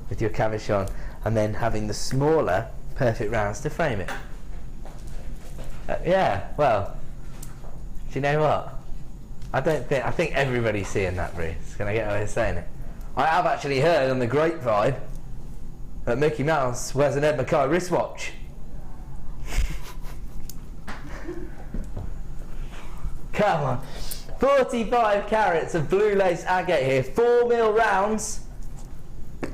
with your cabochon, and then having the smaller perfect rounds to frame it. Yeah, well, do you know what? I think everybody's seeing that, Bruce. Can I get away with saying it? I have actually heard on the grapevine that Mickey Mouse wears an Ed McKay wristwatch. Come on. 45 carats of blue lace agate here, 4mm rounds.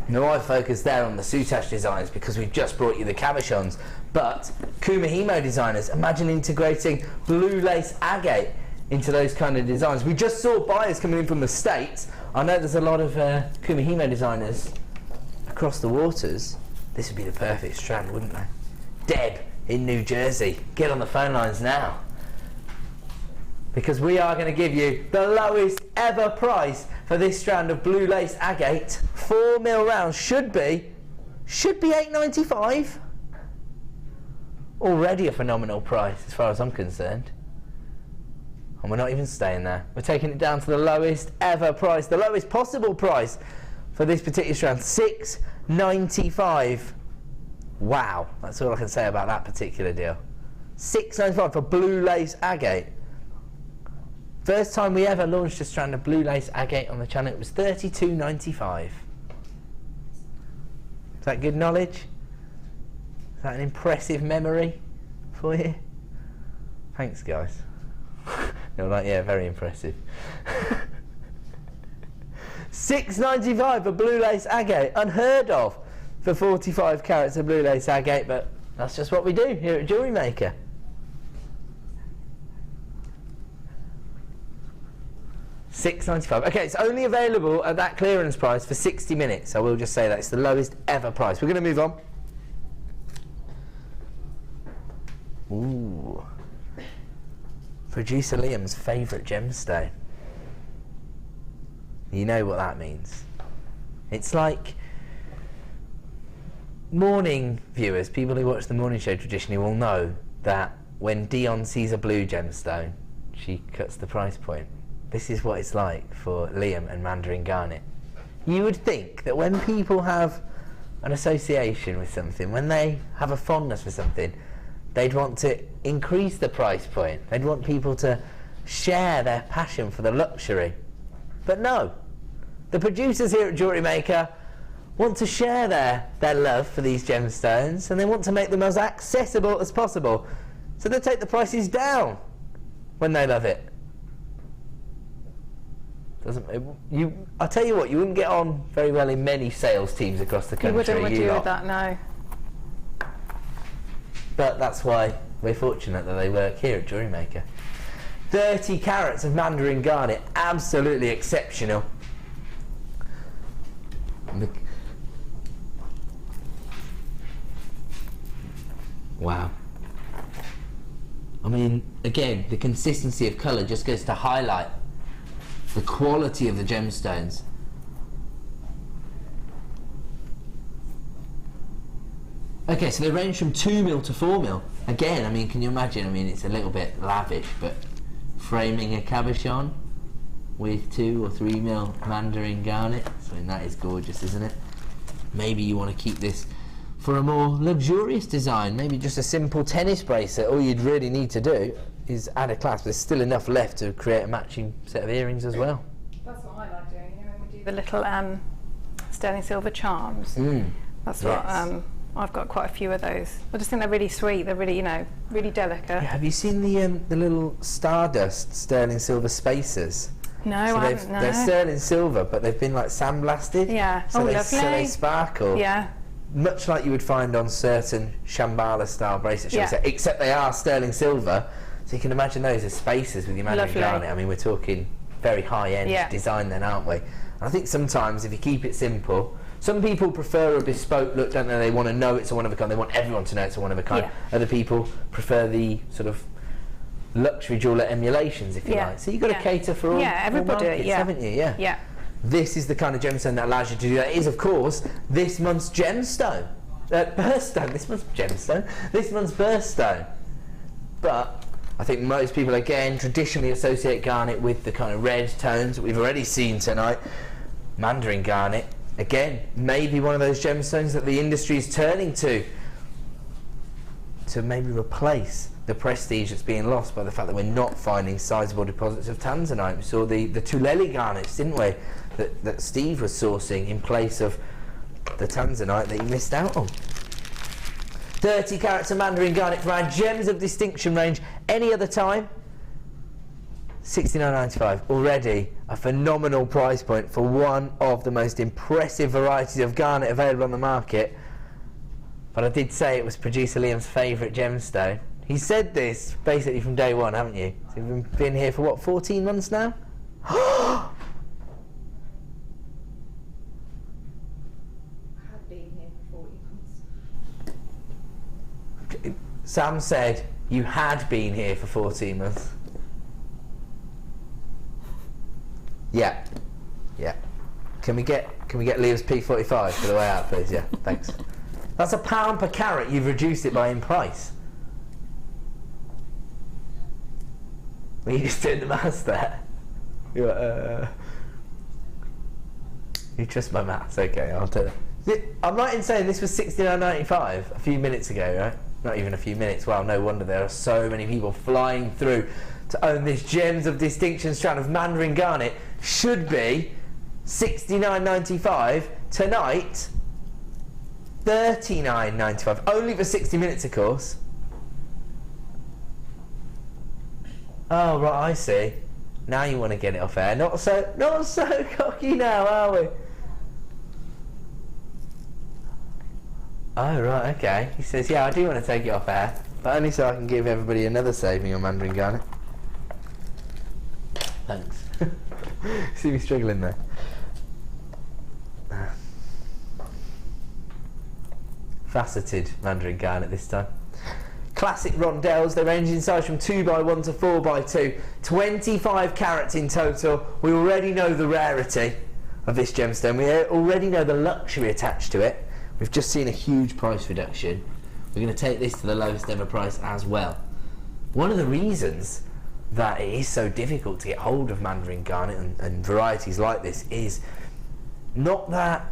Now I focus there on the Soutache designs because we've just brought you the cabochons, but Kumihimo designers, imagine integrating blue lace agate into those kind of designs. We just saw buyers coming in from the States. I know there's a lot of Kumihimo designers across the waters. This would be the perfect strand, wouldn't they? Deb in New Jersey, get on the phone lines now, because we are going to give you the lowest ever price for this strand of blue lace agate. 4mm rounds should be $8.95. Already a phenomenal price as far as I'm concerned. And we're not even staying there. We're taking it down to the lowest ever price, the lowest possible price for this particular strand, $6.95. Wow, that's all I can say about that particular deal. $6.95 for blue lace agate. First time we ever launched a strand of blue lace agate on the channel, it was $32.95. Is that good knowledge? Is that an impressive memory for you? Thanks, guys. You're like, yeah, very impressive. $6.95 for blue lace agate, unheard of for 45 carats of blue lace agate, but that's just what we do here at JewelleryMaker. $6.95. Okay, it's only available at that clearance price for 60 minutes. I will just say that it's the lowest ever price. We're going to move on. Ooh. Producer Liam's favourite gemstone. You know what that means. It's like morning viewers, people who watch the morning show traditionally will know that when Dion sees a blue gemstone, she cuts the price point. This is what it's like for Liam and Mandarin Garnet. You would think that when people have an association with something, when they have a fondness for something, they'd want to increase the price point. They'd want people to share their passion for the luxury. But no, the producers here at JewelleryMaker want to share their love for these gemstones, and they want to make them as accessible as possible. So they take the prices down when they love it. I'll tell you what, you wouldn't get on very well in many sales teams across the country. You wouldn't do with that, no. But that's why we're fortunate that they work here at JewelleryMaker. 30 carats of Mandarin Garnet, absolutely exceptional. Wow. I mean, again, the consistency of colour just goes to highlight the quality of the gemstones. Okay, so they range from 2mm to 4mm. Again, I mean, can you imagine? I mean, it's a little bit lavish, but framing a cabochon with 2 or 3mm mandarin garnet. I mean, that is gorgeous, isn't it? Maybe you want to keep this for a more luxurious design, maybe just a simple tennis bracelet. All you'd really need to do is add a clasp. There's still enough left to create a matching set of earrings as well. That's what I like doing, you know, when we do the little sterling silver charms. That's what I've got quite a few of those. I just think they're really sweet. They're really, you know, really delicate. Yeah, have you seen the little stardust sterling silver spacers? No, so I haven't. No. They're sterling silver, but they've been like sandblasted. Yeah. So lovely. So they sparkle. Yeah. Much like you would find on certain Shambhala style bracelets, shall we say, except they are sterling silver. So you can imagine those as spacers with your mandarin garnet. I mean, we're talking very high-end design then, aren't we? And I think sometimes if you keep it simple, some people prefer a bespoke look, don't they? They want to know it's a one-of-a-kind. They want everyone to know it's a one-of-a-kind. Yeah. Other people prefer the sort of luxury jeweller emulations, if you like. So you've got to cater for all everybody, markets, haven't you? Yeah. This is the kind of gemstone that allows you to do that. It is, of course, this month's gemstone. Birthstone. This month's gemstone. This month's birthstone. But I think most people, again, traditionally associate garnet with the kind of red tones that we've already seen tonight. Mandarin garnet, again, maybe one of those gemstones that the industry is turning to maybe replace the prestige that's being lost by the fact that we're not finding sizable deposits of tanzanite. We saw the Tulele garnets, didn't we, that Steve was sourcing in place of the tanzanite that he missed out on. 30 carats of mandarin garnet from our Gems of Distinction range. Any other time, $69.95. Already a phenomenal price point for one of the most impressive varieties of garnet available on the market. But I did say it was producer Liam's favourite gemstone. He said this basically from day one, haven't you? So you've been here for what, 14 months now? I have been here for 40 months. Sam said you had been here for 14 months. Yeah. Can we get Liam's P45 for the way out, please? Yeah, thanks. That's £1 per carat. You've reduced it by in price. Well, you just did the maths there. You trust my maths? Okay, I'll do it. I'm right in saying this was $69.95 a few minutes ago, right? Not even a few minutes. Well, no wonder there are so many people flying through to own this Gems of Distinction strand of mandarin garnet. Should be $69.95 tonight. $39.95, only for 60 minutes, of course. Oh, right, I see. Now you want to get it off air. Not so cocky now, are we? Oh, right, okay. He says, yeah, I do want to take it off air, but only so I can give everybody another saving on mandarin garnet. Thanks. See me struggling there. Faceted mandarin garnet this time. Classic Rondelles, they range in size from 2x1 to 4x2, 25 carats in total. We already know the rarity of this gemstone, we already know the luxury attached to it. We've just seen a huge price reduction. We're going to take this to the lowest ever price as well. One of the reasons that it is so difficult to get hold of mandarin garnet and varieties like this is not that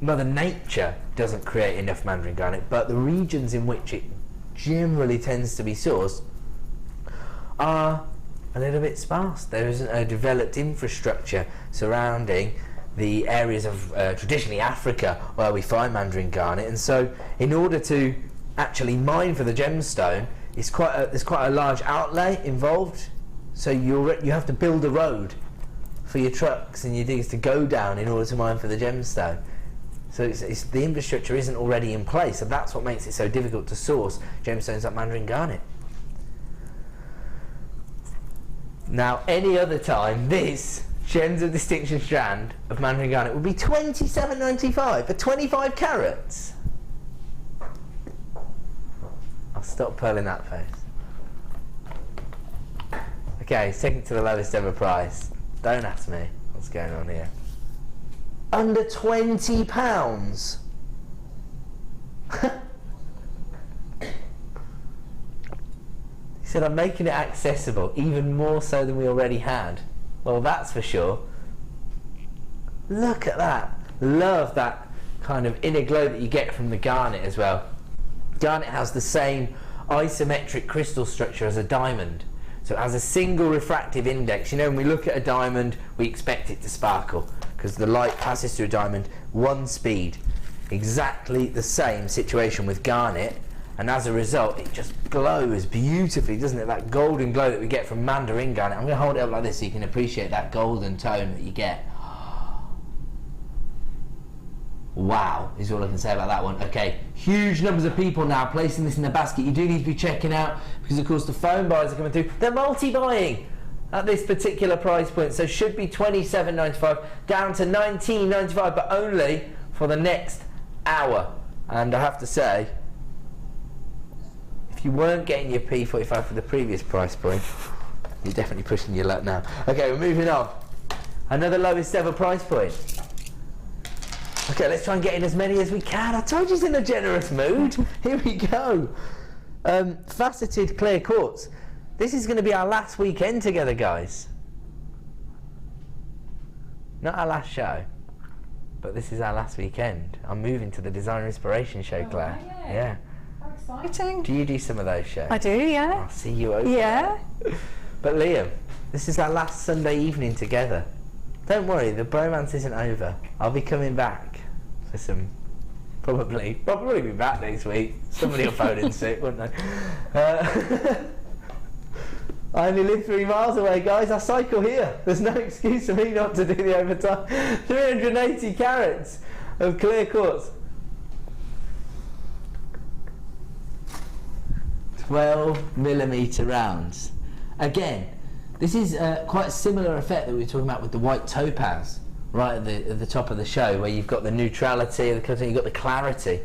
Mother Nature doesn't create enough mandarin garnet, but the regions in which it generally tends to be sourced are a little bit sparse. There isn't a developed infrastructure surrounding the areas of traditionally Africa where we find mandarin garnet, and so in order to actually mine for the gemstone, there's quite a large outlay involved. So you have to build a road for your trucks and your diggers to go down in order to mine for the gemstone. So the infrastructure isn't already in place, and that's what makes it so difficult to source gemstones like mandarin garnet. Now, any other time, this Gems of Distinction strand of mandarin garnet would be $27.95 for 25 carats. I'll stop pulling that face. Okay, he's taking it to the lowest ever price. Don't ask me what's going on here. Under £20. He said, I'm making it accessible, even more so than we already had. Well, that's for sure. Look at that. Love that kind of inner glow that you get from the garnet as well. Garnet has the same isometric crystal structure as a diamond. So it has a single refractive index. You know, when we look at a diamond, we expect it to sparkle because the light passes through a diamond, one speed. Exactly the same situation with garnet, and as a result it just glows beautifully, doesn't it? That golden glow that we get from mandarin garnet. I'm going to hold it up like this so you can appreciate that golden tone that you get. Wow, is all I can say about that one. Okay, huge numbers of people now placing this in the basket. You do need to be checking out because of course the phone buyers are coming through. They're multi-buying at this particular price point, so should be $27.95 down to $19.95, but only for the next hour. And I have to say, if you weren't getting your P45 for the previous price point, you're definitely pushing your luck now. Okay, we're moving on. Another lowest ever price point. Okay, let's try and get in as many as we can. I told you he's in a generous mood. Here we go. Faceted clear quartz. This is going to be our last weekend together, guys. Not our last show, but this is our last weekend. I'm moving to the Designer Inspiration Show, Claire. Yeah. How exciting. Do you do some of those shows? I do, yeah. I'll see you over there. But Liam, this is our last Sunday evening together. Don't worry, the bromance isn't over. I'll be coming back for some, probably be back next week. Somebody will phone in sick, wouldn't they? I only live 3 miles away, guys. I cycle here. There's no excuse for me not to do the overtime. 380 carats of clear quartz. 12mm rounds. Again, this is quite a similar effect that we were talking about with the white topaz, right at the top of the show, where you've got the neutrality of the colour, you've got the clarity.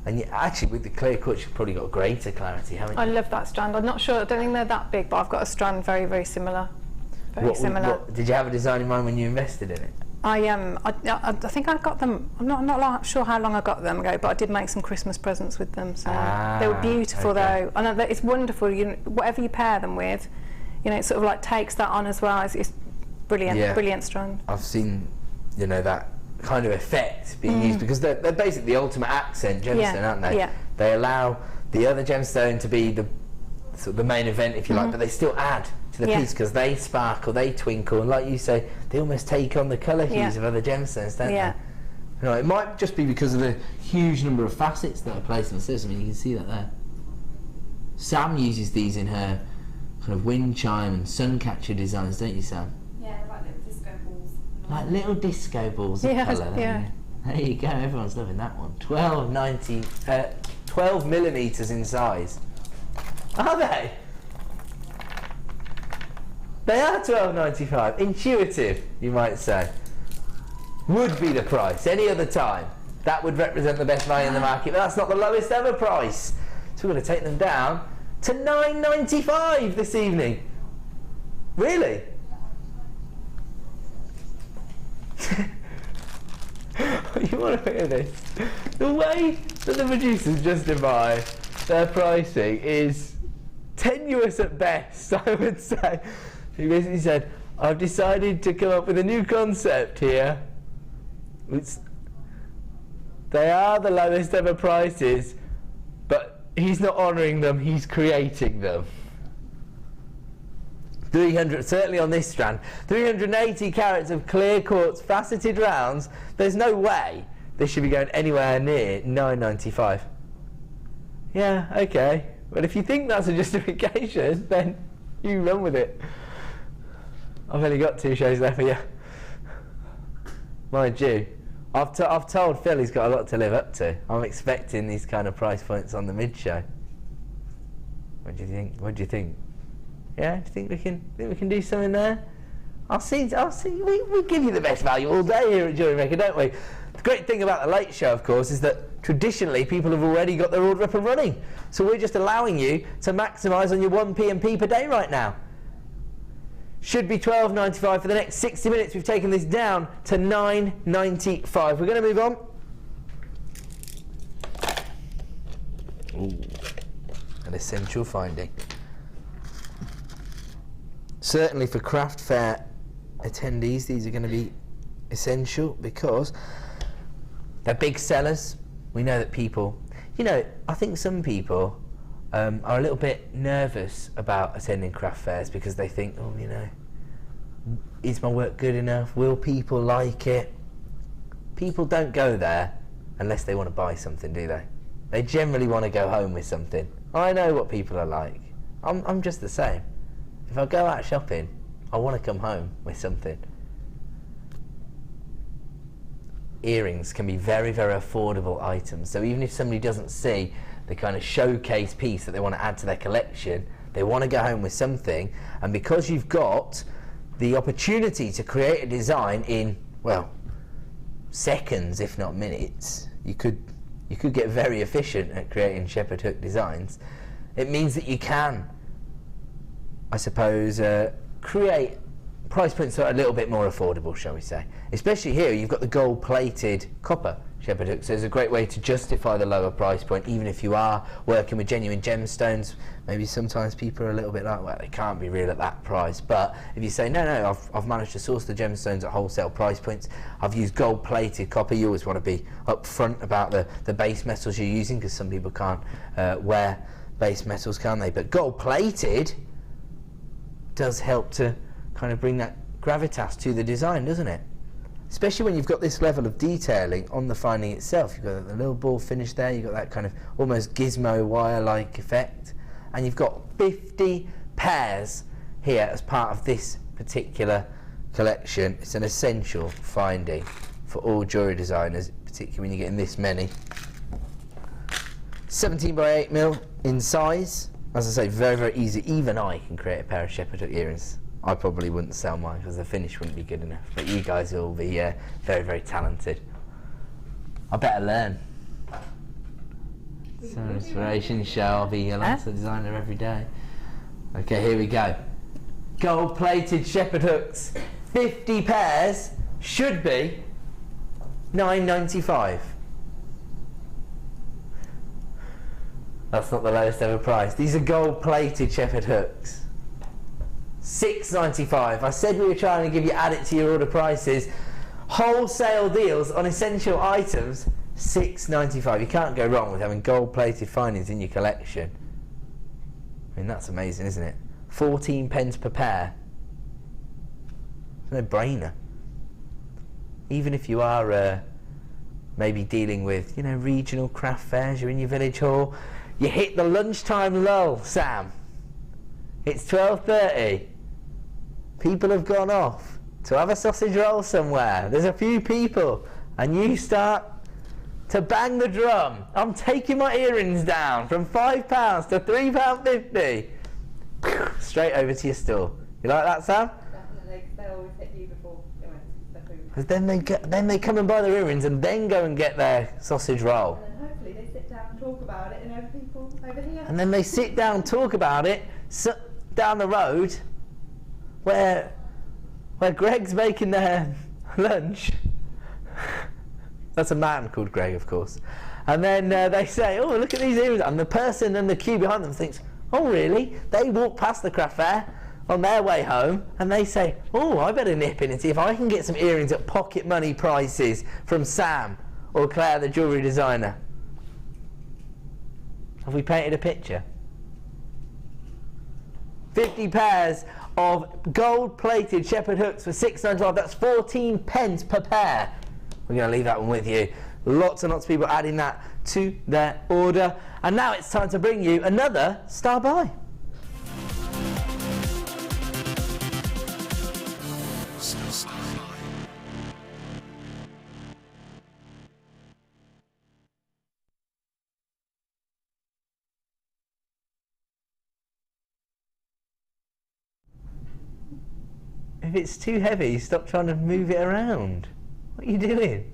And you, actually, with the clear quartz, you've probably got greater clarity, haven't you? I love that strand. I'm not sure, I don't think they're that big, but I've got a strand very, very similar. Very similar. Did you have a design in mind when you invested in it? I think I got them, I'm not sure how long I got them ago, but I did make some Christmas presents with them, so they were beautiful though. I know that it's wonderful, you know, whatever you pair them with, you know, it sort of like takes that on as well. It's brilliant, brilliant strand. I've seen, you know, that kind of effect being used because they're basically the ultimate accent gemstone, aren't they? Yeah. They allow the other gemstone to be the sort of the main event, if you like, but they still add to the piece because they sparkle, they twinkle, and like you say, they almost take on the colour hues of other gemstones, don't they? You know, it might just be because of the huge number of facets that are placed on the system. I mean, you can see that there. Sam uses these in her kind of wind chime and sun catcher designs, don't you, Sam? Yeah, like little disco balls. Like little disco balls of colour. There you go, everyone's loving that one. 12mm in size. Are they? They are $12.95. Intuitive, you might say. Would be the price. Any other time, that would represent the best value in the market, but that's not the lowest ever price. So we're going to take them down to $9.95 this evening. Really? You want to hear this? The way that the producers justify their pricing is tenuous at best, I would say. He basically said, I've decided to come up with a new concept here. They are the lowest ever prices, but he's not honouring them, he's creating them. 300, certainly on this strand, 380 carats of clear quartz faceted rounds. There's no way this should be going anywhere near $9.95. Yeah, okay. But if you think that's a justification, then you run with it. I've only got 2 shows left for you. Mind you, I've told Phil he's got a lot to live up to. I'm expecting these kind of price points on the mid-show. What do you think? What do you think? Yeah, do you think we can do something there? I'll see. We give you the best value all day here at JewelleryMaker, don't we? The great thing about the late show, of course, is that traditionally people have already got their order up and running. So we're just allowing you to maximise on your 1p and p per day right now. Should be £12.95 for the next 60 minutes. We've taken this down to £9.95. We're going to move on. Ooh, an essential finding. Certainly for craft fair attendees, these are going to be essential because they're big sellers. We know that people, you know, I think some people are a little bit nervous about attending craft fairs because they think, oh, you know, is my work good enough? Will people like it? People don't go there unless they want to buy something, do they? They generally want to go home with something. I know what people are like. I'm just the same. If I go out shopping, I want to come home with something. Earrings can be very, very affordable items. So even if somebody doesn't see the kind of showcase piece that they want to add to their collection, they want to go home with something. And because you've got the opportunity to create a design in, well, seconds, if not minutes, you could get very efficient at creating shepherd hook designs. It means that you can, I suppose, create price points that are a little bit more affordable, shall we say. Especially here, you've got the gold-plated copper shepherd hook, so it's a great way to justify the lower price point, even if you are working with genuine gemstones. Maybe sometimes people are a little bit like, well, they can't be real at that price. But if you say, no, I've managed to source the gemstones at wholesale price points, I've used gold-plated copper, you always want to be upfront about the base metals you're using, because some people can't wear base metals, can they? But gold-plated does help to kind of bring that gravitas to the design, doesn't it? Especially when you've got this level of detailing on the finding itself. You've got the little ball finish there, you've got that kind of almost gizmo wire-like effect, and you've got 50 pairs here as part of this particular collection. It's an essential finding for all jewellery designers, particularly when you're getting this many. 17 by 8mm in size. As I say, very, very easy. Even I can create a pair of shepherd hook earrings. I probably wouldn't sell mine because the finish wouldn't be good enough, but you guys will be very, very talented. I better learn. Some inspiration show. I'll be a Lancer designer every day. Okay, here we go. Gold-plated shepherd hooks, 50 pairs, should be £9.95. That's not the lowest ever price. These are gold-plated shepherd hooks. £6.95. I said we were trying to give you add it to your order prices. Wholesale deals on essential items, £6.95. You can't go wrong with having gold-plated findings in your collection. I mean, that's amazing, isn't it? 14 pence per pair. It's no brainer. Even if you are maybe dealing with, you know, regional craft fairs, you're in your village hall, you hit the lunchtime lull, Sam. It's 12:30. People have gone off to have a sausage roll somewhere. There's a few people, and you start to bang the drum. I'm taking my earrings down from £5 to £3.50. Straight over to your store. You like that, Sam? Definitely. They always hit you before they went to the food. Because then they come and buy their earrings and then go and get their sausage roll. And then hopefully they sit down and talk about it, and other people over here. And then they sit down and talk about it down the road where Greg's making their lunch. That's a man called Greg, of course. And then they say, oh, look at these earrings. And the person in the queue behind them thinks, oh, really? They walk past the craft fair on their way home and they say, oh, I better nip in and see if I can get some earrings at pocket money prices from Sam or Claire, the jewellery designer. Have we painted a picture? 50 pairs of gold-plated shepherd hooks for £6.95. That's 14 pence per pair. We're going to leave that one with you. Lots and lots of people adding that to their order. And now it's time to bring you another Star Buy. If it's too heavy, stop trying to move it around. What are you doing?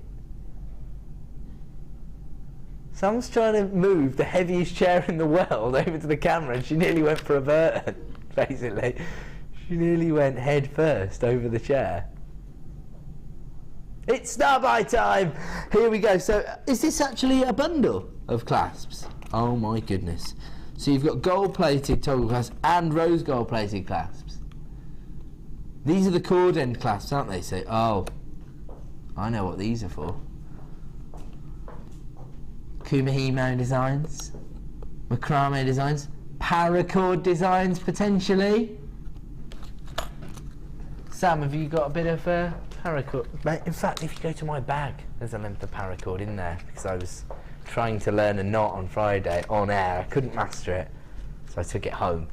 Sam's trying to move the heaviest chair in the world over to the camera, and she nearly went for a burn, basically. She nearly went head first over the chair. It's star buy time! Here we go. So, is this actually a bundle of clasps? Oh my goodness. So you've got gold-plated toggle clasps and rose gold-plated clasps. These are the cord end clasps, aren't they? So, oh, I know what these are for. Kumihimo designs, macrame designs, paracord designs potentially. Sam, have you got a bit of paracord? In fact, if you go to my bag, there's a length of paracord in there, because I was trying to learn a knot on Friday on air. I couldn't master it, so I took it home.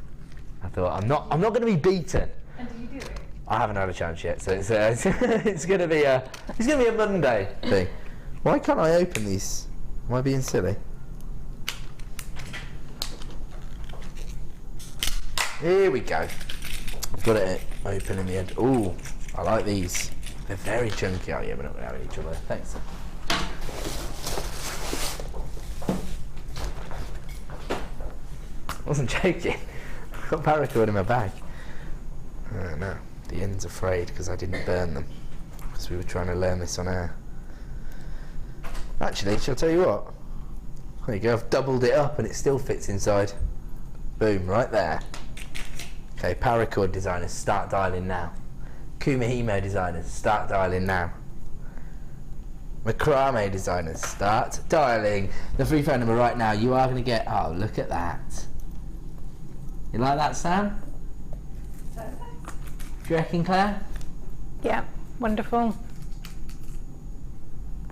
I thought, I'm not going to be beaten. And did you do it? I haven't had a chance yet, so it's going to be a Monday thing. Why can't I open these? Am I being silly? Here we go. I've got it open in the end. Ooh, I like these. They're very chunky. Oh yeah, we're not going to have any trouble. Thanks. I wasn't joking. I've got paracord in my bag. Oh no, the end's afraid because I didn't burn them. Because we were trying to learn this on air. Actually, shall I tell you what? There you go, I've doubled it up and it still fits inside. Boom, right there. Okay, paracord designers, start dialing now. Kumihimo designers, start dialing now. Macrame designers, start dialing. The free phone number right now, you are going to get... Oh, look at that. You like that, Sam? Perfect. Do you reckon, Claire? Yeah, wonderful.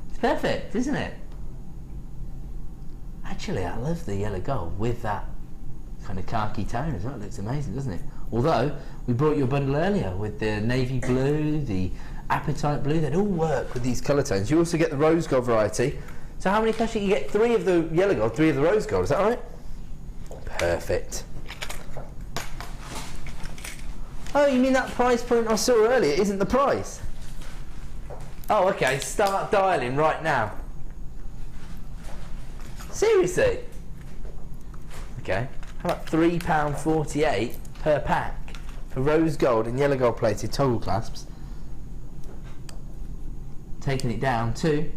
It's perfect, isn't it? Actually, I love the yellow gold with that kind of khaki tone as well. It looks amazing, doesn't it? Although, we brought you a bundle earlier with the navy blue, the apatite blue. They'd all work with these colour tones. You also get the rose gold variety. So how many clasps? You get 3 of the yellow gold, 3 of the rose gold. Is that right? Perfect. Oh, you mean that price point I saw earlier isn't the price? Oh, okay. Start dialing right now. Seriously? Okay. How about £3.48 per pack for rose gold and yellow gold plated toggle clasps? Taking it down to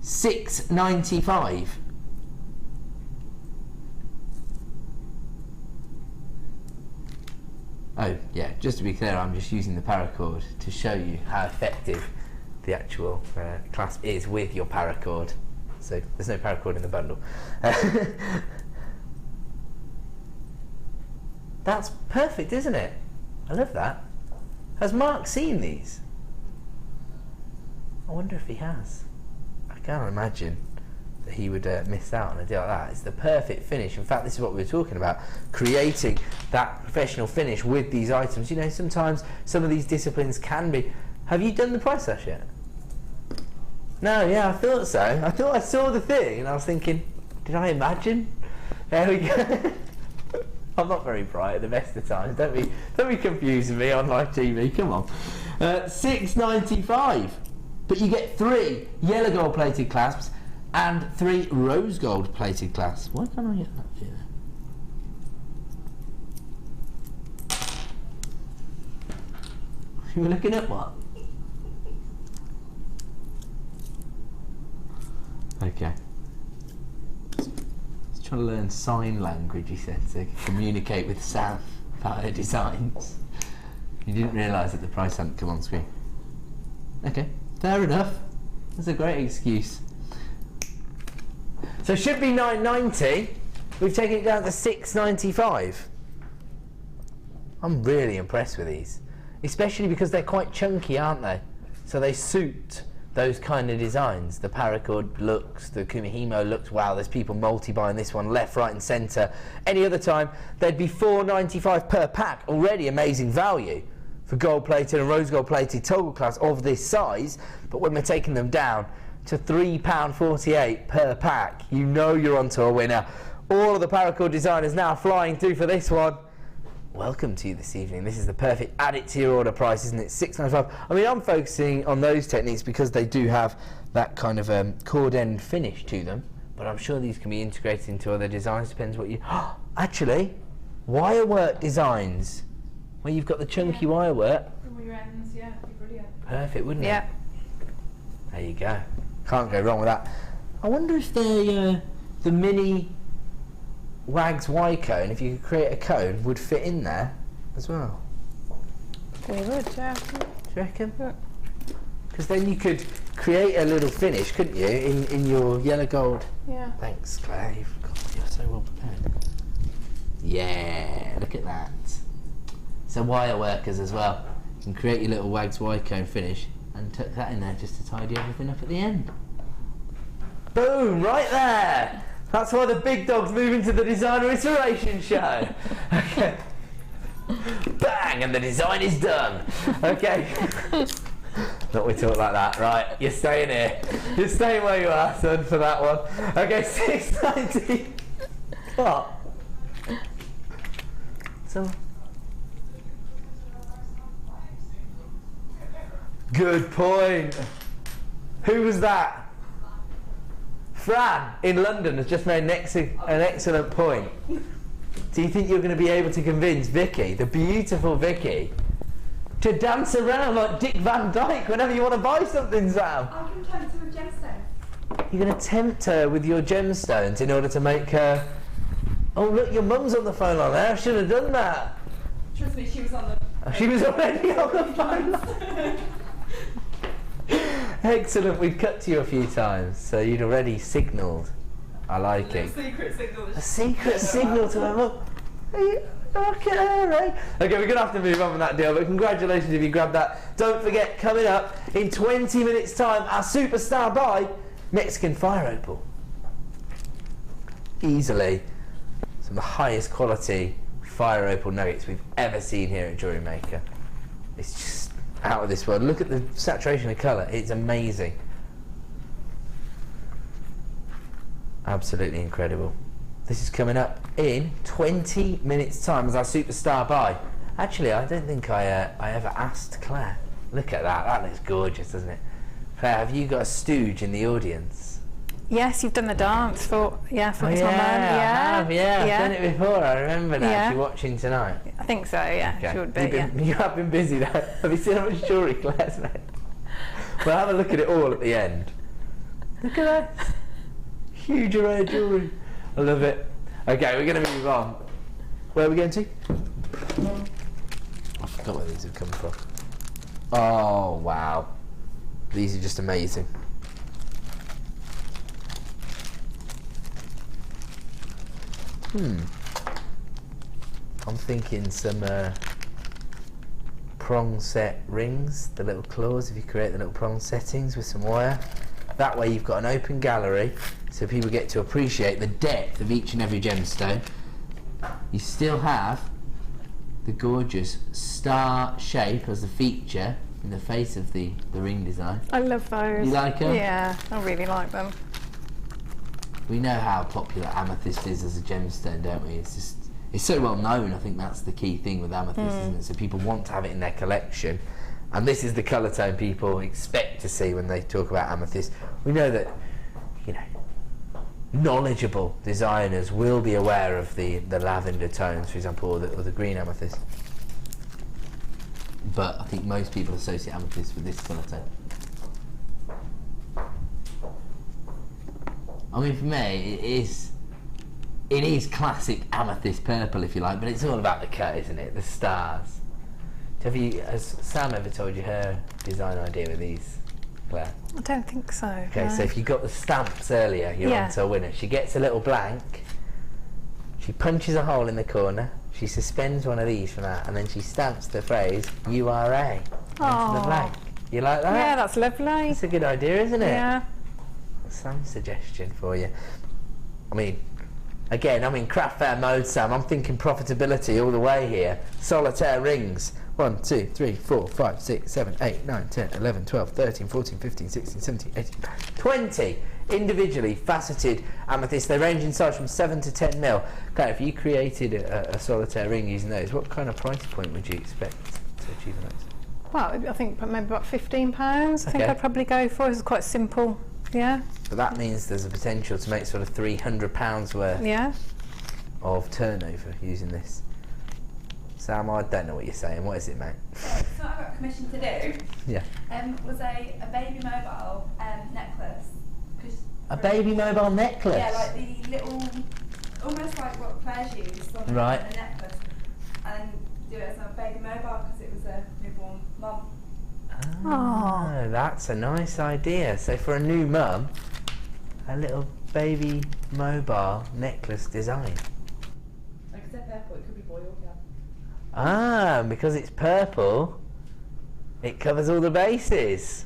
£6.95. Oh yeah, just to be clear, I'm just using the paracord to show you how effective the actual clasp is with your paracord. So there's no paracord in the bundle. That's perfect, isn't it? I love that. Has Mark seen these? I wonder if he has. I can't imagine that he would miss out on a deal like that. It's the perfect finish. In fact, this is what we were talking about, creating that professional finish with these items. You know, sometimes some of these disciplines can be... Have you done the price slash yet? No, yeah, I thought so. I thought I saw the thing and I was thinking, did I imagine? There we go. I'm not very bright at the best of times. Don't be confusing me on live TV. Come on. £6.95. But you get 3 yellow gold plated clasps and 3 rose gold plated clasps. Why can't I get that here? You were looking at what? Okay. He's trying to learn sign language, he said, to communicate with Sam about her designs. He didn't realise that the price hadn't come on screen. Okay, fair enough. That's a great excuse. So it should be £9.90. We've taken it down to £6.95. I'm really impressed with these. Especially because they're quite chunky, aren't they? So they suit those kind of designs. The paracord looks, the Kumihimo looks, wow, there's people multi-buying this one left, right and centre. Any other time, they'd be £4.95 per pack. Already amazing value for gold-plated and rose gold-plated toggle clasps of this size. But when we're taking them down to £3.48 per pack, you know you're onto a winner. All of the paracord designers now flying through for this one. Welcome to you this evening. This is the perfect add it to your order price, isn't it? £6.95. I mean, I'm focusing on those techniques because they do have that kind of cord end finish to them, but I'm sure these can be integrated into other designs, depends what you... Actually, wire work designs, where you've got the chunky wire work. From your ends, yeah, it'd be brilliant. Perfect, wouldn't it? Yeah. There you go. Can't go wrong with that. I wonder if the mini Wags Y cone, if you could create a cone, would fit in there as well. We would, yeah. Do you reckon? Because then you could create a little finish, couldn't you, in your yellow gold? Yeah. Thanks, Claire. God, you're so well prepared. Yeah, look at that. So wire workers as well. You can create your little Wags Y cone finish and tuck that in there just to tidy everything up at the end. Boom, right there. That's why the big dog's moving to the designer iteration show. Okay. Bang, and the design is done. Okay. Not we talk like that, right? You're staying here. You're staying where you are, son, for that one. Okay, 690. What? So. Good point. Who was that? Fran in London has just made an excellent point. Do you think you're going to be able to convince Vicky, the beautiful Vicky, to dance around like Dick Van Dyke whenever you want to buy something, Sam? I can tempt her with gemstones. You're going to tempt her with your gemstones in order to make her... Oh, look, your mum's on the phone line there. I should have done that. Trust me, she was on the... Oh, she was already on the phone line. Excellent, we've cut to you a few times, so you'd already signalled. I like it. Secret signal. A secret signal to her mum. Okay, right. Okay, we're going to have to move on from that deal, but congratulations if you grabbed that. Don't forget, coming up in 20 minutes' time, our superstar buy, Mexican fire opal. Easily some of the highest quality fire opal nuggets we've ever seen here at JewelleryMaker. It's just out of this world. Look at the saturation of colour, it's amazing. Absolutely incredible. This is coming up in 20 minutes time as our superstar buy. Actually, I don't think I ever asked Claire. Look at that, that looks gorgeous, doesn't it? Claire, have you got a stooge in the audience? Yes, you've done the dance for Oh, it's my mum. yeah, I have, yeah. Yeah. I've done it before, I remember now. Yeah. She's watching tonight. I think so, yeah. Okay. She would be, You have been busy though. Have you seen how much jewellery Claire's made? We'll have a look at it all at the end. Look at that. Huge array of jewellery. I love it. Okay, we're going to move on. Where are we going to? I forgot where these have come from. Oh, wow. These are just amazing. I'm thinking some prong set rings, the little claws, if you create the little prong settings with some wire. That way you've got an open gallery, so people get to appreciate the depth of each and every gemstone. You still have the gorgeous star shape as a feature in the face of the ring design. I love those. You like them? Yeah, I really like them. We know how popular amethyst is as a gemstone, don't we? It's just, it's so well known. I think that's the key thing with amethyst, isn't it? So people want to have it in their collection, and this is the colour tone people expect to see when they talk about amethyst. We know that, you know, knowledgeable designers will be aware of the lavender tones, for example, or the green amethyst. But I think most people associate amethyst with this colour tone. I mean, for me, it is classic amethyst purple, if you like, but it's all about the cut, isn't it? The stars. Has Sam ever told you her design idea with these, Claire? I don't think so. Okay, no. so if you got the stamps earlier, you're on to a winner. She gets a little blank, she punches a hole in the corner, she suspends one of these from that, and then she stamps the phrase URA onto the blank. You like that? Yeah, that's lovely. That's a good idea, isn't it? Yeah. Some suggestion for you. I mean, again, I'm in craft fair mode, Sam. I'm thinking profitability all the way here. Solitaire rings. 1, 2, 3, 4, 5, 6, 7, 8, 9, 10, 11, 12, 13, 14, 15, 16, 17, 18, 20 individually faceted amethysts. They range in size from 7 to 10 mil. Okay, if you created a solitaire ring using those, what kind of price point would you expect to achieve those? Well, I think maybe about £15. I think Okay. I'd probably go for. It's quite simple Yeah. But that means there's a potential to make sort of £300 worth Yeah. of turnover using this. Sam, I don't know what you're saying. What is it, mate? Something I got commissioned to do Yeah. was a baby mobile necklace. A baby mobile necklace? Yeah, like the little, almost like what Claire's used on Right. a necklace. And do it as a baby mobile because it was a newborn mum. Oh, that's a nice idea. So for a new mum, a little baby mobile necklace design. Like I said, purple, it could be boy or girl. Ah, because it's purple, it covers all the bases.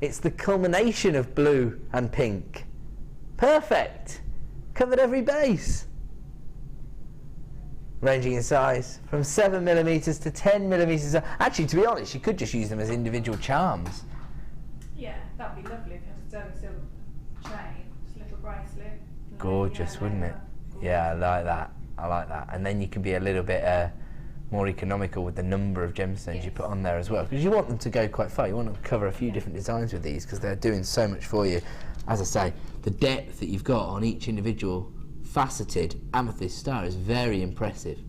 It's the culmination of blue and pink. Perfect. Covered every base. Ranging in size from 7mm to 10mm. Actually, to be honest, you could just use them as individual charms. Yeah, that'd be lovely if you had a sterling silver chain, just a little bracelet. Gorgeous, wouldn't it? Yeah, I like that. I like that. And then you can be a little bit more economical with the number of gemstones you put on there as well, because you want them to go quite far. You want to cover a few different designs with these because they're doing so much for you. As I say, the depth that you've got on each individual faceted amethyst star is very impressive.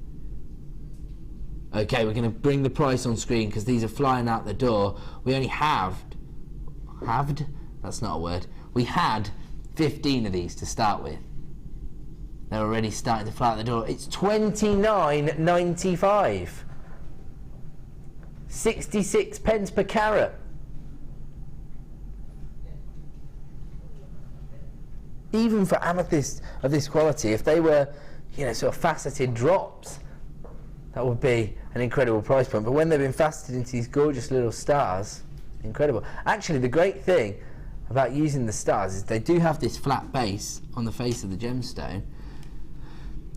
Okay, we're going to bring the price on screen because these are flying out the door. We only halved, that's not a word, we had 15 of these to start with. They're already starting to fly out the door. It's $29.95. 66 pence per carat. Even for amethyst of this quality, if they were, you know, sort of faceted drops, that would be an incredible price point. But when they've been faceted into these gorgeous little stars, incredible. Actually, the great thing about using the stars is they do have this flat base on the face of the gemstone.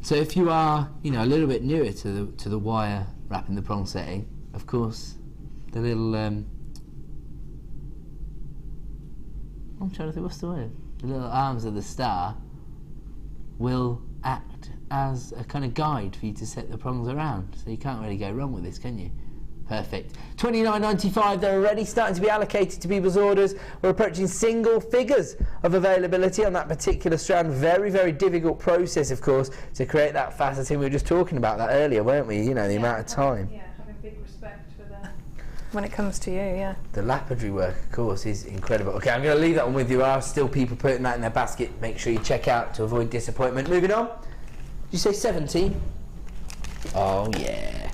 So if you are, you know, a little bit newer to the wire wrapping the prong setting, of course, the little I'm trying to think, what's the word? The little arms of the star will act as a kind of guide for you to set the prongs around. So you can't really go wrong with this, can you? Perfect. $29.95, they're already starting to be allocated to people's orders. We're approaching single figures of availability on that particular strand. Very, very difficult process, of course, to create that faceting. We were just talking about that earlier, weren't we? You know, the amount of time. Yeah, having big respect for the... When it comes to you, yeah. The lapidary work, of course, is incredible. Okay, I'm going to leave that one with you. There are still people putting that in their basket. Make sure you check out to avoid disappointment. Moving on. Did you say 17? Oh, yeah.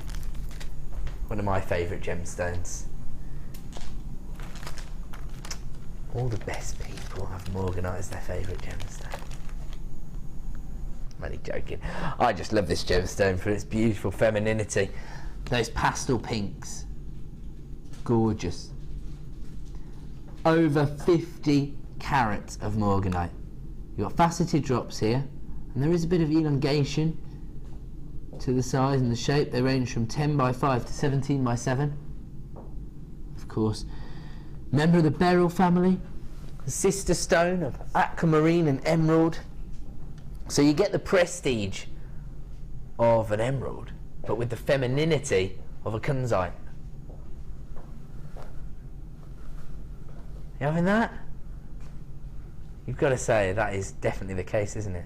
One of my favourite gemstones. All the best people have morganite as their favourite gemstone. I'm only joking. I just love this gemstone for its beautiful femininity. Those pastel pinks. Gorgeous. Over 50 carats of morganite. You've got faceted drops here, and there is a bit of elongation to the size and the shape. They range from 10x5 to 17x7. Of course, member of the beryl family, the sister stone of aquamarine and emerald. So you get the prestige of an emerald, but with the femininity of a kunzite. You having that? You've got to say that is definitely the case, isn't it?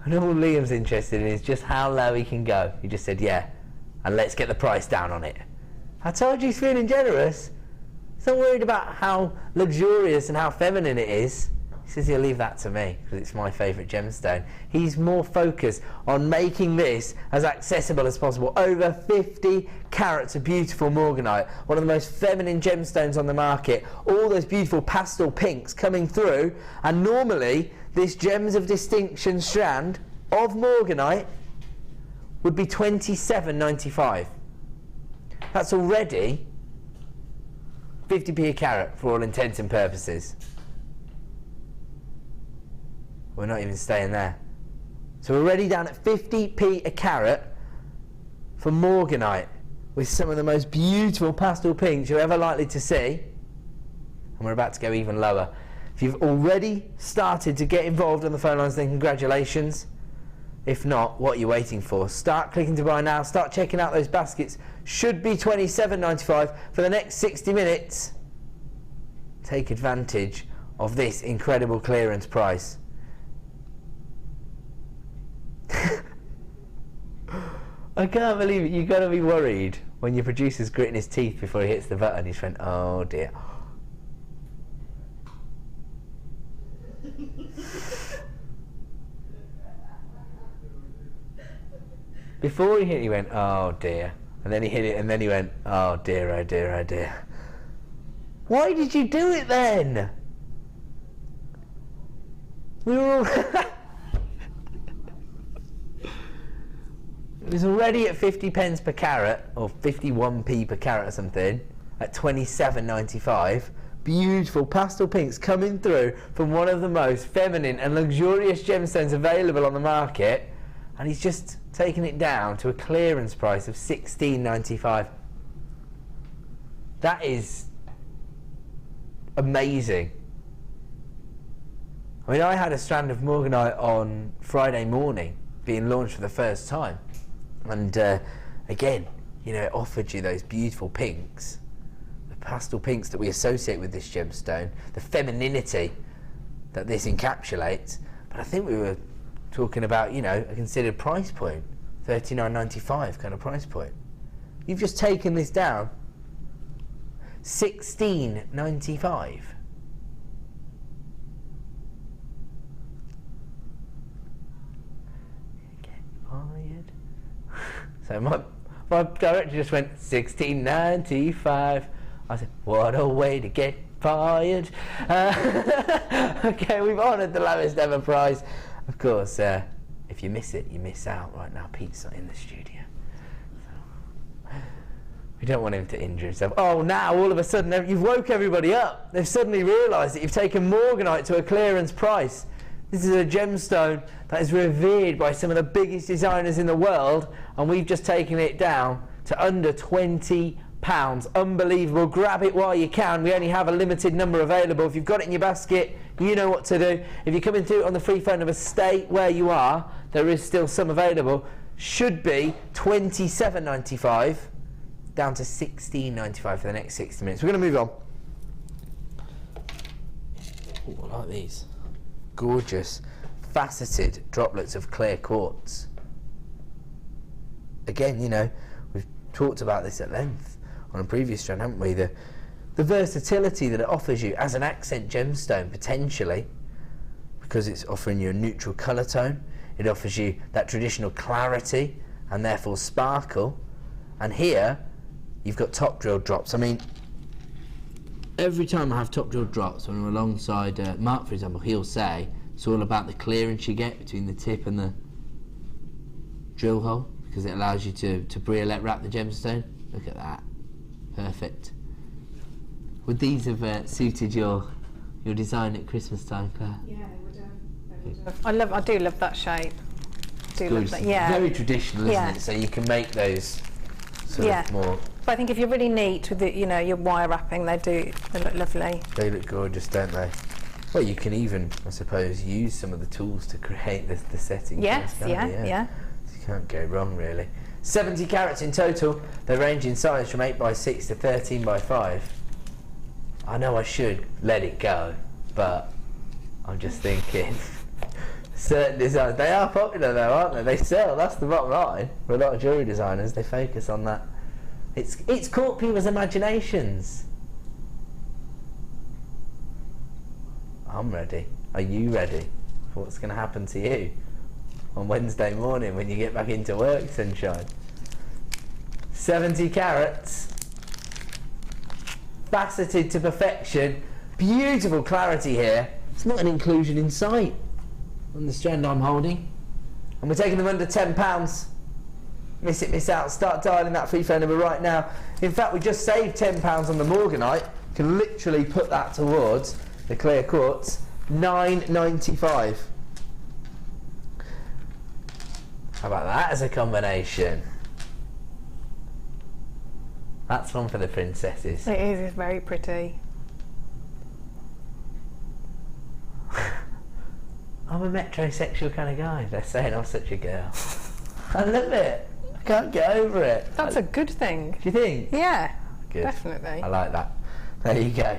And all Liam's interested in is just how low he can go. He just said, yeah, and let's get the price down on it. I told you he's feeling generous. He's not worried about how luxurious and how feminine it is. He says he'll leave that to me because it's my favourite gemstone. He's more focused on making this as accessible as possible. Over 50 carats of beautiful morganite, one of the most feminine gemstones on the market. All those beautiful pastel pinks coming through, and normally this Gems of Distinction strand of morganite would be $27.95. That's already 50p a carat for all intents and purposes. We're not even staying there. So we're already down at 50p a carat for morganite with some of the most beautiful pastel pinks you're ever likely to see. And we're about to go even lower. If you've already started to get involved on the phone lines, then congratulations. If not, what are you waiting for? Start clicking to buy now. Start checking out those baskets. Should be $27.95 for the next 60 minutes. take advantage of this incredible clearance price. I can't believe it. You've got to be worried when your producer's gritting his teeth before he hits the button. He's went, oh dear. Before he hit it, he went, oh dear. And then he hit it, and then he went, oh dear, oh dear, oh dear. Why did you do it then? We were all... It was already at 50 pence per carat, or 51p per carat or something, at 27.95. Beautiful pastel pinks coming through from one of the most feminine and luxurious gemstones available on the market, and he's just taken it down to a clearance price of 16.95. That is amazing. I mean, I had a strand of morganite on Friday morning being launched for the first time. And again, you know, it offered you those beautiful pinks, the pastel pinks that we associate with this gemstone, the femininity that this encapsulates. But I think we were talking about, you know, a considered price point, $39.95 kind of price point. You've just taken this down, $16.95. So my director just went $16.95. I said, what a way to get fired. Okay, we've honoured the lowest ever price. Of course, if you miss it, you miss out. Right now, Pete's not in the studio. So, we don't want him to injure himself. Oh, now all of a sudden, you've woke everybody up. They've suddenly realised that you've taken morganite to a clearance price. This is a gemstone that is revered by some of the biggest designers in the world, and we've just taken it down to under £20. Unbelievable. Grab it while you can. We only have a limited number available. If you've got it in your basket, you know what to do. If you're coming through on the free phone number, stay where you are. There is still some available. Should be $27.95 down to $16.95 for the next 60 minutes. We're going to move on. Ooh, I like these. Gorgeous faceted droplets of clear quartz. Again, you know, we've talked about this at length on a previous strand, haven't we? The versatility that it offers you as an accent gemstone, potentially, because it's offering you a neutral colour tone. It offers you that traditional clarity and therefore sparkle. And here, you've got top drill drops. I mean, every time I have top drill drops, when I'm alongside Mark, for example, he'll say it's all about the clearance you get between the tip and the drill hole, because it allows you to briolette wrap the gemstone. Look at that. Perfect. Would these have suited your design at Christmas time, Claire? Yeah, they would have. I do love that shape. Love that. Yeah. Very traditional, isn't it? So you can make those sort of more. But I think if you're really neat with the, you know, your wire wrapping, they look lovely. They look gorgeous, don't they? Well, you can even, I suppose, use some of the tools to create the setting. Yes, yeah. So you can't go wrong, really. 70 carats in total. They range in size from 8x6 to 13x5. I know I should let it go, but I'm just thinking certain designs, they are popular though, aren't they? They sell, that's the bottom line. For a lot of jewellery designers, they focus on that. It's caught people's imaginations. I'm ready. Are you ready for what's going to happen to you on Wednesday morning when you get back into work, sunshine? 70 carats, faceted to perfection, beautiful clarity here. It's not an inclusion in sight on the strand I'm holding, and we're taking them under £10. Miss it, miss out. Start dialing that free phone number right now. In fact, we just saved £10 on the morganite. You can literally put that towards the clear quartz. $9.95. How about that as a combination? That's one for the princesses. It is. It's very pretty. I'm a metrosexual kind of guy. They're saying I'm such a girl. I love it. I can't get over it. That's a good thing. Do you think? Yeah, good. Definitely. I like that. There you go.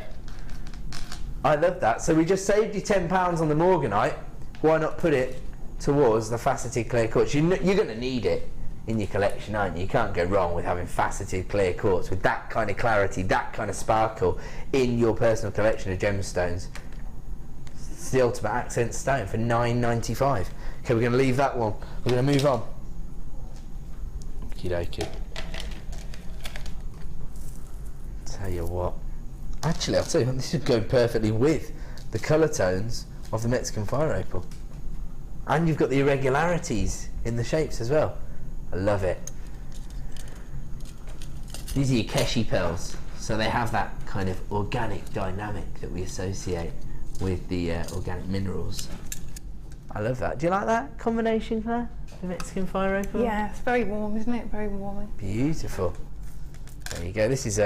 I love that. So we just saved you £10 on the Morganite. Why not put it towards the faceted clear quartz? You're going to need it in your collection, aren't you? You can't go wrong with having faceted clear quartz with that kind of clarity, that kind of sparkle in your personal collection of gemstones. It's the ultimate accent stone for £9.95. Okay, we're going to leave that one. We're going to move on. Okie dokie. Tell you what. Actually, I'll tell you what, this should go perfectly with the colour tones of the Mexican fire opal. And you've got the irregularities in the shapes as well. I love it. These are your Keshi pearls, so they have that kind of organic dynamic that we associate with the organic minerals. I love that. Do you like that combination, Claire? The Mexican fire opal? Yeah, it's very warm, isn't it? Very warming. Beautiful. There you go. This is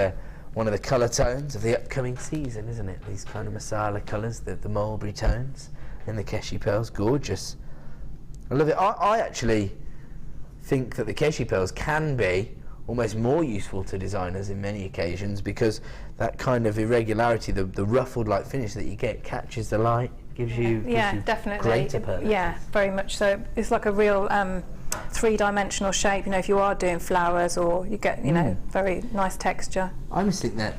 one of the colour tones of the upcoming season, isn't it? These kind of masala colours, the mulberry tones and the Keshi pearls. Gorgeous. I love it. I actually think that the Keshi pearls can be almost more useful to designers in many occasions, because that kind of irregularity, the ruffled like finish that you get, catches the light, gives you definitely greater pearl. Yeah, very much so. It's like a real three-dimensional shape, you know, if you are doing flowers, or you get, you know, very nice texture. I almost think that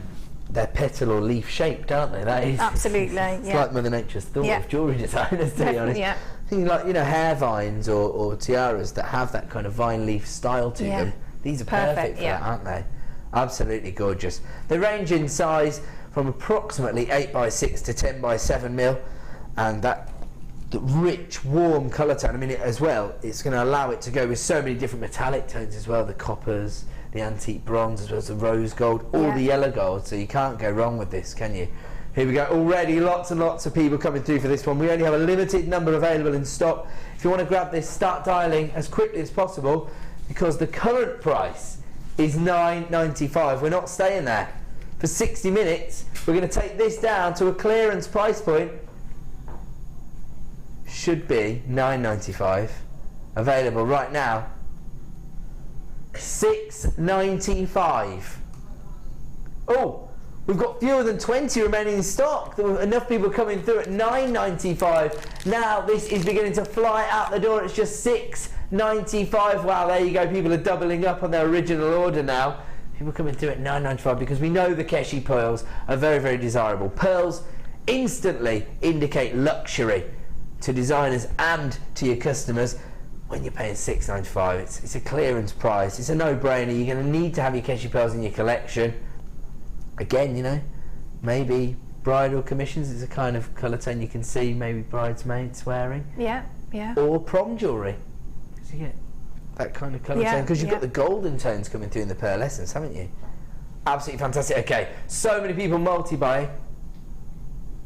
they're petal or leaf shaped, aren't they? That is absolutely. It's like Mother Nature's thought of jewellery designers, to be honest. Yeah. Things like, you know, hair vines or tiaras that have that kind of vine leaf style to them. These are perfect for that, aren't they? Absolutely gorgeous. They range in size from approximately 8x6 to 10x7 mil, and that rich, warm colour tone. I mean, as well, it's going to allow it to go with so many different metallic tones as well. The coppers, the antique bronze, as well as the rose gold, all the yellow gold. So you can't go wrong with this, can you? Here we go. Already lots and lots of people coming through for this one. We only have a limited number available in stock. If you want to grab this, start dialing as quickly as possible, because the current price is $9.95. We're not staying there. For 60 minutes, we're going to take this down to a clearance price point. Should be $9.95. Available right now, $6.95. Oh, we've got fewer than 20 remaining in stock. There were enough people coming through at $9.95. Now this is beginning to fly out the door. It's just $6.95. Wow, there you go. People are doubling up on their original order now. People coming through at $9.95 because we know the Keshi pearls are very, very desirable. Pearls instantly indicate luxury to designers and to your customers. When you're paying $6.95, it's a clearance price. It's a no-brainer. You're going to need to have your Keshi pearls in your collection. Again, you know, maybe bridal commissions is a kind of colour tone you can see maybe bridesmaids wearing. Yeah. Or prom jewellery. So you get that kind of colour tone, because you've got the golden tones coming through in the pearl essence, haven't you? Absolutely fantastic. Okay, so many people multi-buying.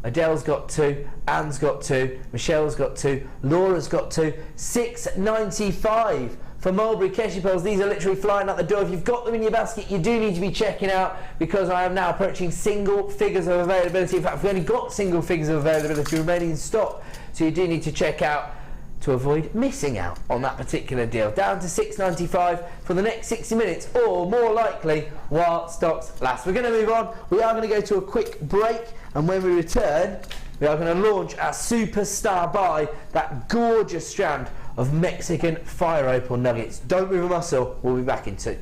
Adele's got 2, Anne's got 2, Michelle's got 2, Laura's got 2. $6.95 for mulberry Keshi pearls. These are literally flying out the door. If you've got them in your basket, you do need to be checking out, because I am now approaching single figures of availability. In fact, we've only got single figures of availability remaining in stock, so you do need to check out to avoid missing out on that particular deal. Down to $6.95 for the next 60 minutes, or more likely while stocks last. We're going to move on. We are going to go to a quick break, and when we return, we are going to launch our superstar buy, that gorgeous strand of Mexican fire opal nuggets. Don't move a muscle. We'll be back in 2.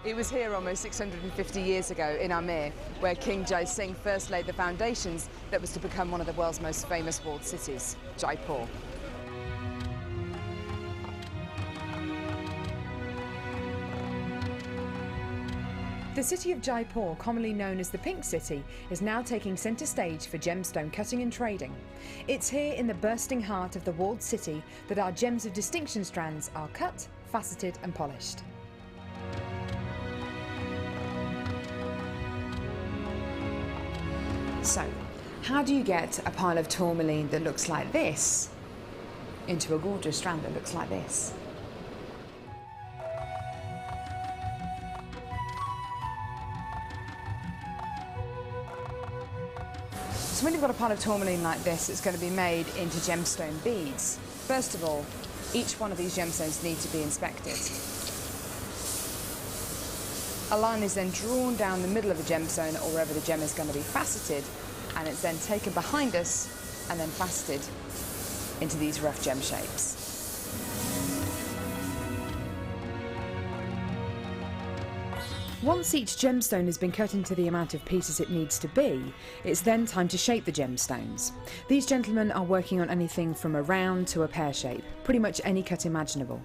It was here almost 650 years ago in Amir, where King Jai Singh first laid the foundations that was to become one of the world's most famous walled cities, Jaipur. The city of Jaipur, commonly known as the Pink City, is now taking centre stage for gemstone cutting and trading. It's here in the bursting heart of the walled city that our gems of distinction strands are cut, faceted and polished. So, how do you get a pile of tourmaline that looks like this into a gorgeous strand that looks like this? So when you've got a pile of tourmaline like this, it's going to be made into gemstone beads. First of all, each one of these gemstones need to be inspected. A line is then drawn down the middle of the gemstone or wherever the gem is going to be faceted, and it's then taken behind us and then faceted into these rough gem shapes. Once each gemstone has been cut into the amount of pieces it needs to be, it's then time to shape the gemstones. These gentlemen are working on anything from a round to a pear shape, pretty much any cut imaginable.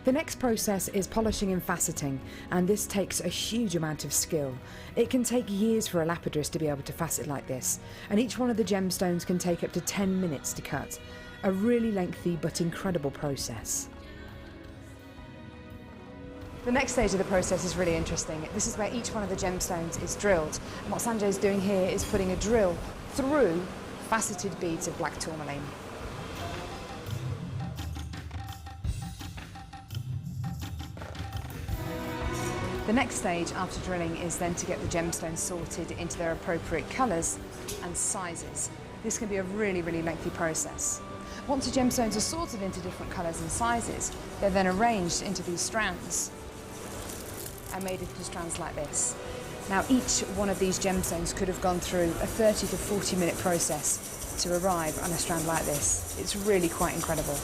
The next process is polishing and faceting, and this takes a huge amount of skill. It can take years for a lapidress to be able to facet like this, and each one of the gemstones can take up to 10 minutes to cut. A really lengthy but incredible process. The next stage of the process is really interesting. This is where each one of the gemstones is drilled. And what Sanjay is doing here is putting a drill through faceted beads of black tourmaline. The next stage after drilling is then to get the gemstones sorted into their appropriate colours and sizes. This can be a really, really lengthy process. Once the gemstones are sorted into different colours and sizes, they're then arranged into these strands and made into strands like this. Now each one of these gemstones could have gone through a 30 to 40 minute process to arrive on a strand like this. It's really quite incredible.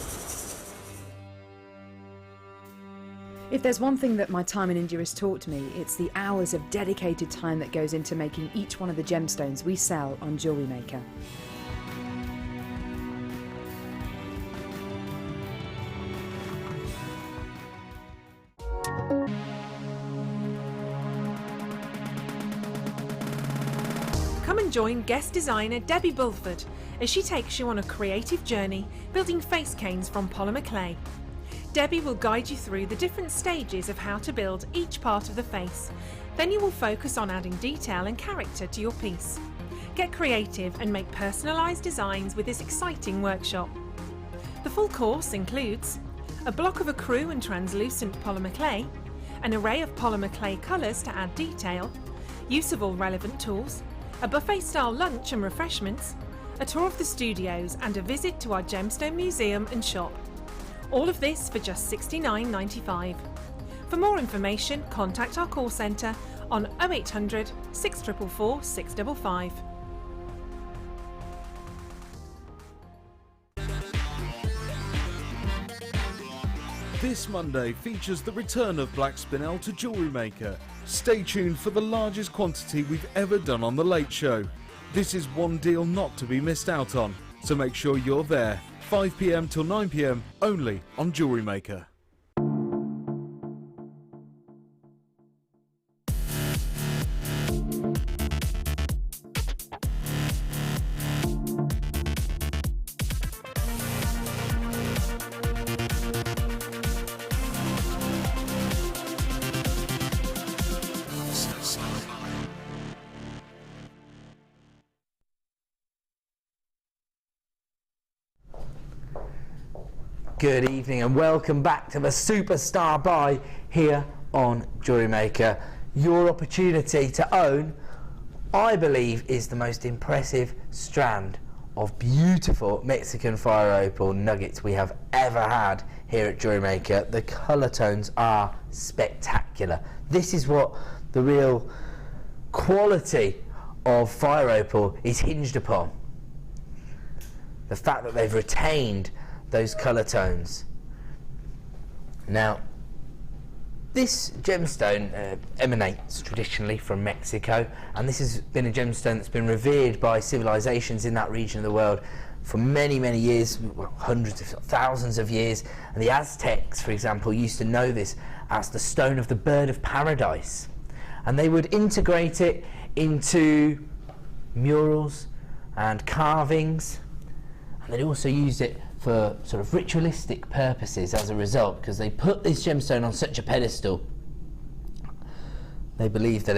If there's one thing that my time in India has taught me, it's the hours of dedicated time that goes into making each one of the gemstones we sell on JewelleryMaker. Come and join guest designer Debbie Bulford as she takes you on a creative journey building face canes from polymer clay. Debbie will guide you through the different stages of how to build each part of the face. Then you will focus on adding detail and character to your piece. Get creative and make personalised designs with this exciting workshop. The full course includes a block of ecru and translucent polymer clay, an array of polymer clay colours to add detail, use of all relevant tools, a buffet-style lunch and refreshments, a tour of the studios and a visit to our gemstone museum and shop. All of this for just $69.95. For more information, contact our call centre on 0800 644 655. This Monday features the return of Black Spinel to JewelleryMaker. Stay tuned for the largest quantity we've ever done on The Late Show. This is one deal not to be missed out on, so make sure you're there. 5 PM till 9 PM, only on JewelleryMaker. Good evening and welcome back to the Superstar Buy here on JewelleryMaker. Your opportunity to own, I believe, is the most impressive strand of beautiful Mexican fire opal nuggets we have ever had here at JewelleryMaker. The colour tones are spectacular. This is what the real quality of fire opal is hinged upon. The fact that they've retained those colour tones. Now, this gemstone emanates traditionally from Mexico, and this has been a gemstone that's been revered by civilizations in that region of the world for many, many years, hundreds of thousands of years. And the Aztecs, for example, used to know this as the stone of the bird of paradise. And they would integrate it into murals and carvings, and they also used it for sort of ritualistic purposes as a result, because they put this gemstone on such a pedestal. They believed that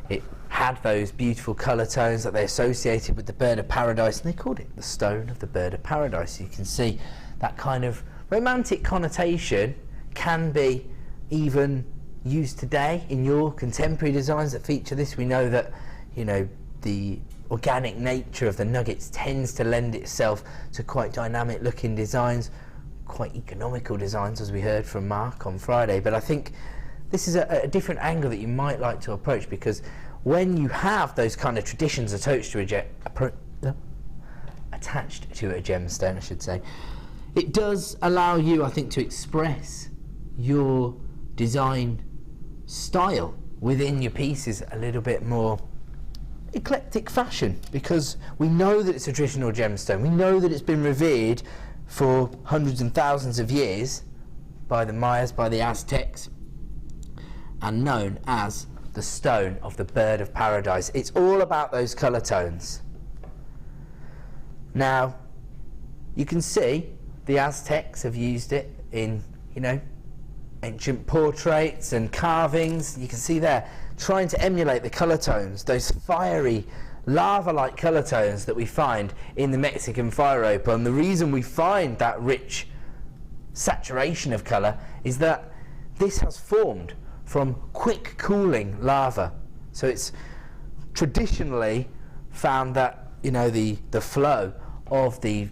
it had those beautiful colour tones that they associated with the bird of paradise, and they called it the stone of the bird of paradise. You can see that kind of romantic connotation can be even used today in your contemporary designs that feature this. We know that, you know, the organic nature of the nuggets tends to lend itself to quite dynamic looking designs, quite economical designs, as we heard from Mark on Friday. But I think this is a different angle that you might like to approach, because when you have those kind of traditions attached to a gemstone, I should say, it does allow you, I think, to express your design style within your pieces a little bit more eclectic fashion, because we know that it's a traditional gemstone. We know that it's been revered for hundreds and thousands of years by the Mayas, by the Aztecs, and known as the stone of the bird of paradise. It's all about those colour tones. Now, you can see the Aztecs have used it in, you know, ancient portraits and carvings. You can see there, trying to emulate the colour tones, those fiery, lava-like colour tones that we find in the Mexican fire opal. And the reason we find that rich saturation of colour is that this has formed from quick cooling lava. So it's traditionally found that, you know, the flow of the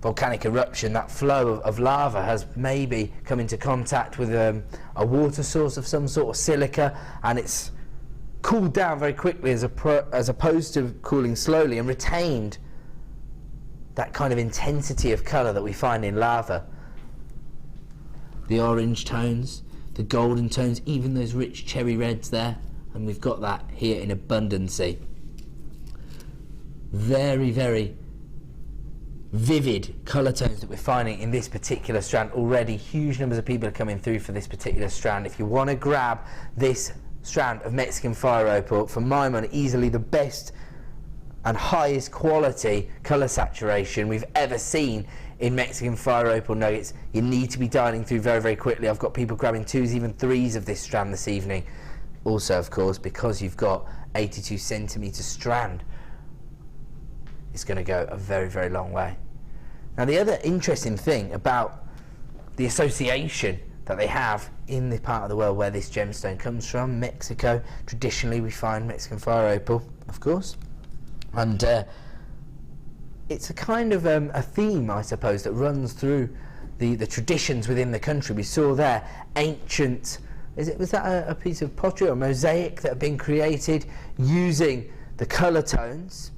volcanic eruption, that flow of lava has maybe come into contact with a water source of some sort, of silica, and it's cooled down very quickly as opposed to cooling slowly, and retained that kind of intensity of colour that we find in lava. The orange tones, the golden tones, even those rich cherry reds there, and we've got that here in abundancy. Very, very vivid colour tones that we're finding in this particular strand. Already huge numbers of people are coming through for this particular strand. If you want to grab this strand of Mexican fire opal, for my money, easily the best and highest quality colour saturation we've ever seen in Mexican fire opal nuggets, you need to be dialing through very, very quickly. I've got people grabbing 2s, even 3s of this strand this evening. Also, of course, because you've got 82 centimetre strand, it's going to go a very, very long way. Now, the other interesting thing about the association that they have in the part of the world where this gemstone comes from, Mexico, traditionally we find Mexican fire opal, of course, and it's a kind of a theme, I suppose, that runs through the traditions within the country. We saw there ancient, was that a piece of pottery or mosaic that had been created using the colour tones?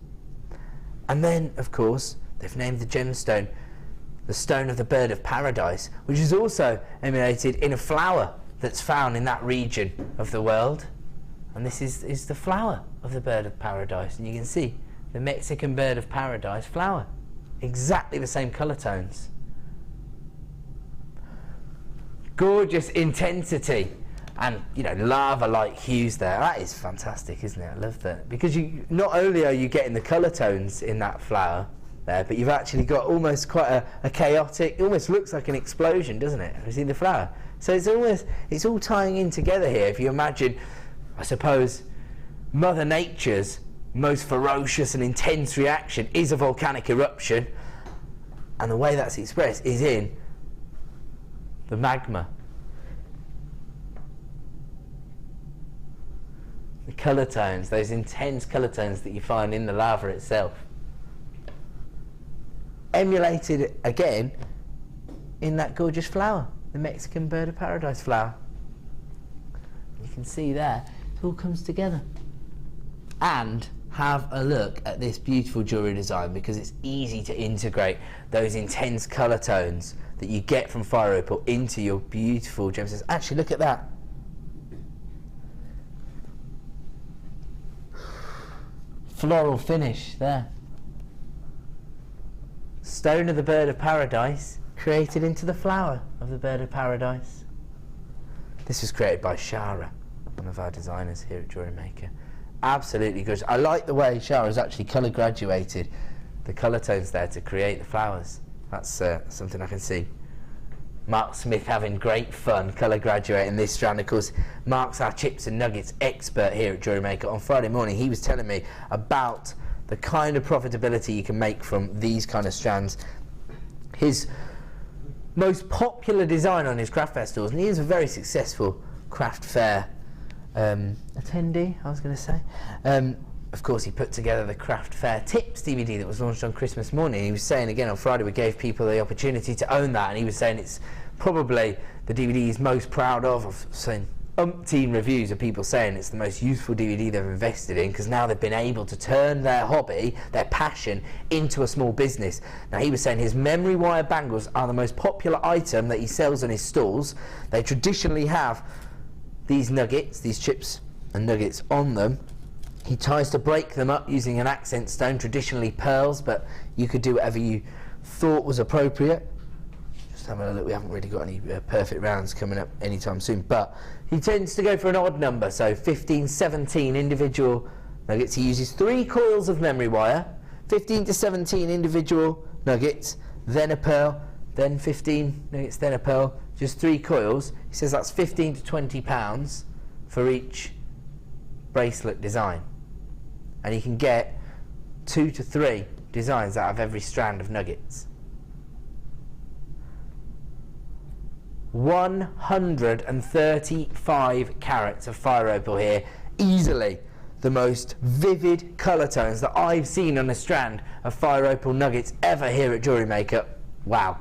And then, of course, they've named the gemstone the stone of the bird of paradise, which is also emulated in a flower that's found in that region of the world. And this is the flower of the bird of paradise. And you can see the Mexican bird of paradise flower. Exactly the same colour tones. Gorgeous intensity. And, you know, lava-like hues there. That is fantastic, isn't it? I love that. Because you not only are you getting the colour tones in that flower there, but you've actually got almost quite a chaotic, it almost looks like an explosion, doesn't it? Have you seen the flower? So it's all tying in together here. If you imagine, I suppose, Mother Nature's most ferocious and intense reaction is a volcanic eruption, and the way that's expressed is in the magma. The colour tones, those intense colour tones that you find in the lava itself. Emulated again in that gorgeous flower, the Mexican bird of paradise flower. You can see there, it all comes together. And have a look at this beautiful jewellery design, because it's easy to integrate those intense colour tones that you get from fire opal into your beautiful gemstones. Actually, look at that. Floral finish there. Stone of the bird of paradise created into the flower of the bird of paradise. This was created by Shara, one of our designers here at JewelleryMaker. Absolutely good. I like the way Shara has actually colour graduated the colour tones there to create the flowers. That's something I can see. Mark Smith having great fun colour graduating this strand. Of course, Mark's our chips and nuggets expert here at JewelleryMaker. On Friday morning, he was telling me about the kind of profitability you can make from these kind of strands. His most popular design on his craft fair stores, and he is a very successful craft fair attendee, I was going to say. of course, he put together the Craft Fair Tips DVD that was launched on Christmas morning. He was saying again on Friday we gave people the opportunity to own that, and he was saying it's probably the DVD he's most proud of. I've seen umpteen reviews of people saying it's the most useful DVD they've invested in, because now they've been able to turn their hobby, their passion, into a small business. Now, he was saying his memory wire bangles are the most popular item that he sells on his stalls. They traditionally have these nuggets, these chips and nuggets on them. He tries to break them up using an accent stone, traditionally pearls, but you could do whatever you thought was appropriate. Just having a look, we haven't really got any perfect rounds coming up anytime soon, but he tends to go for an odd number, so 15, 17 individual nuggets. He uses 3 coils of memory wire, 15 to 17 individual nuggets, then a pearl, then 15 nuggets, then a pearl, just 3 coils. He says that's 15 to 20 pounds for each bracelet design. And you can get 2 to 3 designs out of every strand of nuggets. 135 carats of fire opal here, easily the most vivid colour tones that I've seen on a strand of fire opal nuggets ever here at JewelleryMaker. Wow.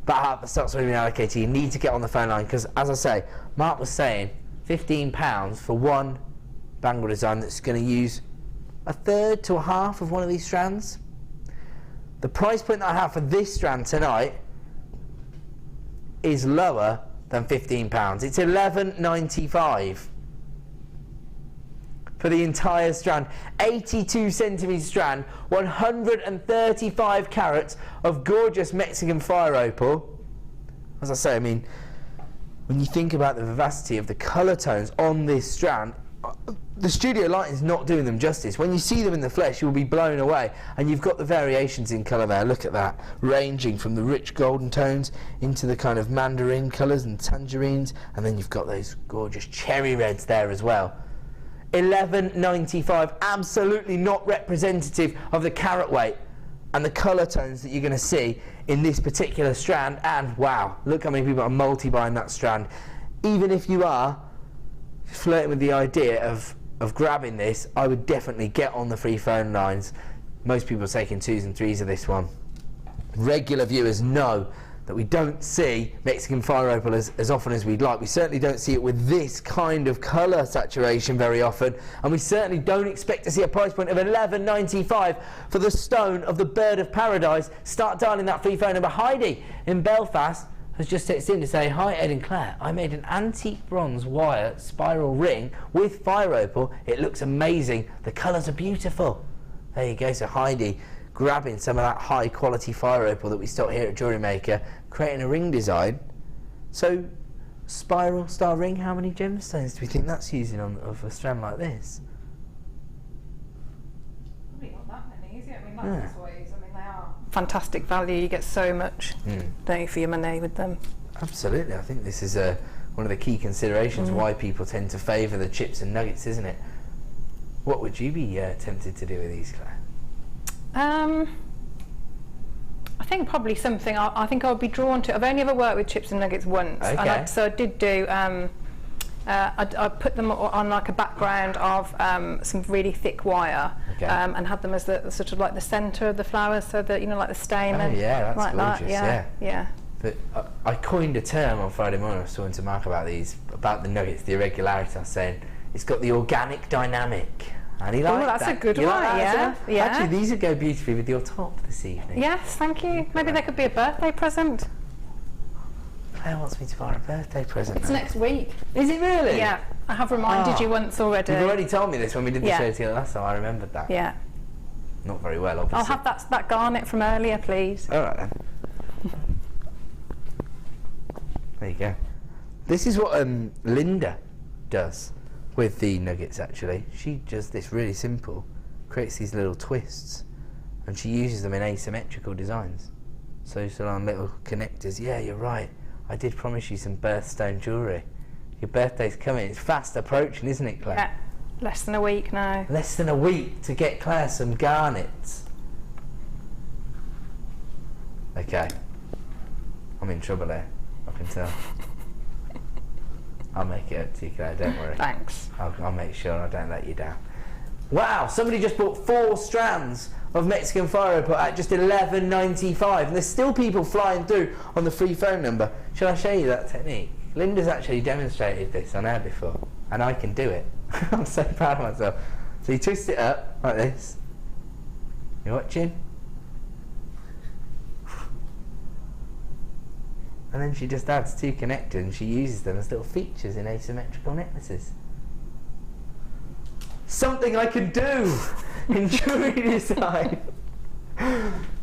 That heart that stops moving allocated, you need to get on the phone line, because as I say, Mark was saying £15 for one bangle design that's going to use a third to a half of one of these strands. The price point that I have for this strand tonight is lower than £15. It's £11.95 for the entire strand. 82 centimetre strand, 135 carats of gorgeous Mexican fire opal. As I say, I mean, when you think about the vivacity of the colour tones on this strand, the studio lighting is not doing them justice. When you see them in the flesh, you'll be blown away. And you've got the variations in colour there. Look at that, ranging from the rich golden tones into the kind of mandarin colours and tangerines, and then you've got those gorgeous cherry reds there as well. £11.95, absolutely not representative of the carat weight and the colour tones that you're going to see in this particular strand. And wow, look how many people are multi-buying that strand. Even if you are flirting with the idea of grabbing this, I would definitely get on the free phone lines. Most people are taking 2s and 3s of this one. Regular viewers know that we don't see Mexican fire opal as often as we'd like. We certainly don't see it with this kind of colour saturation very often, and we certainly don't expect to see a price point of £11.95 for the stone of the bird of paradise. Start dialing that free phone number. Heidi in Belfast has just texted in to say, "Hi Ed and Claire, I made an antique bronze wire spiral ring with fire opal. It looks amazing. The colours are beautiful." There you go. So Heidi grabbing some of that high quality fire opal that we stock here at JewelleryMaker, creating a ring design. So spiral star ring, how many gemstones do we think that's using on of a strand like this? Probably not that many, is it? I mean, that's ways. I mean, they are fantastic value. You get so much don't you, for your money with them. Absolutely. I think this is one of the key considerations why people tend to favour the chips and nuggets, isn't it? What would you be tempted to do with these, Claire? I think probably something I think I would be drawn to. I've only ever worked with chips and nuggets once, and so I did do. I put them on like a background of some really thick wire, and had them as the sort of like the centre of the flowers, so that, you know, like the stain. Oh yeah, that's like gorgeous. That. Yeah. But I coined a term on Friday morning. I was talking to Mark about these, about the nuggets, the irregularity. I was saying it's got the organic dynamic. And he liked that's that. a good You one, like that, yeah. Actually, these would go beautifully with your top this evening. Yes, thank you. Maybe they could be a birthday present. Claire wants me to buy a birthday present. It's next week. Is it really? Yeah, I have reminded you once already. You've already told me this when we did the show together last time. I remembered that. Yeah. Not very well, obviously. I'll have that garnet from earlier, please. All right then. There you go. This is what Linda does with the nuggets, actually. She does this really simple, creates these little twists, and she uses them in asymmetrical designs. So on little connectors. Yeah, you're right. I did promise you some birthstone jewellery. Your birthday's coming. It's fast approaching, isn't it, Claire? Yeah, less than a week now. Less than a week to get Claire some garnets. Okay. I'm in trouble here, I can tell. I'll make it up to you, Claire, don't worry. Thanks. I'll make sure I don't let you down. Wow, somebody just bought 4 strands of Mexican fire opal at just $11.95, and there's still people flying through on the free phone number. Shall I show you that technique? Linda's actually demonstrated this on air before, and I can do it. I'm so proud of myself. So you twist it up like this. You watching? And then she just adds 2 connectors and she uses them as little features in asymmetrical necklaces. Something I can do in jewellery design.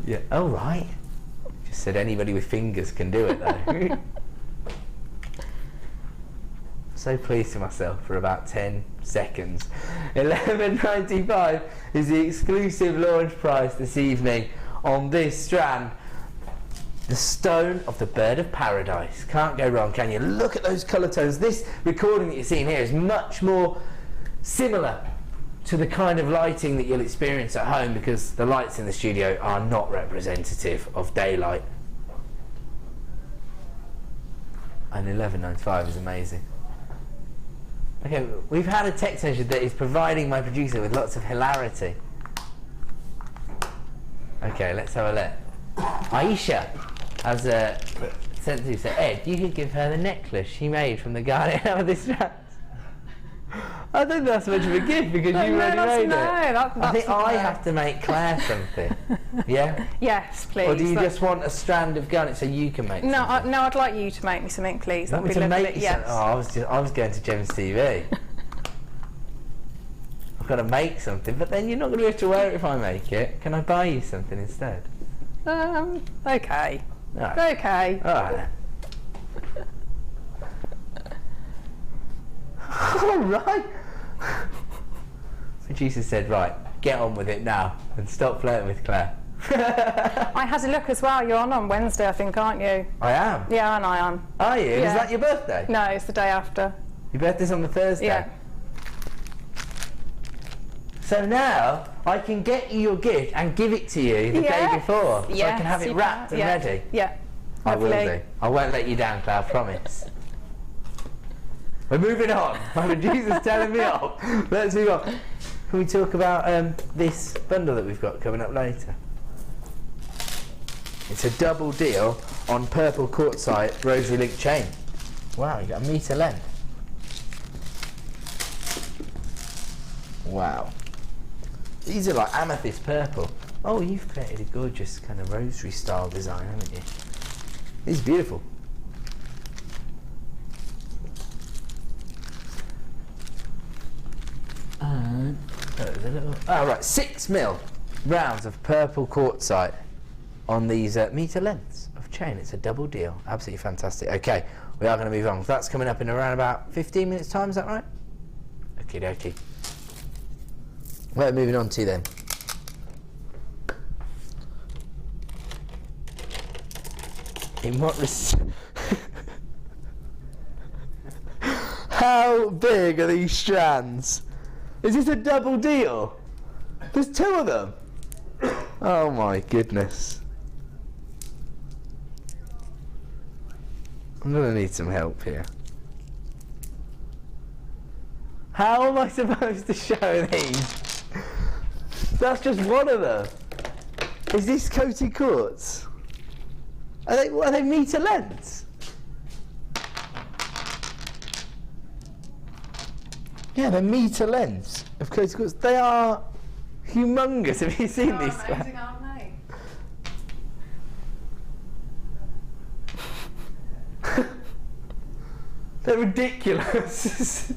Yeah, oh right. Just said anybody with fingers can do it though. So pleased with myself for about 10 seconds. $11.95 is the exclusive launch price this evening on this strand. The stone of the bird of paradise. Can't go wrong, can you? Look at those colour tones. This recording that you're seeing here is much more similar to the kind of lighting that you'll experience at home, because the lights in the studio are not representative of daylight. And $11.95 is amazing. Okay, we've had a text message that is providing my producer with lots of hilarity. Okay, let's have a look. Aisha has sent to say, Ed, you could give her the necklace she made from the Garnet Amethyst strands. I think that's much of a gift because you already made it. I think I have to make Claire something. Yeah? Yes, please. Or do you just want a strand of garnet so you can make something? No, I'd like you to make me something, please. You want me to make you something? Oh, I was going to Gem's TV. I've got to make something, but then you're not going to be able to wear it if I make it. Can I buy you something instead? Okay. Right. Okay. Alright. Alright. Producer said, right, get on with it now and stop flirting with Claire. I had a look as well. You're on Wednesday, I think, aren't you? I am. Yeah, and I am. Are you? Yeah. Is that your birthday? No, it's the day after. Your birthday's on the Thursday? Yeah. So now I can get you your gift and give it to you the day before, so I can have it wrapped and ready. Yeah. I will do. I won't let you down, Claire, I promise. We're moving on. My producer's telling me off. Let's move on. Can we talk about this bundle that we've got coming up later? It's a double deal on purple quartzite rosary link chain. Wow, you got a metre length. Wow. These are like amethyst purple. Oh, you've created a gorgeous kind of rosary style design, haven't you? This is beautiful. There's a little. Oh, right, 6mm rounds of purple quartzite on these metre lengths of chain. It's a double deal. Absolutely fantastic. Okay, we are going to move on. That's coming up in around about 15 minutes' time, is that right? Okie dokie. Where are we moving on to then? In what How big are these strands? Is this a double deal? There's 2 of them. Oh my goodness. I'm gonna need some help here. How am I supposed to show these? That's just one of them. Is this coated quartz? Are they metre lengths? Yeah, they're metre lengths of coated quartz. They are humongous. Have you seen these? Amazing, aren't they? They're ridiculous.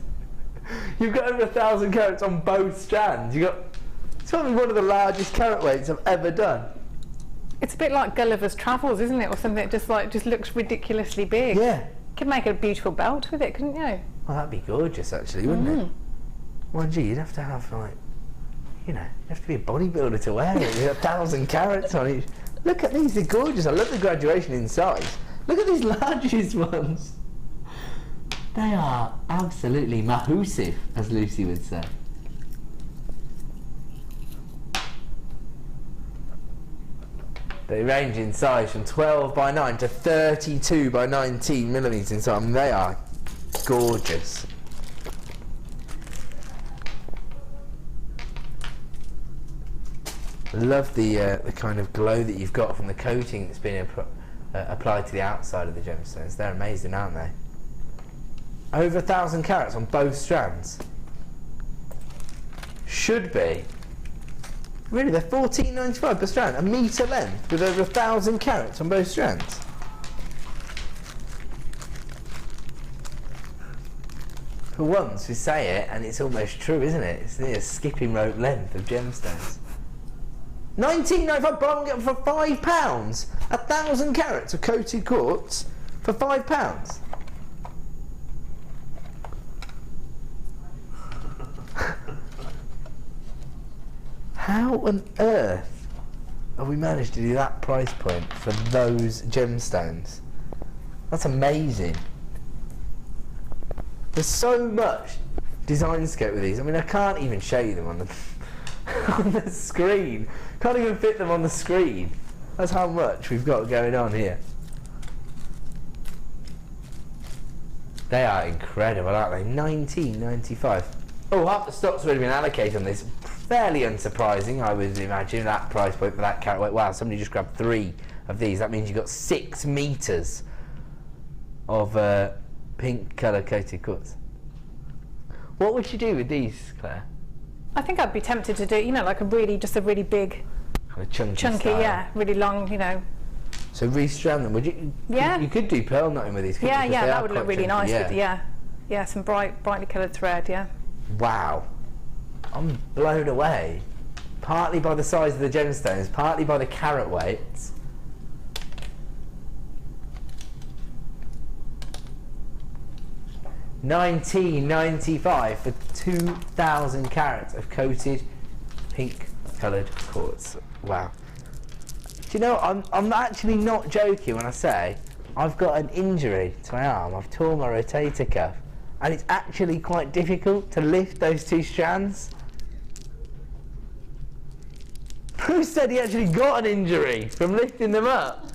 You've got over 1,000 carats on both strands. It's probably one of the largest carat weights I've ever done. It's a bit like Gulliver's Travels, isn't it, or something? Just looks ridiculously big. Yeah. You could make a beautiful belt with it, couldn't you? Well, that'd be gorgeous, actually, wouldn't it? Well, gee, you'd have to have you'd have to be a bodybuilder to wear it. With 1,000 carats on each. Look at these; they're gorgeous. I love the graduation in size. Look at these largest ones. They are absolutely mahoosive, as Lucy would say. They range in size from 12 by 9 to 32 by 19 millimetres in size. I mean, they are gorgeous. I love the kind of glow that you've got from the coating that's been applied to the outside of the gemstones. They're amazing, aren't they? Over 1,000 carats on both strands. Should be. Really, they're $14.95 per strand, a metre length with over 1,000 carats on both strands. For once, we say it and it's almost true, isn't it? It's near a skipping rope length of gemstones. $19.95, buy one get one for £5. 1,000 carats of coated quartz for £5. How on earth have we managed to do that price point for those gemstones? That's amazing. There's so much design scope with these. I mean, I can't even show you them on the on the screen. Can't even fit them on the screen. That's how much we've got going on here. They are incredible, aren't they? $19.95. Oh, half the stock's already been allocated on this. Fairly unsurprising, I would imagine, that price point for that carat weight. Wow, somebody just grabbed 3 of these. That means you've got 6 metres of pink colour coated quartz. What would you do with these, Claire? I think I'd be tempted to do, you know, like just a really big, kind of chunky style. Yeah, really long, you know. So restrand them, would you? Yeah. You could do pearl knotting with these, couldn't you? Yeah, that would look really nice yeah. with, yeah, some brightly coloured thread, yeah. Wow. I'm blown away. Partly by the size of the gemstones, partly by the carat weights. $19.95 for 2,000 carats of coated pink coloured quartz. Wow. Do you know, I'm actually not joking when I say I've got an injury to my arm. I've torn my rotator cuff, and it's actually quite difficult to lift those 2 strands. Who said he actually got an injury from lifting them up?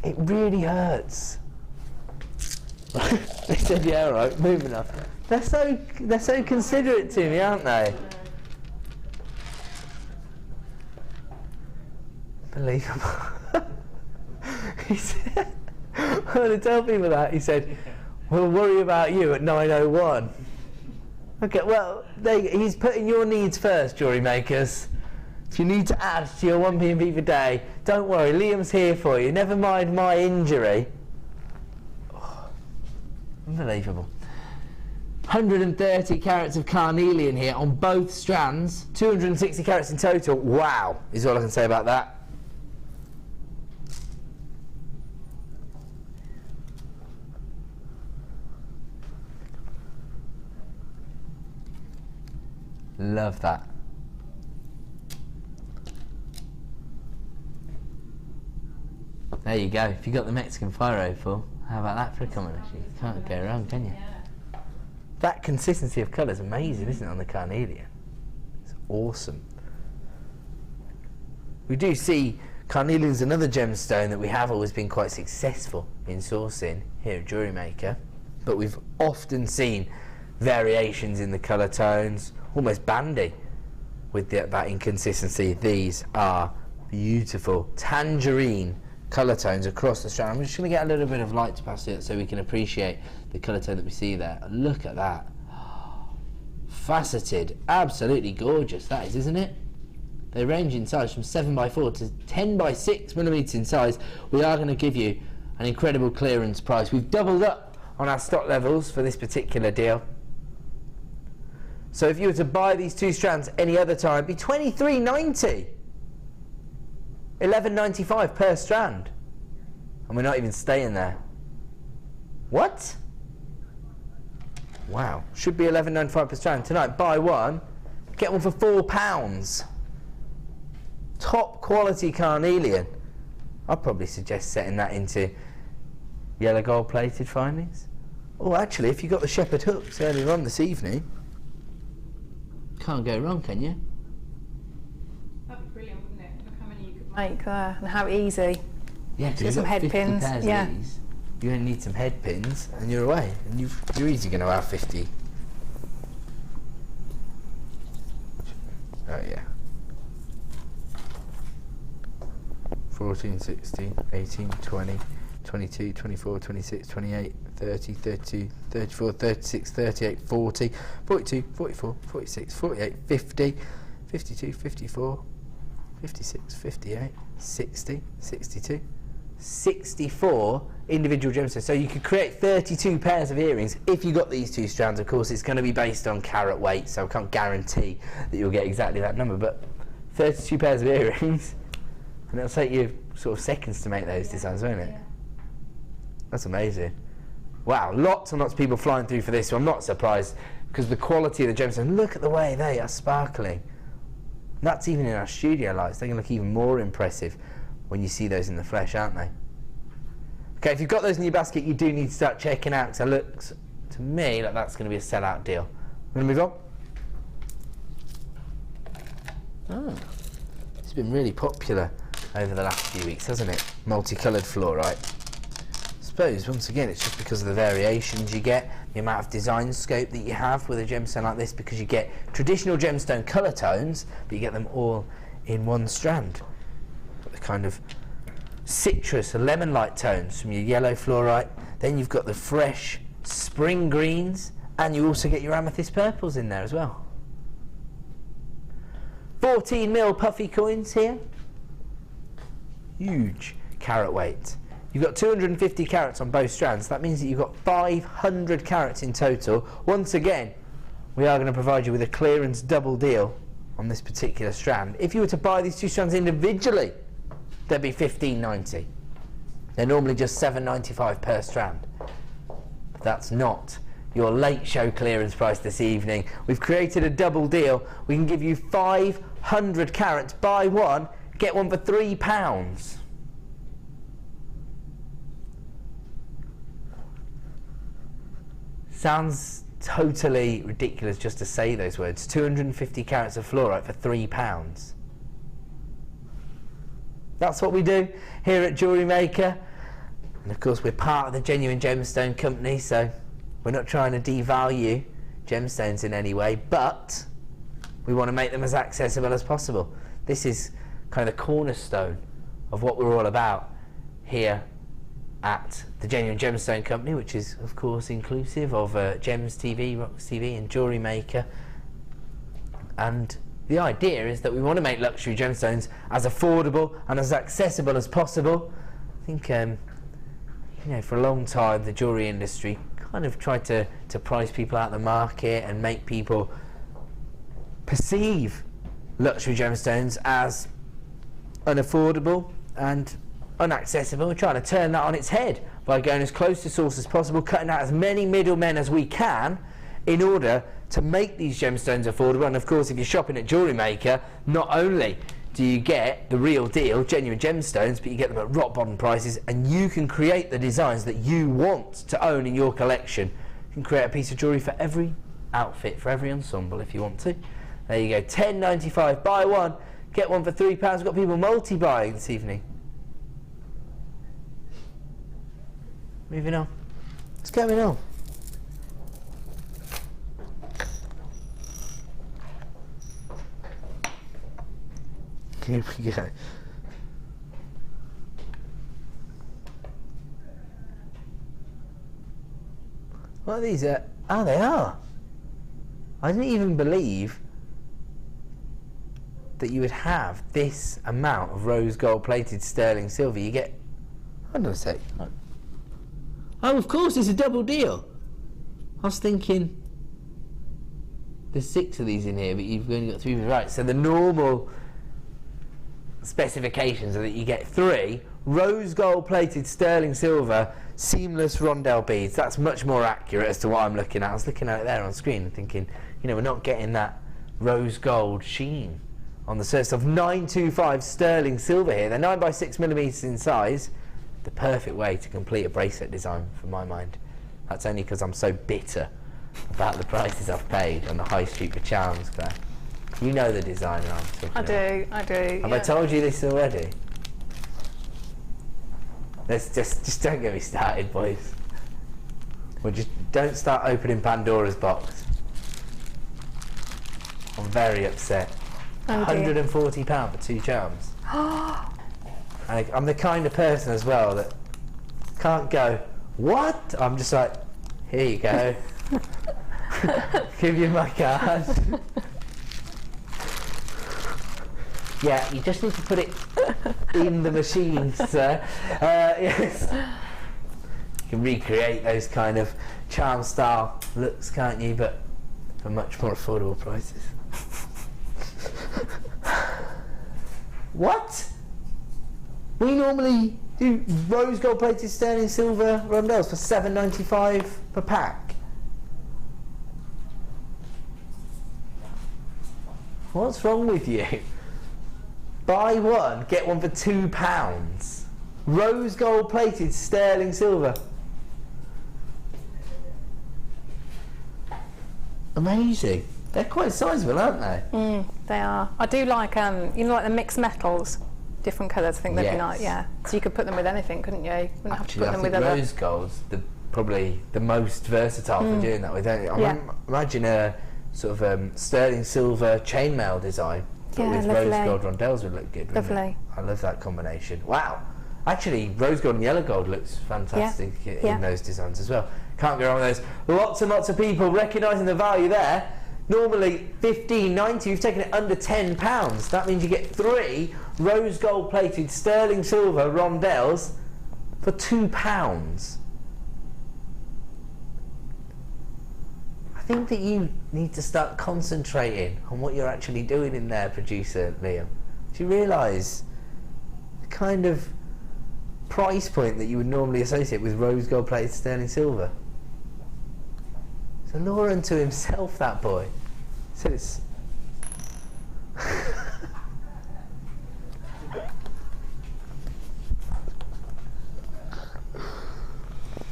It really hurts. They said, yeah, all right, moving on. They're so considerate to me, aren't they? Unbelievable. He said, I want to tell people that. He said, we'll worry about you at 9:01. Okay, well, he's putting your needs first, jewellery makers. If you need to add to your 1 P&P per day, don't worry, Liam's here for you. Never mind my injury. Oh, unbelievable. 130 carats of carnelian here on both strands. 260 carats in total. Wow, is all I can say about that. Love that. There you go. If you got the Mexican fire opal, how about that for a combination? You can't go wrong, can you? Yeah. That consistency of colour is amazing, isn't it, on the carnelian? It's awesome. We do see carnelian's another gemstone that we have always been quite successful in sourcing here at JewelleryMaker, but we've often seen variations in the colour tones, almost bandy with that inconsistency. These are beautiful tangerine colour tones across the strand. I'm just going to get a little bit of light to pass it so we can appreciate the colour tone that we see there. Look at that. Faceted. Absolutely gorgeous that is, isn't it? They range in size from 7x4 to 10x6 millimetres in size. We are going to give you an incredible clearance price. We've doubled up on our stock levels for this particular deal. So if you were to buy these 2 strands any other time, it'd be $23.90. $11.95 per strand. And we're not even staying there. What? Wow. Should be $11.95 per strand. Tonight, buy one, get one for £4. Top quality carnelian. I'd probably suggest setting that into yellow gold plated findings. Oh, actually, if you got the shepherd hooks earlier on this evening, can't go wrong, can you? That'd be brilliant, wouldn't it? Look how many you could make there, and how easy. Yeah, because some head pins. Yeah. You only need some head pins, and you're away. And you're easily going to have 50. Oh yeah. 14, 16, 18, 20, 22, 24, 26, 28, 30, 32, 34, 36, 38, 40, 42, 44, 46, 48, 50, 52, 54, 56, 58, 60, 62, 64 individual gemstones. So you could create 32 pairs of earrings if you got these 2 strands. Of course, it's going to be based on carat weight, so I can't guarantee that you'll get exactly that number, but 32 pairs of earrings, and it'll take you sort of seconds to make those designs, won't it? Yeah. That's amazing. Wow, lots and lots of people flying through for this, so I'm not surprised, because the quality of the gemstones, look at the way they are sparkling. That's even in our studio lights. They're going to look even more impressive when you see those in the flesh, aren't they? Okay, if you've got those in your basket, you do need to start checking out, because it looks to me like that's going to be a sellout deal. I'm going to move on. Oh, it's been really popular over the last few weeks, hasn't it? Multicoloured fluorite. I suppose, once again, it's just because of the variations you get, the amount of design scope that you have with a gemstone like this, because you get traditional gemstone colour tones, but you get them all in one strand. Got the kind of citrus, lemon-like tones from your yellow fluorite, then you've got the fresh spring greens, and you also get your amethyst purples in there as well. 14mm puffy coins here. Huge carat weight. You've got 250 carats on both strands. That means that you've got 500 carats in total. Once again, we are going to provide you with a clearance double deal on this particular strand. If you were to buy these 2 strands individually, they'd be $15.90. They're normally just $7.95 per strand. But that's not your late show clearance price this evening. We've created a double deal. We can give you 500 carats, buy one, get one for £3. Sounds totally ridiculous just to say those words. 250 carats of fluorite for £3. That's what we do here at JewelleryMaker. And of course, we're part of the Genuine Gemstone Company, so we're not trying to devalue gemstones in any way, but we want to make them as accessible as possible. This is kind of the cornerstone of what we're all about here at the Genuine Gemstone Company, which is of course inclusive of Gems TV, Rocks TV and JewelleryMaker. And the idea is that we want to make luxury gemstones as affordable and as accessible as possible. I think you know, for a long time the jewellery industry kind of tried to price people out of the market and make people perceive luxury gemstones as unaffordable and unaccessible. We're trying to turn that on its head by going as close to source as possible, cutting out as many middlemen as we can in order to make these gemstones affordable. And of course, if you're shopping at JewelleryMaker, not only do you get the real deal, genuine gemstones, but you get them at rock bottom prices, and you can create the designs that you want to own in your collection. You can create a piece of jewellery for every outfit, for every ensemble if you want to. There you go, $10.95, buy one, get one for £3. We've got people multi-buying this evening. Moving on. What's going on? Here we go. What are these? Oh, they are. I didn't even believe that you would have this amount of rose gold plated sterling silver. You get... Hold on a sec. Oh, of course, it's a double deal. I was thinking there's 6 of these in here, but you've only got 3. Right, so the normal specifications are that you get 3 rose gold plated sterling silver seamless rondelle beads. That's much more accurate as to what I'm looking at. I was looking at it there on screen and thinking, you know, we're not getting that rose gold sheen on the surface of 925 sterling silver here. They're 9 by 6 millimeters in size. The perfect way to complete a bracelet design, from my mind. That's only because I'm so bitter about the prices I've paid on the high street for charms, Claire. You know the designer I'm talking about. I do. Have I told you this already? Let's just don't get me started, boys. Well, just don't start opening Pandora's box. I'm very upset. £140 for 2 charms. I'm the kind of person as well that can't go, what? I'm just like, here you go. Give you my card. Yeah, you just need to put it in the machine, sir. Yes. You can recreate those kind of charm style looks, can't you? But for much more affordable prices. What? We normally do rose gold plated sterling silver rondelles for $7.95 per pack. What's wrong with you? Buy one, get one for £2. Rose gold plated sterling silver. Amazing. They're quite sizable, aren't they? They are. I do like, you know, like the mixed metals, different colours. I think they'd be nice. Yeah. So you could put them with anything, couldn't you? You wouldn't have to put them with other. Rose gold's probably the most versatile for doing that with. Don't you? Imagine a sort of sterling silver chainmail design, but with lovely. rose gold rondelles would look good. Lovely. I love that combination. Wow. Actually, rose gold and yellow gold looks fantastic in those designs as well. Can't go wrong with those. Lots and lots of people recognising the value there. Normally $15.90, you've taken it under £10. That means you get 3 rose gold plated sterling silver rondelles for £2. I think that you need to start concentrating on what you're actually doing in there, producer Liam. Do you realise the kind of price point that you would normally associate with rose gold plated sterling silver? He's a law unto himself, that boy. So it's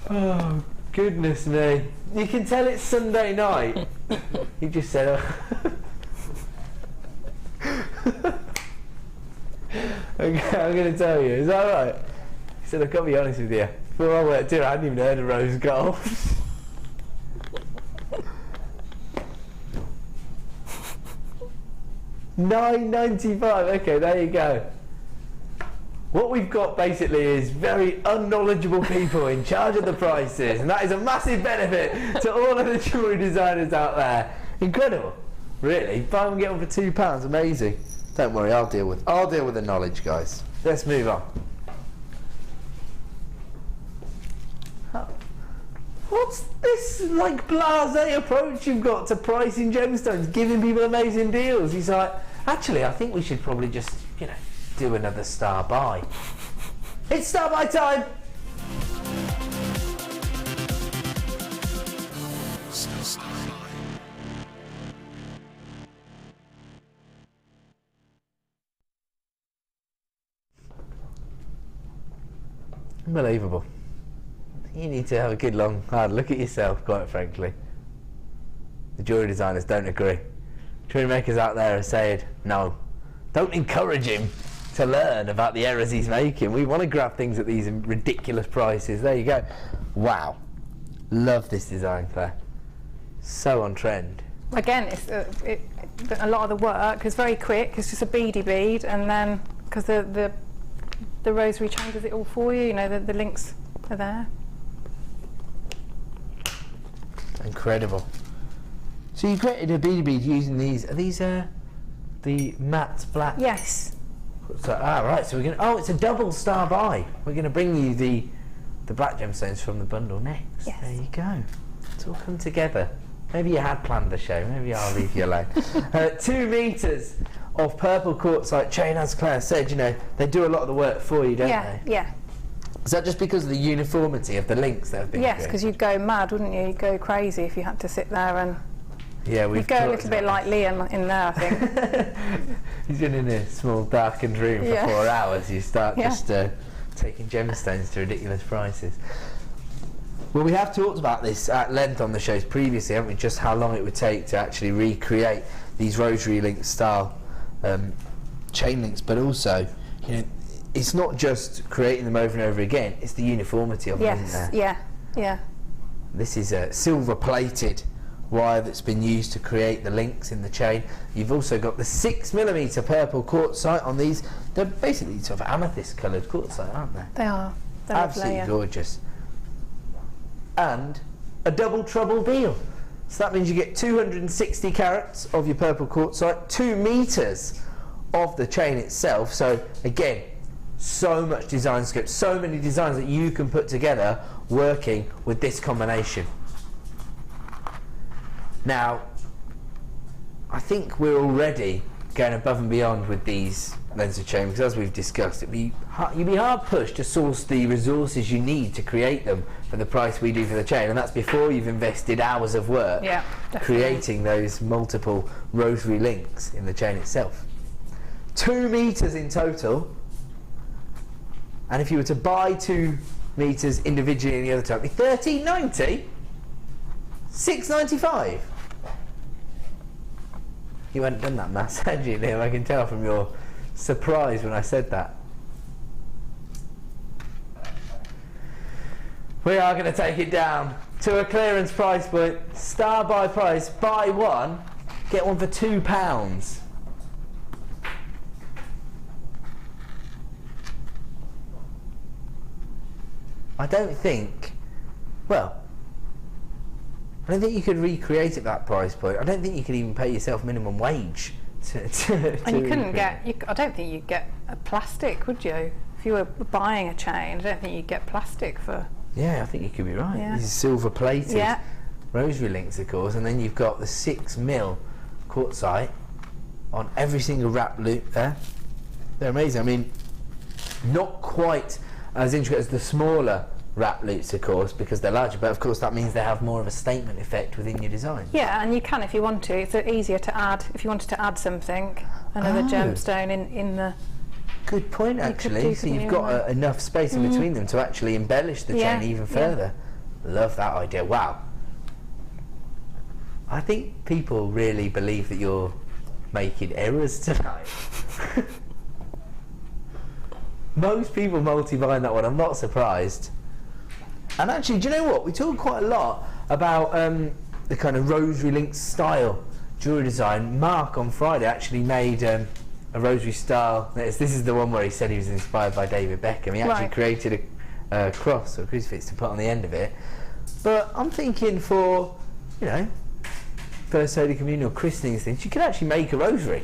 oh goodness me. You can tell it's Sunday night. You just said okay, I'm going to tell you, is that right? He said, I've got to be honest with you, before I worked here I hadn't even heard of rose gold. $9.95. Okay, there you go. What we've got basically is very unknowledgeable people in charge of the prices, and that is a massive benefit to all of the jewellery designers out there. Incredible, really. Buy one get one for £2. Amazing. Don't worry, I'll deal with the knowledge, guys. Let's move on. What's this like blasé approach you've got to pricing gemstones, giving people amazing deals? He's like, actually, I think we should probably just, you know, do another star buy. It's star buy time! Unbelievable. You need to have a good long hard look at yourself, quite frankly. The jewellery designers don't agree. Jewellery makers out there are saying, no, don't encourage him to learn about the errors he's making. We want to grab things at these ridiculous prices. There you go. Wow. Love this design, Claire. So on trend. Again, it's a lot of the work is very quick. It's just a beady bead, and then because the rosary chain does it all for you. You know, the links are there. Incredible. So you created a beady bead using these. Are these the matte black? Yes. So, right. So we're gonna. Oh, it's a double star buy. We're gonna bring you the black gemstones from the bundle next. Yes. There you go. It's all come together. Maybe you had planned the show. Maybe I'll leave you alone. 2 meters of purple quartzite chain, as Claire said. You know, they do a lot of the work for you, don't they? Yeah. Is that just because of the uniformity of the links that have been Yes, created? because you'd go mad, wouldn't you? You'd go crazy if you had to sit there and... Yeah, we've you'd go a little bit like Liam in there, I think. He's been in a small darkened room for 4 hours. You start just taking gemstones to ridiculous prices. Well, we have talked about this at length on the shows previously, haven't we? Just how long it would take to actually recreate these rosary link style chain links, but also, you know, it's not just creating them over and over again, it's the uniformity of them, isn't there? Yeah. This is a silver plated wire that's been used to create the links in the chain. You've also got the 6mm purple quartzite on these. They're basically sort of amethyst coloured quartzite, aren't they? They are. They're absolutely lovely, yeah. gorgeous. And a double trouble deal. So that means you get 260 carats of your purple quartzite, 2 meters of the chain itself. So again, so much design scope, so many designs that you can put together working with this combination. Now, I think we're already going above and beyond with these lens of chain, because as we've discussed, you'd be hard pushed to source the resources you need to create them for the price we do for the chain, and that's before you've invested hours of work creating those multiple rotary links in the chain itself. 2 meters in total, and if you were to buy 2 meters individually in the other type, it'd be $13.90, $6.95. You hadn't done that maths, had you, Liam? I can tell from your surprise when I said that. We are going to take it down to a clearance price point, star by price, buy one, get one for £2. I don't think, well, I don't think you could recreate at that price point. I don't think you could even pay yourself minimum wage to and you couldn't get, I don't think you'd get a plastic, would you? If you were buying a chain, I don't think you'd get plastic for... Yeah, I think you could be right. Yeah. These are silver plated rosary links, of course, and then you've got the 6mm quartzite on every single wrap loop there. They're amazing. I mean, not quite as intricate as the smaller wrap loops, of course, because they're larger, but of course that means they have more of a statement effect within your design. Yeah, and you can, if you want to, it's easier to add, if you wanted to add something, another gemstone in the... Good point, actually. So you've got enough space in between them to actually embellish the chain even further. Love that idea. Wow. I think people really believe that you're making errors tonight. Most people multi-buying that one. I'm not surprised. And actually, do you know what? We talk quite a lot about the kind of rosary link style jewellery design. Mark on Friday actually made a rosary style. This is the one where he said he was inspired by David Beckham. He actually created a cross or a crucifix to put on the end of it. But I'm thinking for, you know, First Holy Communion or christenings things, you can actually make a rosary.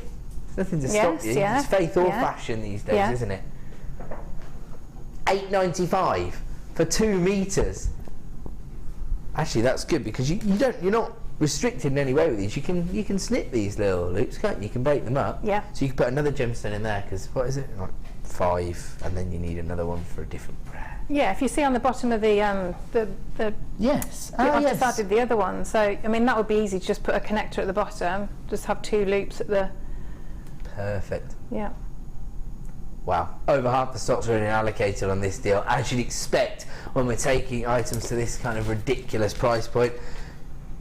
There's nothing to stop you. It's faith or fashion these days, isn't it? $8.95 for 2 meters. Actually, that's good because you're not restricted in any way with these. You can snip these little loops, can't you? You can break them up. Yeah. So you can put another gemstone in there because what is it, like 5, and then you need another one for a different brand. Yeah, if you see on the bottom of the yes, I've just added the other one. So I mean that would be easy to just put a connector at the bottom. Just have 2 loops at the. Perfect. Yeah. Wow, over half the stocks are already allocated on this deal, as you'd expect when we're taking items to this kind of ridiculous price point.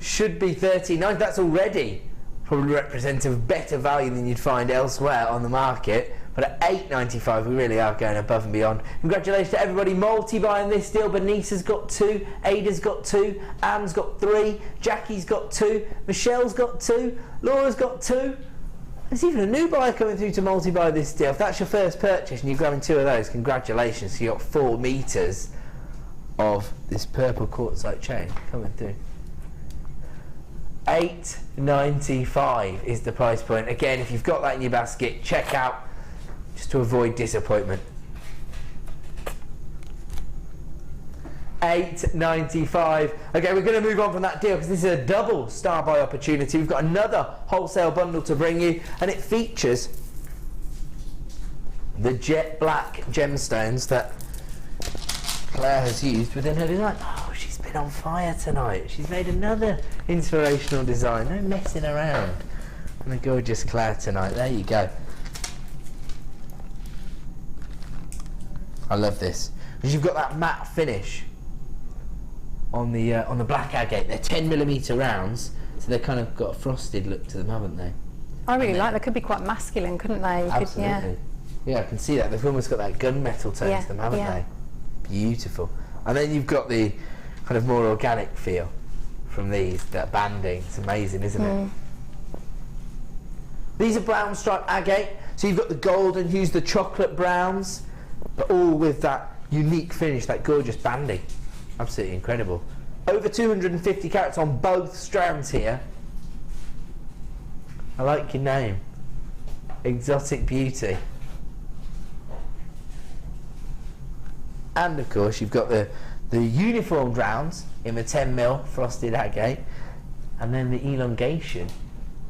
Should be $13.90. That's already probably representative of better value than you'd find elsewhere on the market. But at $8.95, we really are going above and beyond. Congratulations to everybody multi-buying this deal. Benice's got 2, Ada's got 2, Anne's got 3, Jackie's got 2, Michelle's got 2, Laura's got 2. There's even a new buyer coming through to multi-buy this deal. If that's your first purchase and you're grabbing 2 of those, congratulations. You got 4 meters of this purple quartzite chain coming through. $8.95 is the price point. Again, if you've got that in your basket, check out just to avoid disappointment. $8.95. Okay, we're going to move on from that deal because this is a double star buy opportunity. We've got another wholesale bundle to bring you, and it features the jet black gemstones that Claire has used within her design. Oh, she's been on fire tonight. She's made another inspirational design. No messing around. And a gorgeous Claire tonight. There you go. I love this because you've got that matte finish on the black agate. They're 10mm rounds, so they've kind of got a frosted look to them, haven't they? I really like. They could be quite masculine, couldn't they? Absolutely. Yeah, I can see that. They've almost got that gunmetal tone to them, haven't they? Beautiful. And then you've got the kind of more organic feel from these, that banding. It's amazing, isn't it? These are brown stripe agate, so you've got the golden hues, the chocolate browns, but all with that unique finish, that gorgeous banding. Absolutely incredible. Over 250 carats on both strands here. I like your name. Exotic Beauty. And of course you've got the uniformed rounds in the 10mm frosted agate, and then the elongation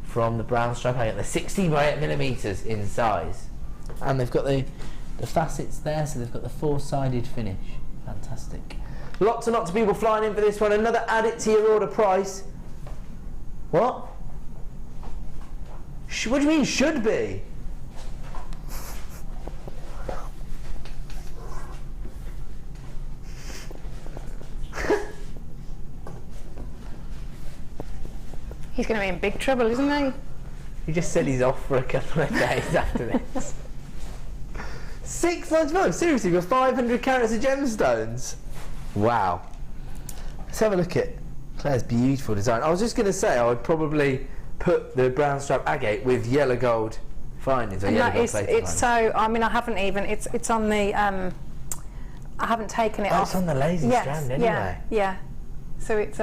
from the brown stripe agate. They're 16 by 8mm in size, and they've got the facets there, so they've got the four-sided finish. Fantastic. Lots and lots of people flying in for this one. Another add it to your order price. What? What do you mean should be? He's going to be in big trouble, isn't he? He just said he's off for a couple of days after this. $6.95, seriously, for 500 carats of gemstones. Wow. Let's have a look at Claire's beautiful design. I was just going to say I would probably put the brown stripe agate with yellow gold findings or yellow gold plated findings. So, I mean, I haven't even, it's on the, I haven't taken it off. It's on the lazy strand anyway. Yeah. So it's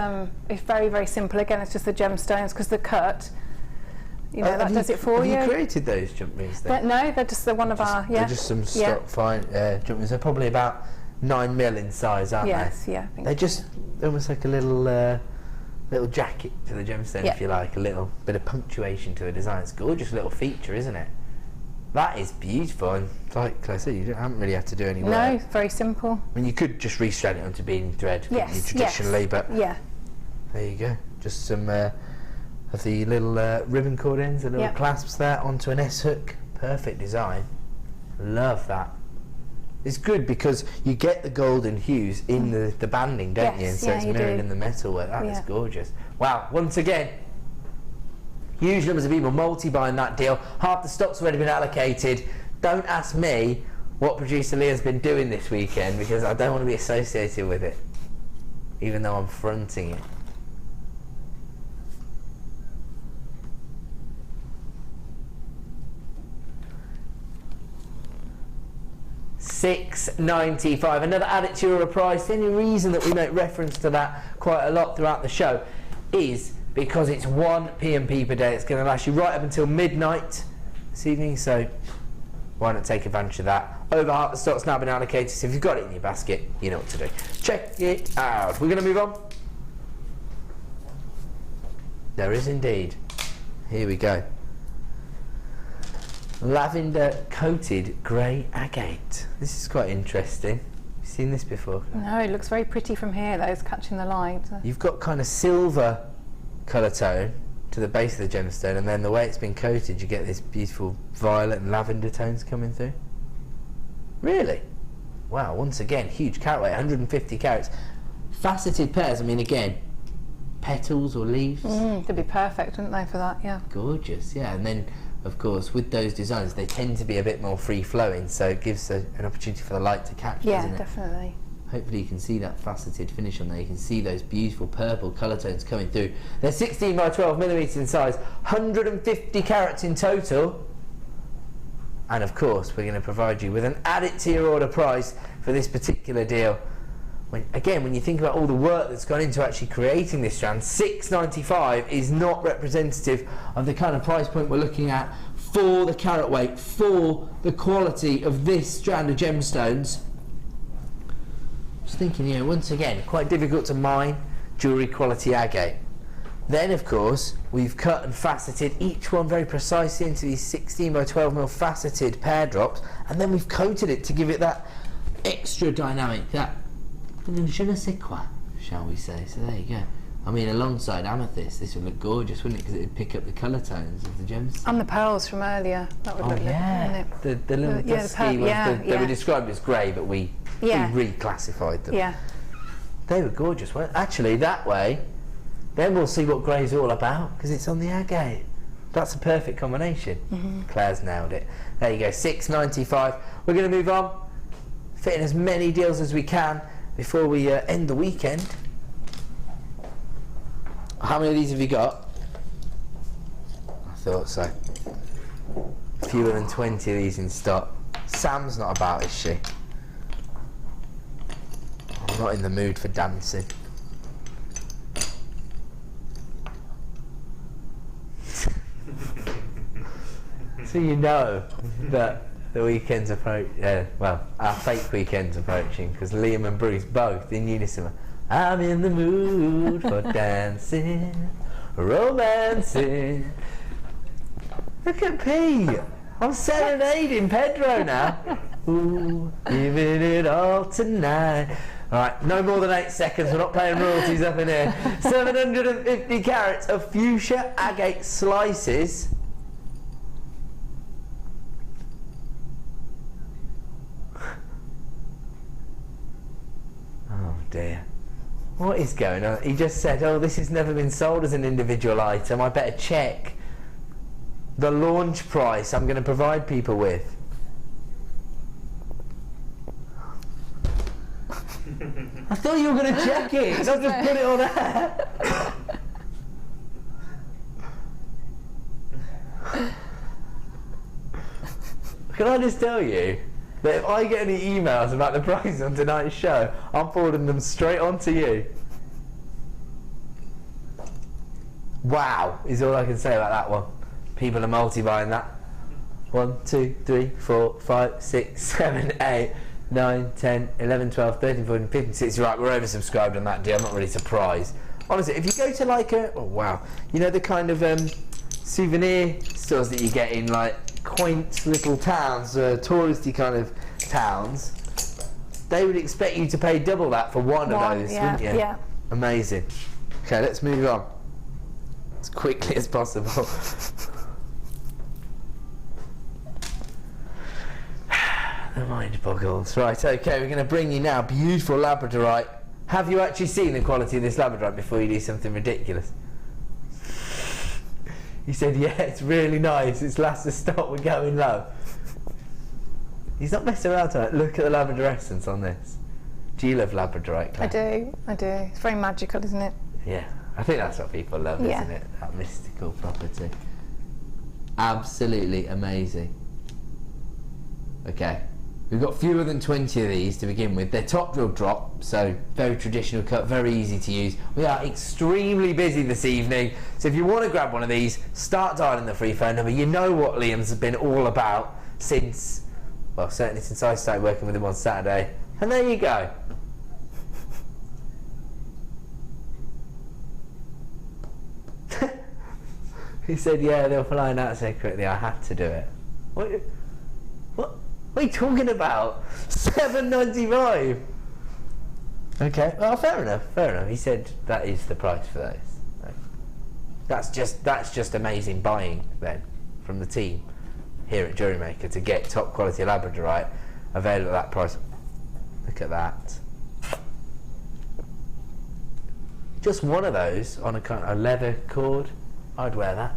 very, very simple. Again, it's just the gemstones, because the cut, you know, that does it for you. Have you created those jump rings then? No, they're just one of our, They're just some stock fine jump rings. They're probably about 9mm in size, aren't they? Yes, yeah. I think they're just almost like a little jacket to the gemstone, if you like, a little bit of punctuation to the design. It's a gorgeous little feature, isn't it? That is beautiful, and like I said, you haven't really had to do any work. No, very simple. I mean, you could just restrand it onto beading thread, traditionally, but there you go. Just some of the little ribbon cord ends, the little clasps there onto an S-hook. Perfect design. Love that. It's good because you get the golden hues in the banding, don't you? And so it's mirrored in the metal work. That is gorgeous. Wow, once again, huge numbers of people multi-buying that deal. Half the stock's already been allocated. Don't ask me what producer Leah's been doing this weekend, because I don't want to be associated with it, even though I'm fronting it. $6.95. Another add it to your order price. The only reason that we make reference to that quite a lot throughout the show is because it's 1 P&P per day. It's going to last you right up until midnight this evening, so why not take advantage of that? Over half the stock's now been allocated, so if you've got it in your basket, you know what to do. Check it out. We're going to move on. There is indeed. Here we go. Lavender coated grey agate. This is quite interesting. Have you seen this before? No, it looks very pretty from here though, it's catching the light. You've got kind of silver colour tone to the base of the gemstone, and then the way it's been coated you get this beautiful violet and lavender tones coming through. Really? Wow, once again, huge carat weight, 150 carats. Faceted pears, I mean, again, petals or leaves. They'd be perfect, wouldn't they, for that? Yeah. Gorgeous, yeah. And then of course with those designs they tend to be a bit more free-flowing, so it gives an opportunity for the light to catch, doesn't it? Definitely. Hopefully you can see that faceted finish on there. You can see those beautiful purple colour tones coming through. They're 16 by 12mm in size, 150 carats in total, and of course we're going to provide you with an add it to your order price for this particular deal. When you think about all the work that's gone into actually creating this strand, $6.95 is not representative of the kind of price point we're looking at for the carat weight, for the quality of this strand of gemstones. Just thinking, once again, quite difficult to mine jewellery quality agate. Then, of course, we've cut and faceted each one very precisely into these 16 by 12mm faceted pear drops, and then we've coated it to give it that extra dynamic, that je ne sais quoi, shall we say. So there you go. I mean, alongside Amethyst, this would look gorgeous, wouldn't it? Because it would pick up the colour tones of the gems. And the pearls from earlier. That would look lovely, wouldn't it? The little dusky ones. They were described as grey, but we reclassified them. Yeah. They were gorgeous, weren't they? Actually, that way, then we'll see what grey's all about, because it's on the agate. That's a perfect combination. Claire's nailed it. There you go, $6.95. We're going to move on, fit in as many deals as we can before we end the weekend. How many of these have you got? I thought so. Fewer than 20 of these in stock. Sam's not about, is she? I'm not in the mood for dancing. So you know that the weekend's well, our fake weekend's approaching, because Liam and Bruce both in unison. I'm in the mood for dancing, romancing. Look at Pete. I'm serenading Pedro now. Ooh, giving it all tonight. Alright, no more than 8 seconds. We're not paying royalties up in here. 750 carats of fuchsia agate slices. Oh dear. What is going on? He just said, oh, this has never been sold as an individual item. I better check the launch price I'm going to provide people with. I thought you were going to check it, not just put it on there. Can I just tell you that if I get any emails about the price on tonight's show, I'm forwarding them straight on to you. Wow, is all I can say about that one. People are multi-buying that. 1, 2, 3, 4, 5, 6, 7, 8, 9, 10, 11, 12, 13, 14, 15, 16. Right, we're oversubscribed on that deal. I'm not really surprised. Honestly, if you go to like a... Oh, wow. You know the kind of souvenir stores that you get in like quaint little towns, touristy kind of towns, they would expect you to pay double that for one of those, wouldn't you? Yeah. Amazing. Okay, let's move on as quickly as possible. The mind boggles. Right, okay, we're going to bring you now beautiful labradorite. Have you actually seen the quality of this labradorite before you do something ridiculous? He said, yeah, it's really nice. It's last to stop, we're going low. He's not messing around tonight. Look at the labradorescence on this. Do you love labradorite, Claire? I do. It's very magical, isn't it? Yeah, I think that's what people love, isn't it? That mystical property. Absolutely amazing. Okay. We've got fewer than 20 of these to begin with. They're top drill drop, so very traditional cut, very easy to use. We are extremely busy this evening, so if you want to grab one of these, start dialing the free phone number. You know what Liam's been all about since, well, certainly since I started working with him on Saturday. And there you go. He said, yeah, they were flying out so quickly, I had to do it. What are you talking about? $7.95. Okay, well, fair enough. He said that is the price for those. That's just amazing buying then from the team here at JewelleryMaker to get top quality labradorite available at that price. Look at that. Just one of those on a kind of leather cord. I'd wear that.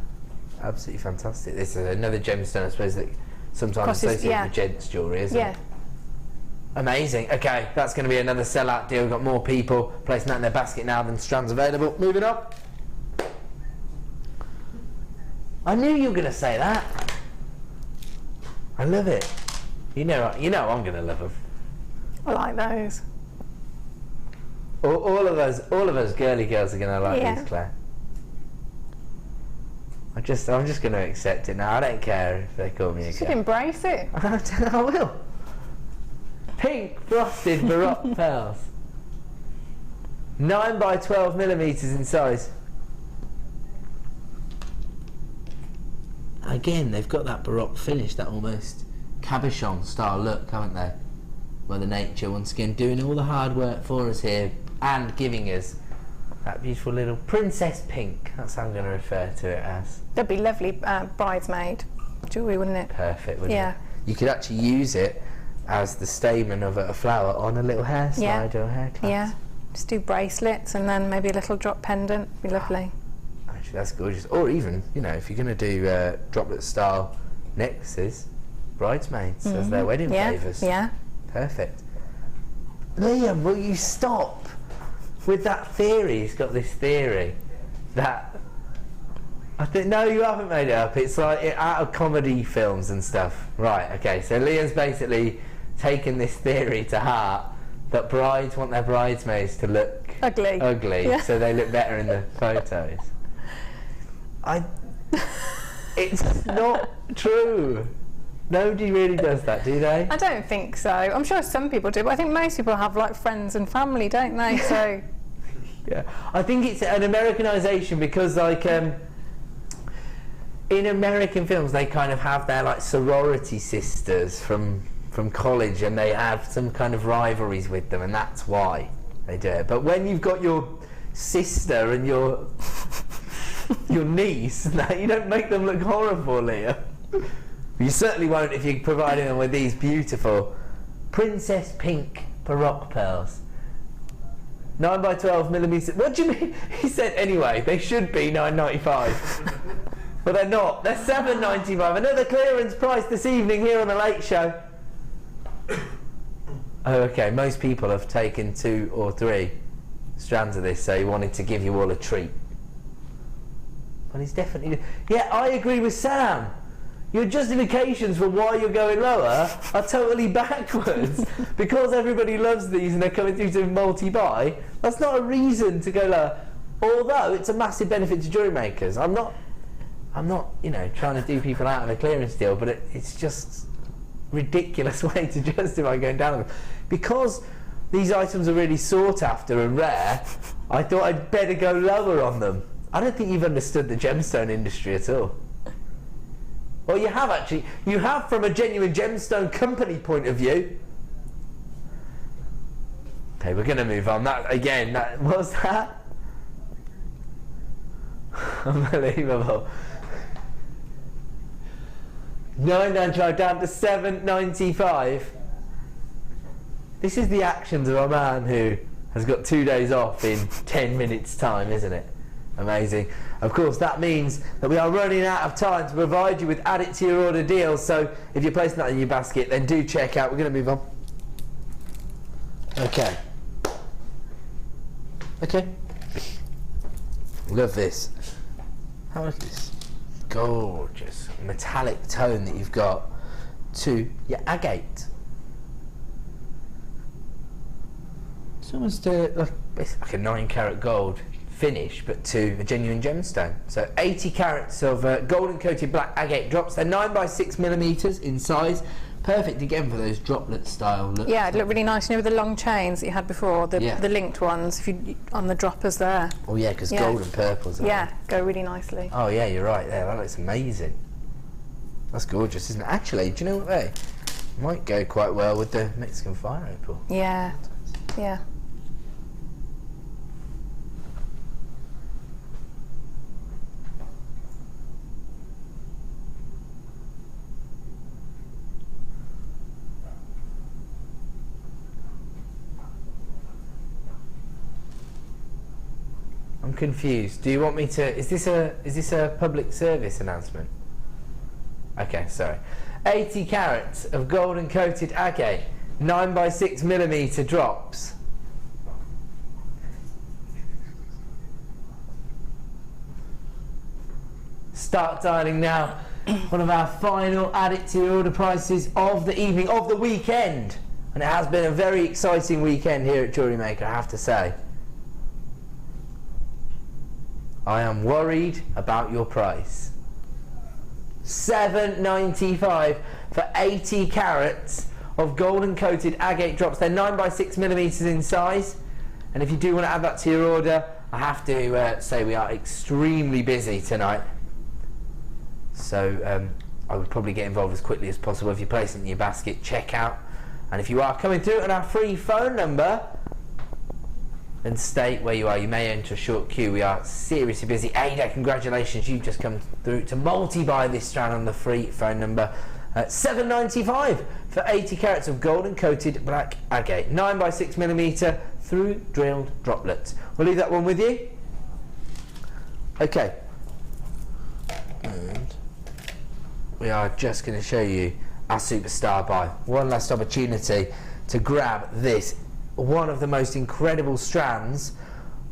Absolutely fantastic. This is another gemstone, I suppose, that sometimes associated with gents jewellery, isn't it? Amazing. Okay, that's going to be another sellout deal. We've got more people placing that in their basket now than strands available. Moving on. I knew you were going to say that. I love it. You know I'm going to love them. I like those. All of us girly girls are going to like these, Claire. I'm just going to accept it now. I don't care if they call me a girl. You should embrace it. I will. Pink frosted baroque pearls. 9 by 12 millimeters in size. Again, they've got that baroque finish, that almost cabochon style look, haven't they? Mother Nature once again doing all the hard work for us here and giving us that beautiful little princess pink. That's how I'm going to refer to it as. That'd be lovely bridesmaid jewellery, wouldn't it? Perfect, wouldn't it? You could actually use it as the stamen of a flower on a little hair slide or hair clasp. Yeah, just do bracelets and then maybe a little drop pendant. Be lovely. Actually, that's gorgeous. Or even, you know, if you're going to do droplet style necklaces, bridesmaids as their wedding favours. Yeah. Perfect. Liam, will you stop with that theory? He's got this theory that. I think no, you haven't made it up. It's like out of comedy films and stuff. Right, okay, so Liam's basically taken this theory to heart that brides want their bridesmaids to look ugly, yeah. So they look better in the photos. It's not true. Nobody really does that, do they? I don't think so. I'm sure some people do, but I think most people have like friends and family, don't they? So yeah, I think it's an Americanization because like in American films they kind of have their like sorority sisters from college, and they have some kind of rivalries with them, and that's why they do it. But when you've got your sister and your niece, you don't make them look horrible, Leah. You certainly won't if you're providing them with these beautiful princess pink Baroque pearls. 9x12mm. What do you mean? He said anyway, they should be $9.95. But they're not. They're $7.95. Another clearance price this evening here on The Late Show. Oh, okay. Most people have taken 2 or 3 strands of this, so he wanted to give you all a treat. Well, he's definitely... Yeah, I agree with Sam. Your justifications for why you're going lower are totally backwards. Because everybody loves these and they're coming through to multi-buy, that's not a reason to go lower. Although it's a massive benefit to jewellery makers. I'm not, you know, trying to do people out of a clearance deal, but it's just ridiculous way to justify going down them. Because these items are really sought after and rare, I thought I'd better go lower on them. I don't think you've understood the gemstone industry at all. Well, you have actually. You have from a genuine gemstone company point of view. Okay, we're going to move on. That again, what was that? Unbelievable. $9.95 down to $7.95. This is the actions of a man who has got 2 days off in 10 minutes' time, isn't it? Amazing. Of course, that means that we are running out of time to provide you with add it to your order deals. So if you're placing that in your basket, then do check out. We're going to move on. Okay. Okay. Love this. How is this? Gorgeous metallic tone that you've got to your agate. It's almost like a 9-carat gold finish, but to a genuine gemstone. So 80 carats of golden coated black agate drops. They're 9x6mm in size. Perfect again for those droplet style looks. Yeah, it looked really nice. You know, with the long chains that you had before, the linked ones. If you on the droppers there. Oh yeah, because gold and purples. Yeah, go really nicely. Oh yeah, you're right there. That looks amazing. That's gorgeous, isn't it? Actually, do you know what they might go quite well with the Mexican fire opal? Yeah, yeah. I'm confused. Do you want me to? Is this a public service announcement? Okay, sorry. 80 carats of golden coated agate, 9x6mm drops. Start dialing now. One of our final add it to your order prices of the evening, of the weekend, and it has been a very exciting weekend here at JewelleryMaker, I have to say. I am worried about your price. $7.95 for 80 carats of golden coated agate drops. They're 9x6mm in size, and if you do want to add that to your order, I have to say we are extremely busy tonight. So I would probably get involved as quickly as possible. If you're placing it in your basket, check out. And if you are coming through on our free phone number, and state where you are. You may enter a short queue. We are seriously busy. Ada, congratulations, you've just come through to multi-buy this strand on the free phone number. $7.95 for 80 carats of golden coated black agate, 9x6mm through drilled droplets. We'll leave that one with you. Okay, and we are just going to show you our superstar buy. One last opportunity to grab this, one of the most incredible strands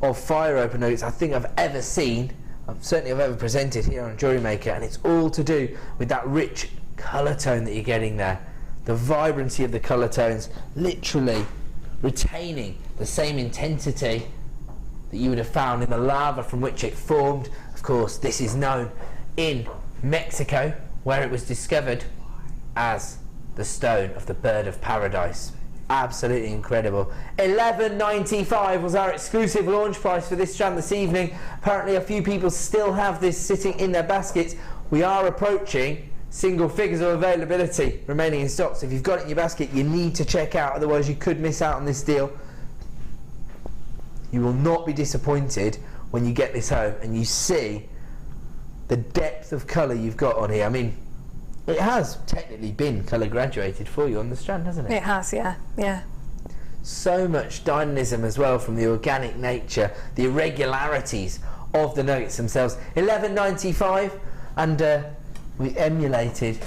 of fire open nuggets I think I've ever seen. Certainly I've ever presented here on JewelleryMaker, and it's all to do with that rich colour tone that you're getting there. The vibrancy of the colour tones, literally retaining the same intensity that you would have found in the lava from which it formed. Of course, this is known in Mexico, where it was discovered as the stone of the bird of paradise. Absolutely incredible. $11.95 was our exclusive launch price for this strand this evening. Apparently a few people still have this sitting in their baskets. We are approaching single figures of availability remaining in stock, so if you've got it in your basket you need to check out, otherwise you could miss out on this deal. You will not be disappointed when you get this home and you see the depth of colour you've got on here. I mean, it has technically been colour graduated for you on the strand, hasn't it? It has, yeah, yeah. So much dynamism as well from the organic nature, the irregularities of the nuggets themselves. $11.95, and we emulated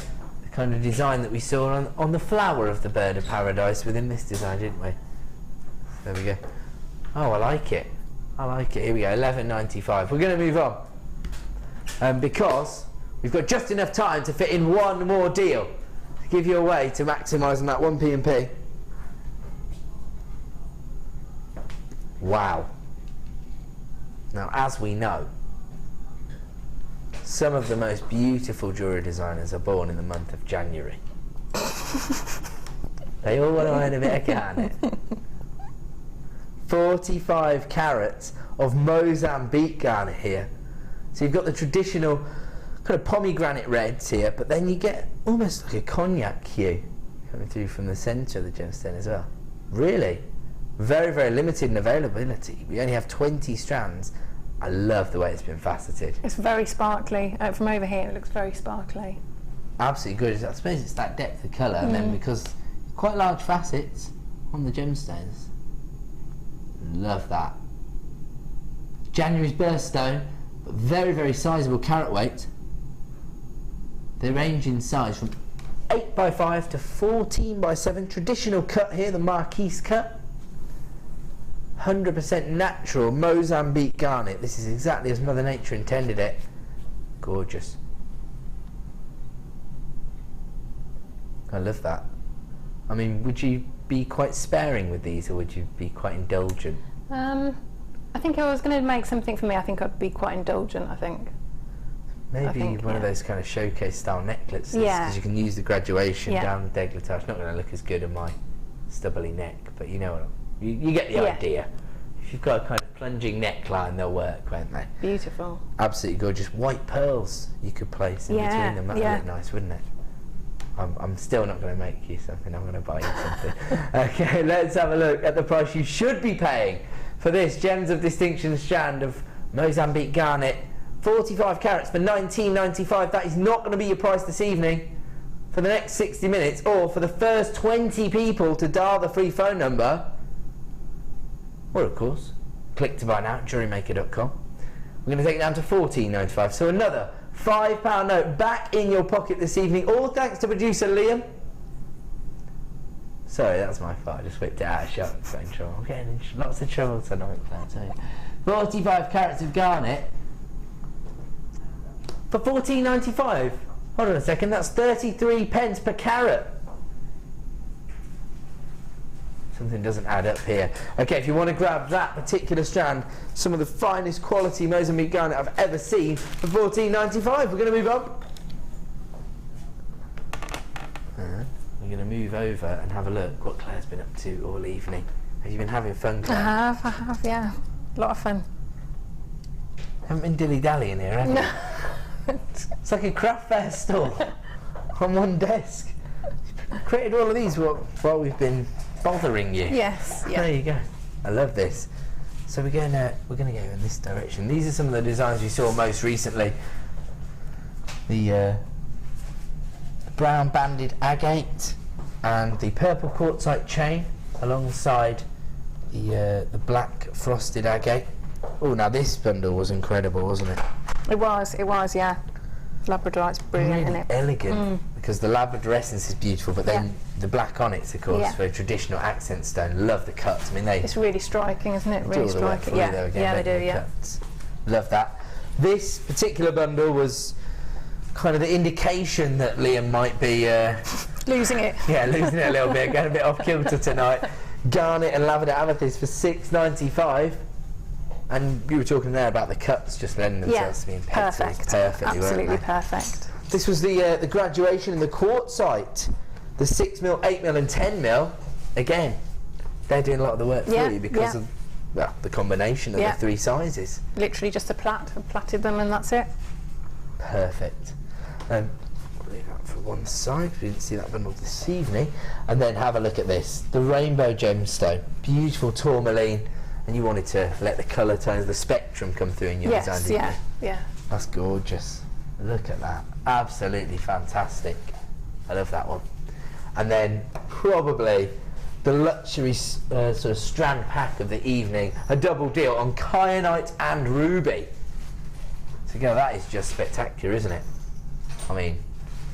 the kind of design that we saw on the flower of the bird of paradise within this design, didn't we? There we go. Oh, I like it. I like it. Here we go, $11.95. We're going to move on because we've got just enough time to fit in one more deal to give you a way to maximise on that 1p&p. Wow. Now, as we know, some of the most beautiful jewellery designers are born in the month of January. They all want to earn a bit of garnet. 45 carats of Mozambique garnet here. So you've got the traditional kind of pomegranate reds here, but then you get almost like a cognac hue coming through from the centre of the gemstone as well. Really, very, very limited in availability. We only have 20 strands. I love the way it's been faceted. It's very sparkly. From over here it looks very sparkly. Absolutely good. I suppose it's that depth of colour, and then because quite large facets on the gemstones. Love that. January's birthstone, but very, very sizable carat weight. They range in size from 8x5 to 14x7. Traditional cut here, the Marquise cut. 100% natural Mozambique garnet. This is exactly as Mother Nature intended it. Gorgeous. I love that. I mean, would you be quite sparing with these, or would you be quite indulgent? I think if I was going to make something for me, I think I'd be quite indulgent, I think. Maybe one of those kind of showcase style necklaces, because you can use the graduation down the décolletage. It's not going to look as good on my stubbly neck, but you know what you get the idea. If you've got a kind of plunging neckline, they'll work, won't they? Beautiful. Absolutely gorgeous. White pearls you could place in between them. That would look nice, wouldn't it? I'm still not going to make you something. I'm going to buy you something. Okay, let's have a look at the price you should be paying for this Gems of Distinction strand of Mozambique garnet. 45 carats for $19.95. That is not going to be your price this evening. For the next 60 minutes, or for the first 20 people to dial the free phone number, or of course, click to buy now at JewelleryMaker.com. We're going to take it down to $14.95. So another £5 note back in your pocket this evening, all thanks to producer Liam. Sorry, that's my fault. I just whipped it out of shot. I'm in trouble. I'm getting in lots of trouble tonight, I'll tell you. 45 carats of garnet for $14.95. Hold on a second, that's 33 pence per carat. Something doesn't add up here. Okay, if you want to grab that particular strand, some of the finest quality Mozambique garnet I've ever seen for $14.95. We're going to move on. We're going to move over and have a look what Claire's been up to all evening. Have you been having fun, Claire? I have, yeah. A lot of fun. Haven't been dilly-dallying here, have you? No. It's like a craft fair store on one desk. Created all of these while we've been bothering you. Yes. Yeah. There you go. I love this. So we're going to go in this direction. These are some of the designs we saw most recently. The brown banded agate and the purple quartzite chain alongside the black frosted agate. Oh, now this bundle was incredible, wasn't it? It was, yeah. Labradorite's brilliant, really isn't it? Elegant. The because the labradorescence is beautiful, but then the black onyx, of course, for a traditional accent stone. Love the cuts. I mean, it's really striking, isn't it? Really striking. Yeah, they do. Yeah, love that. This particular bundle was kind of the indication that Liam might be losing it. Yeah, losing it a little bit, going a bit off kilter tonight. Garnet and lavender amethyst for $6.95. And you were talking there about the cuts just lending themselves to being pencils perfectly, absolutely perfect. This was the graduation in the quartzite, the 6mm, 8mm and 10mm. Again, they're doing a lot of the work for you because of the combination of the three sizes. Literally just a plait. I've plaited them and that's it. Perfect. Leave that for one side. We didn't see that bundle this evening. And then have a look at this, the rainbow gemstone, beautiful tourmaline. And you wanted to let the colour tones, the spectrum come through in your design, didn't you? Yeah. That's gorgeous. Look at that. Absolutely fantastic. I love that one. And then probably the luxury sort of strand pack of the evening, a double deal on Kyanite and Ruby. So that is just spectacular, isn't it? I mean,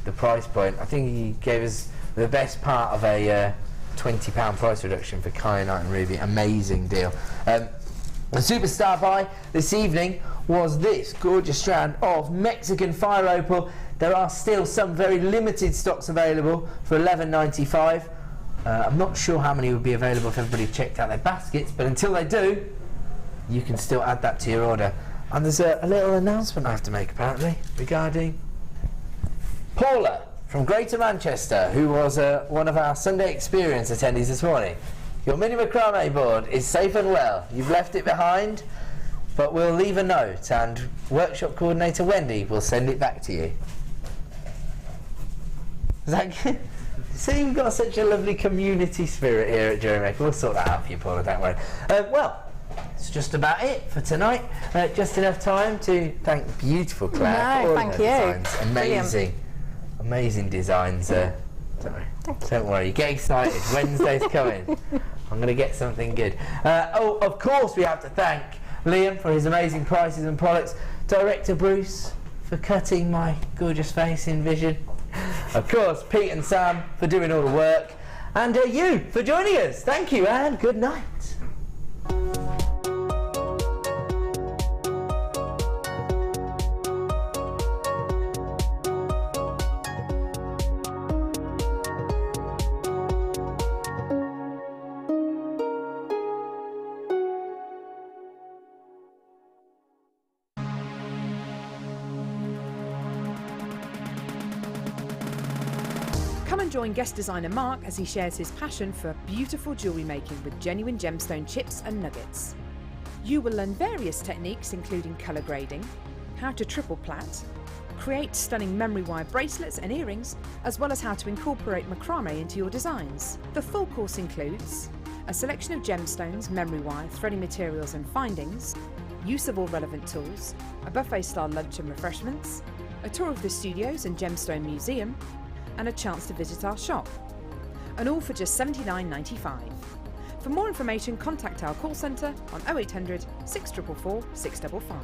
the price point, I think he gave us the best part of a £20 price reduction for Kyanite and Ruby. Amazing deal. The superstar buy this evening was this gorgeous strand of Mexican fire opal. There are still some very limited stocks available for $11.95. I'm not sure how many would be available if everybody checked out their baskets, but until they do, you can still add that to your order. And there's a little announcement I have to make apparently regarding Paula from Greater Manchester, who was one of our Sunday Experience attendees this morning. Your mini macrame board is safe and well. You've left it behind, but we'll leave a note and workshop coordinator Wendy will send it back to you. Is that good? See, we've got such a lovely community spirit here at JewelleryMaker. We'll sort that out for you, Paula, don't worry. Well, it's just about it for tonight. Just enough time to thank beautiful Claire for all of her designs. Amazing. Amazing designs. Don't worry, get excited. Wednesday's coming. I'm going to get something good. Oh, of course, we have to thank Liam for his amazing prices and products. Director Bruce for cutting my gorgeous face in vision. Of course, Pete and Sam for doing all the work. And you for joining us. Thank you and good night. Come and join guest designer Mark as he shares his passion for beautiful jewellery making with genuine gemstone chips and nuggets. You will learn various techniques including colour grading, how to triple plait, create stunning memory wire bracelets and earrings, as well as how to incorporate macrame into your designs. The full course includes a selection of gemstones, memory wire, threading materials and findings, use of all relevant tools, a buffet-style lunch and refreshments, a tour of the studios and gemstone museum, and a chance to visit our shop. And all for just $79.95. For more information, contact our call centre on 0800 644 655.